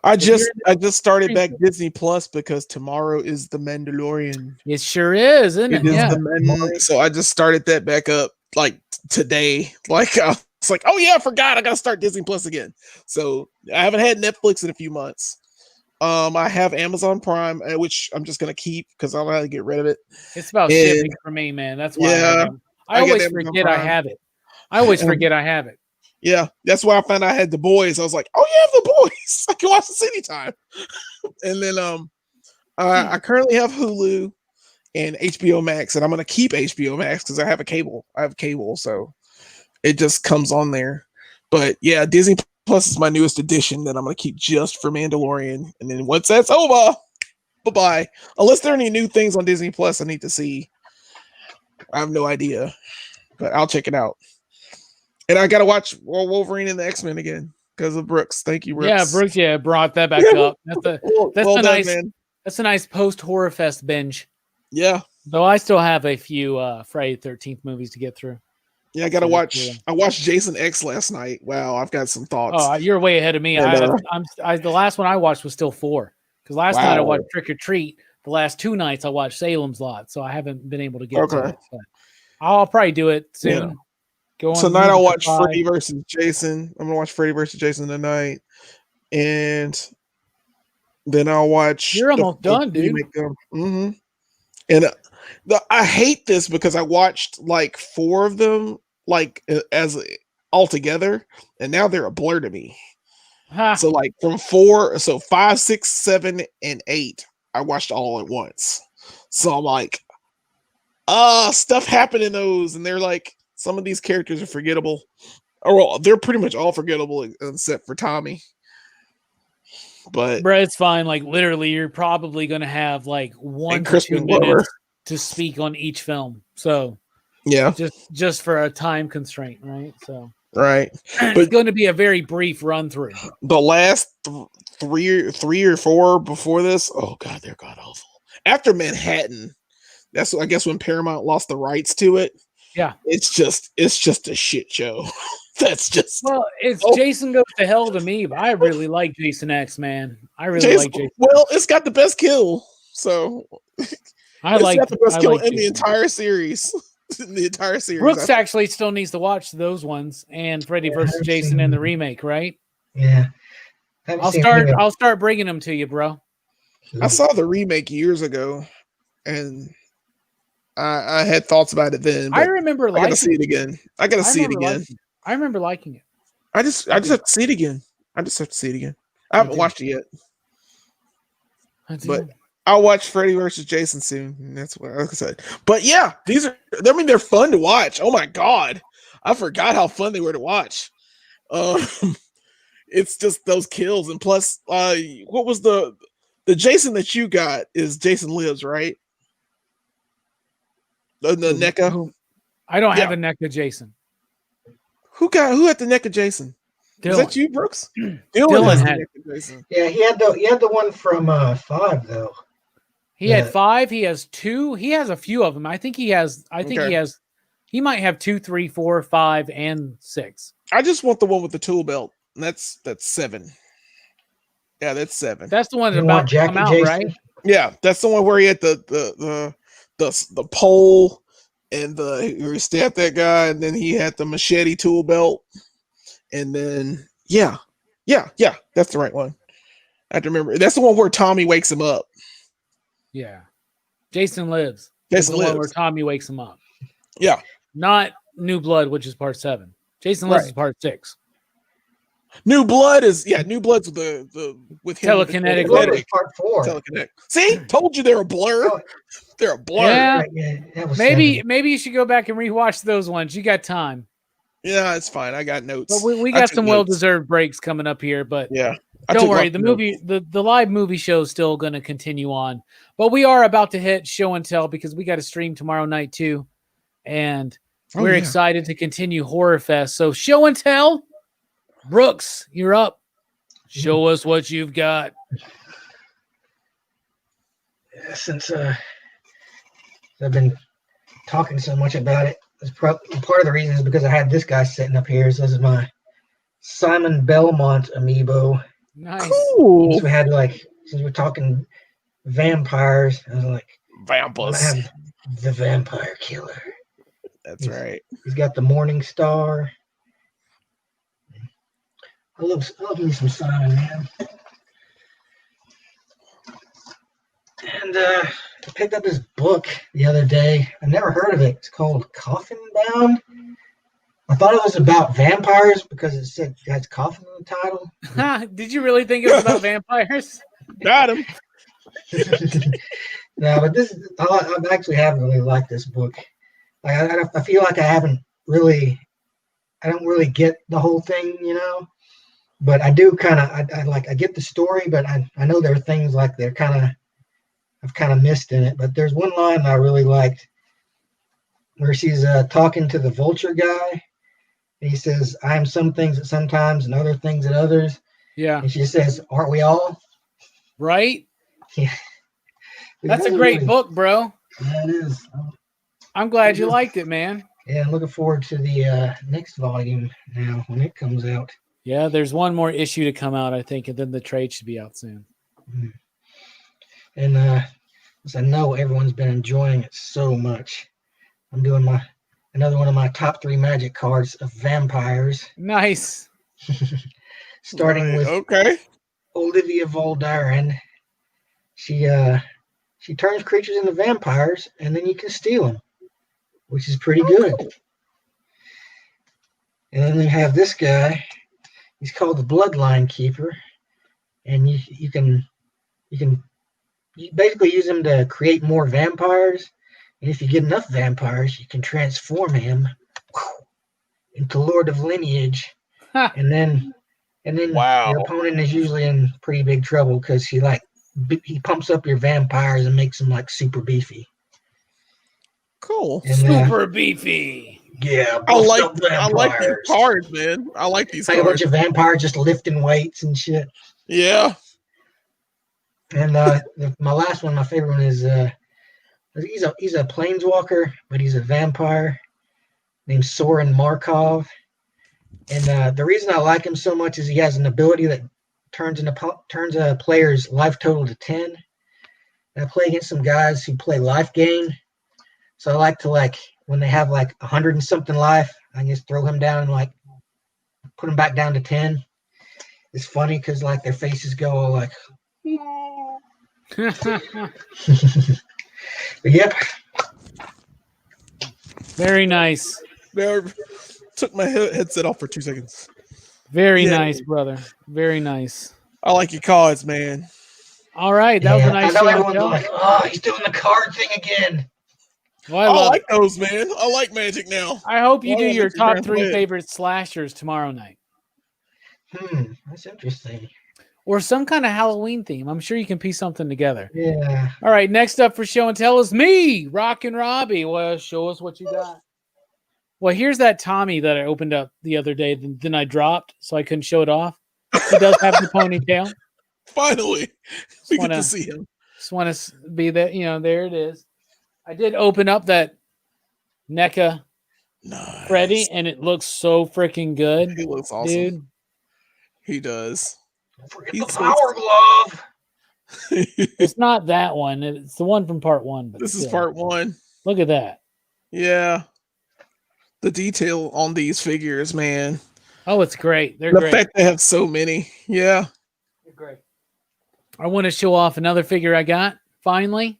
I just started back Disney Plus because tomorrow is the Mandalorian. It sure is, isn't it? It is Yeah. the Mandalorian. So I just started that back up like today. Like it's like, oh yeah, I forgot I gotta start Disney Plus again. So I haven't had Netflix in a few months. I have Amazon Prime, which I'm just gonna keep because I don't know how to get rid of it. It's about shipping for me, man. That's why I get always Amazon forget I Prime. have it. I always forget I have it. Yeah, that's why I found out I had The Boys. I was like, oh, you have The Boys. I can watch this anytime. And then I currently have Hulu and HBO Max, and I'm gonna keep HBO Max because I have a cable. I have cable, so it just comes on there. But yeah, Disney Plus is my newest addition that I'm gonna keep just for Mandalorian. And then once that's over, bye-bye. Unless there are any new things on Disney Plus I need to see. I have no idea. But I'll check it out. And I gotta watch Wolverine and the X-Men again because of Brooks. Thank you, Brooks. Yeah, Brooks. Brought that back up. That's a nice post Horrorfest binge. Yeah. Though I still have a few Friday the 13th movies to get through. Yeah, I gotta watch. I watched Jason X last night. Wow, I've got some thoughts. Oh, you're way ahead of me. The last one I watched was still 4 because last night I watched Trick or Treat. The last 2 nights I watched Salem's Lot, so I haven't been able to get to it. But I'll probably do it soon. Yeah. Go on Tonight I'll watch Freddy versus Jason. I'm gonna watch Freddy versus Jason tonight, and then I'll watch. You're almost done, dude. Mm-hmm. And I hate this because I watched like 4 of them like as all together, and now they're a blur to me. So like from 4, so 5, 6, 7, and 8, I watched all at once. So I'm like, stuff happened in those, and they're like. Some of these characters are forgettable. Well, they're pretty much all forgettable except for Tommy. But bro, it's fine. Like literally, you're probably gonna have like 1 to 2 minutes to speak on each film. So yeah, just for a time constraint, right? So right, it's going to be a very brief run through. The last 3 or 4 before this, oh god, they're god awful. After Manhattan, that's I guess when Paramount lost the rights to it. Yeah, it's just a shit show. That's just Jason Goes to Hell to me, but I really like Jason X, man. I really like Jason. Well, it's got the best kill, so I like got the best kill in Jason. the entire series. The entire series. Brooks actually still needs to watch those ones and Freddy versus Jason and the remake, right? Yeah. Haven't I'll seen start. any of I'll start bringing them to you, bro. I saw the remake years ago, and I had thoughts about it then. But I remember I gotta liking see it it. again. I gotta see it again. I remember liking it. I just have to see it again. I just have to see it again. I haven't do. watched it yet, I do. but I'll watch Freddy versus Jason soon. And that's what like I said. But yeah, these are. I mean, they're fun to watch. Oh my god, I forgot how fun they were to watch. It's just those kills, and plus, what was the Jason that you got is Jason Lives, right? The NECA. I don't have Yeah. a NECA Jason. Who had the NECA Jason? Was that Dylan. you, Brooks? Dylan has had. the NECA Jason. Yeah, he had the one from 5 though. He had 5. He has 2. He has a few of them. I think he has. He might have 2, 3, 4, 5, and 6. I just want the one with the tool belt. That's 7. Yeah, that's 7. That's the one You that's want about to Jackie come out, Jason? right? Yeah, that's the one where he had the pole and where he stabbed that guy, and then he had the machete tool belt, and then yeah, that's the right one. I have to remember. That's the one where Tommy wakes him up. Yeah. Jason Lives. That's the one where Tommy wakes him up. Yeah. Not New Blood, which is part 7. Jason Lives is part 6. New Blood's with with him. Telekinetic. Blood was part 4. Telekinetic. See, told you they're a blur. Oh. They're a blur. Yeah. That was Maybe 7. you should go back and rewatch those ones. You got time. Yeah, it's fine. I got notes. But we got some well-deserved breaks coming up here, but yeah. Don't worry, the live movie show is still going to continue on, but we are about to hit show and tell because we got a stream tomorrow night too, and we're excited to continue Horrorfest. So show and tell, Brooks, you're up. Show us what you've got. Since I've been talking so much about it, part of the reason is because I had this guy sitting up here. So this is my Simon Belmont amiibo. Nice. Cool. Since we're talking vampires, I was like, Vampus. I have the vampire killer. That's right. He's got the Morning Star. I love me some Simon, man. And I picked up this book the other day. I never heard of it. It's called Coffin Bound. I thought it was about vampires because it said it has coffin in the title. Did you really think it was about vampires? Got him. No, but I actually haven't really liked this book. Like I feel like I don't really get the whole thing, But I do kind of I get the story, but I know there are things like I've kind of missed in it. But there's one line I really liked where she's talking to the vulture guy. And he says, I am some things at sometimes and other things at others. Yeah. And she says, aren't we all? Right? Yeah. That's a great book, bro. Yeah, it is. I'm glad you liked it, man. Yeah, I'm looking forward to the next volume now when it comes out. Yeah, there's one more issue to come out, I think, and then the trade should be out soon. Mm-hmm. And as I know everyone's been enjoying it so much, I'm doing another one of my top 3 magic cards of vampires. Nice. Starting with Olivia Voldaren. She turns creatures into vampires, and then you can steal them, which is pretty good. And then we have this guy. He's called the Bloodline Keeper, and you basically use him to create more vampires. And if you get enough vampires, you can transform him into Lord of Lineage. and then your opponent is usually in pretty big trouble because he pumps up your vampires and makes them super beefy. Cool. And, super beefy. Yeah, I like these cards, man. I like these cards. A bunch of vampires just lifting weights and shit. Yeah. And my last one, my favorite one is he's a planeswalker, but he's a vampire named Soren Markov. And the reason I like him so much is he has an ability that turns a player's life total to 10. And I play against some guys who play life gain, so I like to when they have 100 and something life, I just throw him down and put him back down to 10. it's funny because like their faces go all like. But yep. Very nice. There, took my headset off for 2 seconds. Very Yeah. nice, brother. Very nice. I like your cards, man. All right, that was a nice I know show and everyone's tell. like, oh, he's doing the card thing again. Well, I I love like it. those, man. I like Magic now. I hope you Well, do I your like your top grand 3 plan. favorite slashers tomorrow night. That's interesting. Or some kind of Halloween theme. I'm sure you can piece something together. Yeah. All right, next up for show and tell is me, Rockin' Robbie. Well, show us what you got. Well, here's that Tommy that I opened up the other day, then I dropped, so I couldn't show it off. He does have the ponytail. Finally, we get wanna- to see him. Just want to be that, there it is. I did open up that NECA Nice. Freddy, and it looks so freaking good. He looks awesome. Dude. He does. Don't forget He's the so- power glove. It's not that one. It's the one from part 1. But This is still. part 1. Look at that. Yeah. The detail on these figures, man. Oh, it's great. They're The great. fact they have so many. Yeah. They're great. I want to show off another figure I got, finally.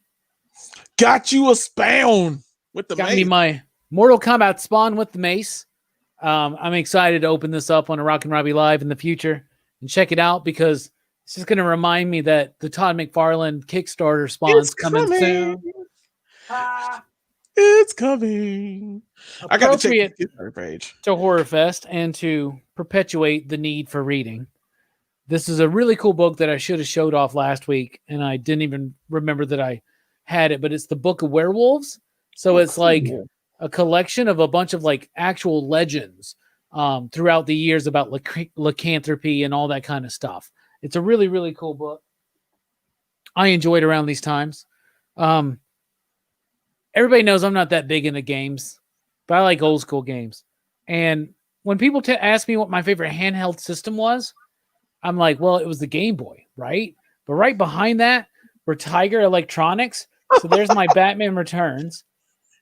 Got you a Spawn with the Got mace. me my Mortal Kombat Spawn with the mace. I'm excited to open this up on a Rockin' Robbie Live in the future and check it out because it's just going to remind me that the Todd McFarlane Kickstarter Spawn's coming soon. It's coming. I got to check Appropriate the Kickstarter page. to Horrorfest and to perpetuate the need for reading. This is a really cool book that I should have showed off last week, and I didn't even remember that I had it, but it's the Book of Werewolves. So it's like a collection of a bunch of like actual legends throughout the years about lycanthropy and all that kind of stuff. It's a really, really cool book. I enjoyed around these times. Everybody knows I'm not that big into games, but I like old school games. And when people ask me what my favorite handheld system was, I'm like, well, it was the Game Boy, right? But right behind that were Tiger Electronics. So there's my Batman Returns.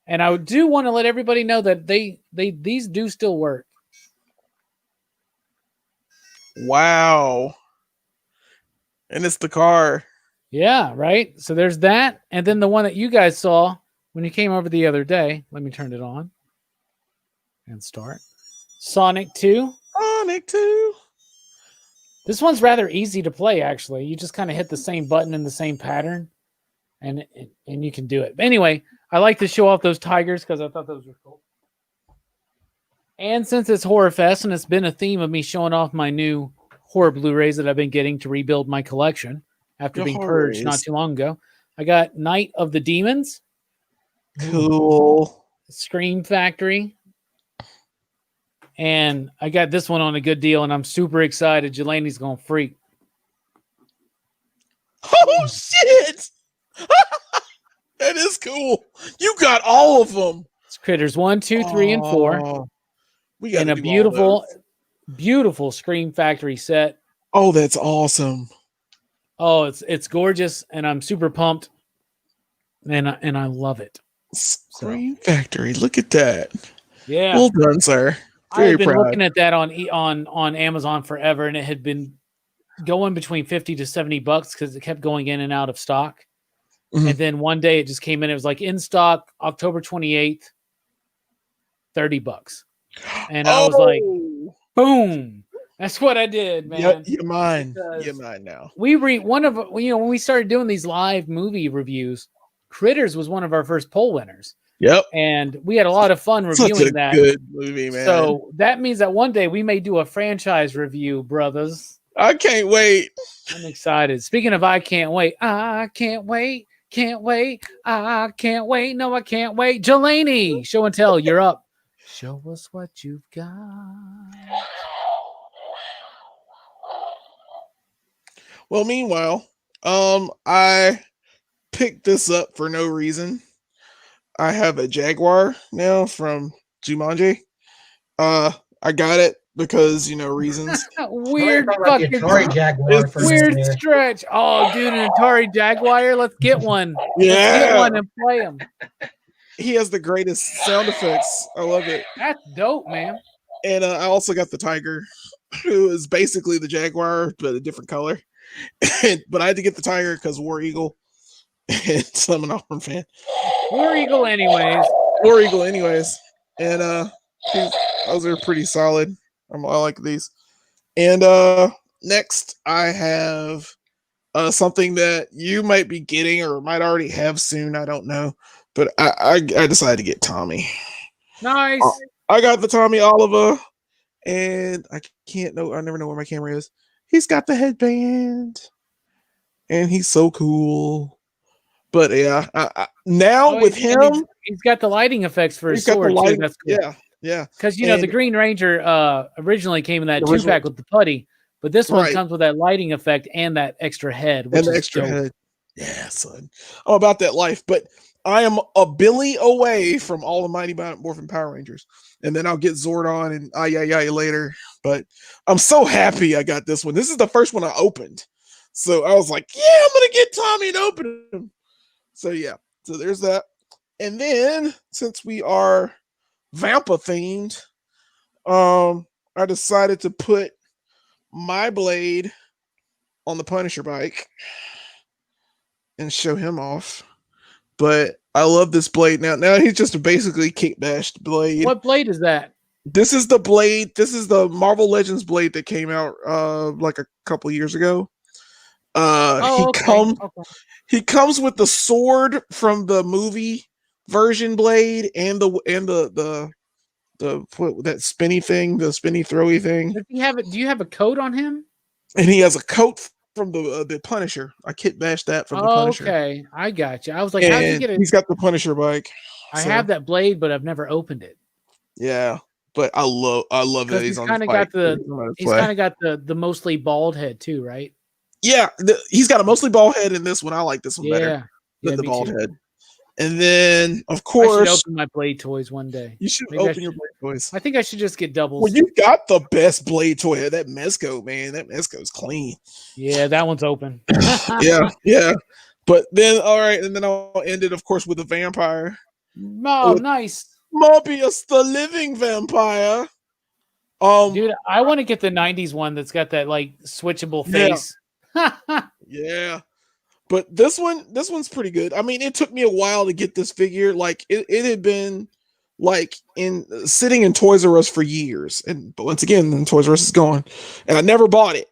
And I do want to let everybody know that these do still work. Wow. And it's the car. Yeah, right? So there's that. And then the one that you guys saw when you came over the other day. Let me turn it on and start. Sonic 2. Sonic 2. This one's rather easy to play, actually. You just kind of hit the same button in the same pattern, and you can do it. But anyway, I like to show off those tigers because I thought those were cool. And since it's Horrorfest, and it's been a theme of me showing off my new horror Blu-rays that I've been getting to rebuild my collection after being purged not too long ago, I got Night of the Demons. Cool. Scream Factory. And I got this one on a good deal, and I'm super excited. Jelani's going to freak. Oh, shit. That is cool. You got all of them. It's Critters 1, 2, 3, and 4. We got And a beautiful, beautiful Scream Factory set. Oh, that's awesome. Oh, it's gorgeous, and I'm super pumped. And I love it. Scream Factory. Look at that. Yeah. Well done, sir. I've been looking at that on Amazon forever, and it had been going between $50 to $70 because it kept going in and out of stock. Mm-hmm. And then one day it just came in. It was like in stock October 28th, $30. And I was like, boom. That's what I did, man. You're mine. You're mine now. When we started doing these live movie reviews, Critters was one of our first poll winners. Yep. And we had a lot of fun reviewing that. Good movie, man. So that means that one day we may do a franchise review, brothers. I can't wait. I'm excited. Speaking of I can't wait. I can't wait. Can't wait. I can't wait. No, I can't wait. Jelani, show and tell. You're up. Show us what you've got. Well, meanwhile, I picked this up for no reason. I have a Jaguar now from Jumanji. I got it because, reasons. Weird fucking Atari Jaguar. Weird stretch. Oh, dude, an Atari Jaguar. Let's get one. Yeah. Let's get one and play them. He has the greatest sound effects. I love it. That's dope, man. And I also got the Tiger. who is basically the Jaguar but a different color. But I had to get the Tiger because War Eagle, and so I'm an Auburn fan. War Eagle, anyways. War Eagle, anyways, and those are pretty solid. I like these. And next I have something that you might be getting or might already have soon. I don't know, but I decided to get Tommy. Nice. I got the Tommy Oliver, and I never know where my camera is. He's got the headband, and he's so cool. But yeah, now with him, he's got the lighting effects for his sword too. That's cool. Yeah. Because the Green Ranger originally came in that 2-pack with the putty, but this one comes with that lighting effect and that extra head, which is extra head. Yeah, son. I'm about that life, but I am a Billy away from all the Mighty Morphin Power Rangers, and then I'll get Zordon and ay later. But I'm so happy I got this one. This is the first one I opened, so I was like, "Yeah, I'm gonna get Tommy and open him." So yeah, so there's that. And then since we are Vampa themed, I decided to put my blade on the Punisher bike and show him off. But I love this blade now. Now he's just a basically kick bashed blade. What blade is that? This is the blade. This is the Marvel Legends blade that came out like a couple years ago. He comes with the sword from the movie version blade and the that spinny thing, the spinny throwy thing. Does he have it? Do you have a coat on him? And he has a coat from the Punisher. I kit bashed that from the Punisher. Okay, I got you. I was like, how'd you get it? He's got the Punisher bike. I have that blade, but I've never opened it. Yeah, but I love that he's on the bike. He's kind of got the mostly bald head too, right? Yeah, he's got a mostly bald head in this one. I like this one better than the bald head. And then, of course, I should open my blade toys one day. You should open your blade toys. I think I should just get doubles. Well, you got the best blade toy. That Mezco, man. That Mezco's clean. Yeah, that one's open. yeah. But then, all right, and then I'll end it, of course, with a vampire. Oh, nice. Mobius, the living vampire. Dude, I want to get the 90s one that's got that like switchable face. Yeah. But this one's pretty good. I mean, it took me a while to get this figure. Like it had been like sitting in Toys R Us for years. But once again, Toys R Us is gone. And I never bought it.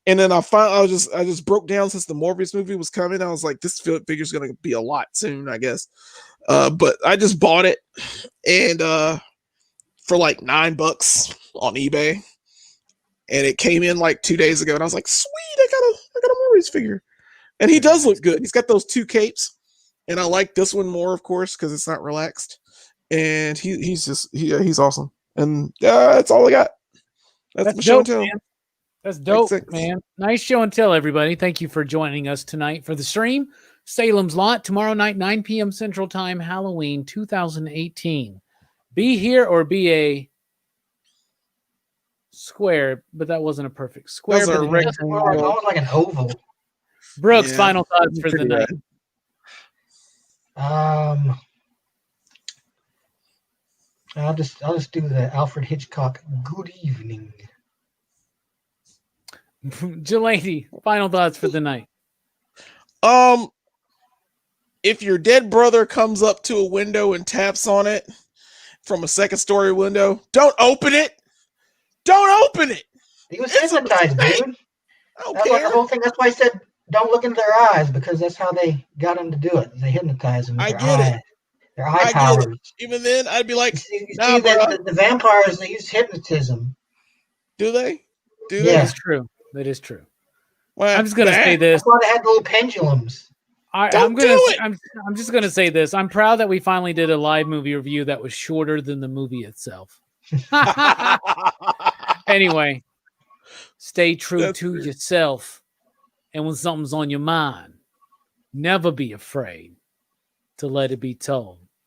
And then I just broke down since the Morbius movie was coming. I was like, this figure's gonna be a lot soon, I guess. But I just bought it and for like $9 on eBay. And it came in like 2 days ago, and I was like, sweet, I got a Morbius figure. And he does look good. He's got those two capes, and I like this one more, of course, because it's not relaxed. And he's awesome. And that's all I got. That's my show and tell. Man. That's dope, man. Nice show and tell, everybody. Thank you for joining us tonight for the stream. Salem's Lot, tomorrow night, 9 p.m. Central Time, Halloween 2018. Be here or be a square, but that wasn't a perfect square. That was like an oval. Brooks, final thoughts for the night. I'll just do the Alfred Hitchcock. Good evening. Jelani, final thoughts for the night. If your dead brother comes up to a window and taps on it from a second story window, don't open it. Don't open it. He was hypnotized, dude. That's like the whole thing. That's why I said don't look into their eyes, because that's how they got him to do it. They hypnotize them with their eyes. Their eye powers. Even then, I'd be like, the vampires, they use hypnotism. Do they? Yeah. That is true. That is true. Well, I'm just gonna say this. That's why they had little pendulums. I'm just gonna say this. I'm proud that we finally did a live movie review that was shorter than the movie itself. Anyway, stay true to yourself, and when something's on your mind, never be afraid to let it be told.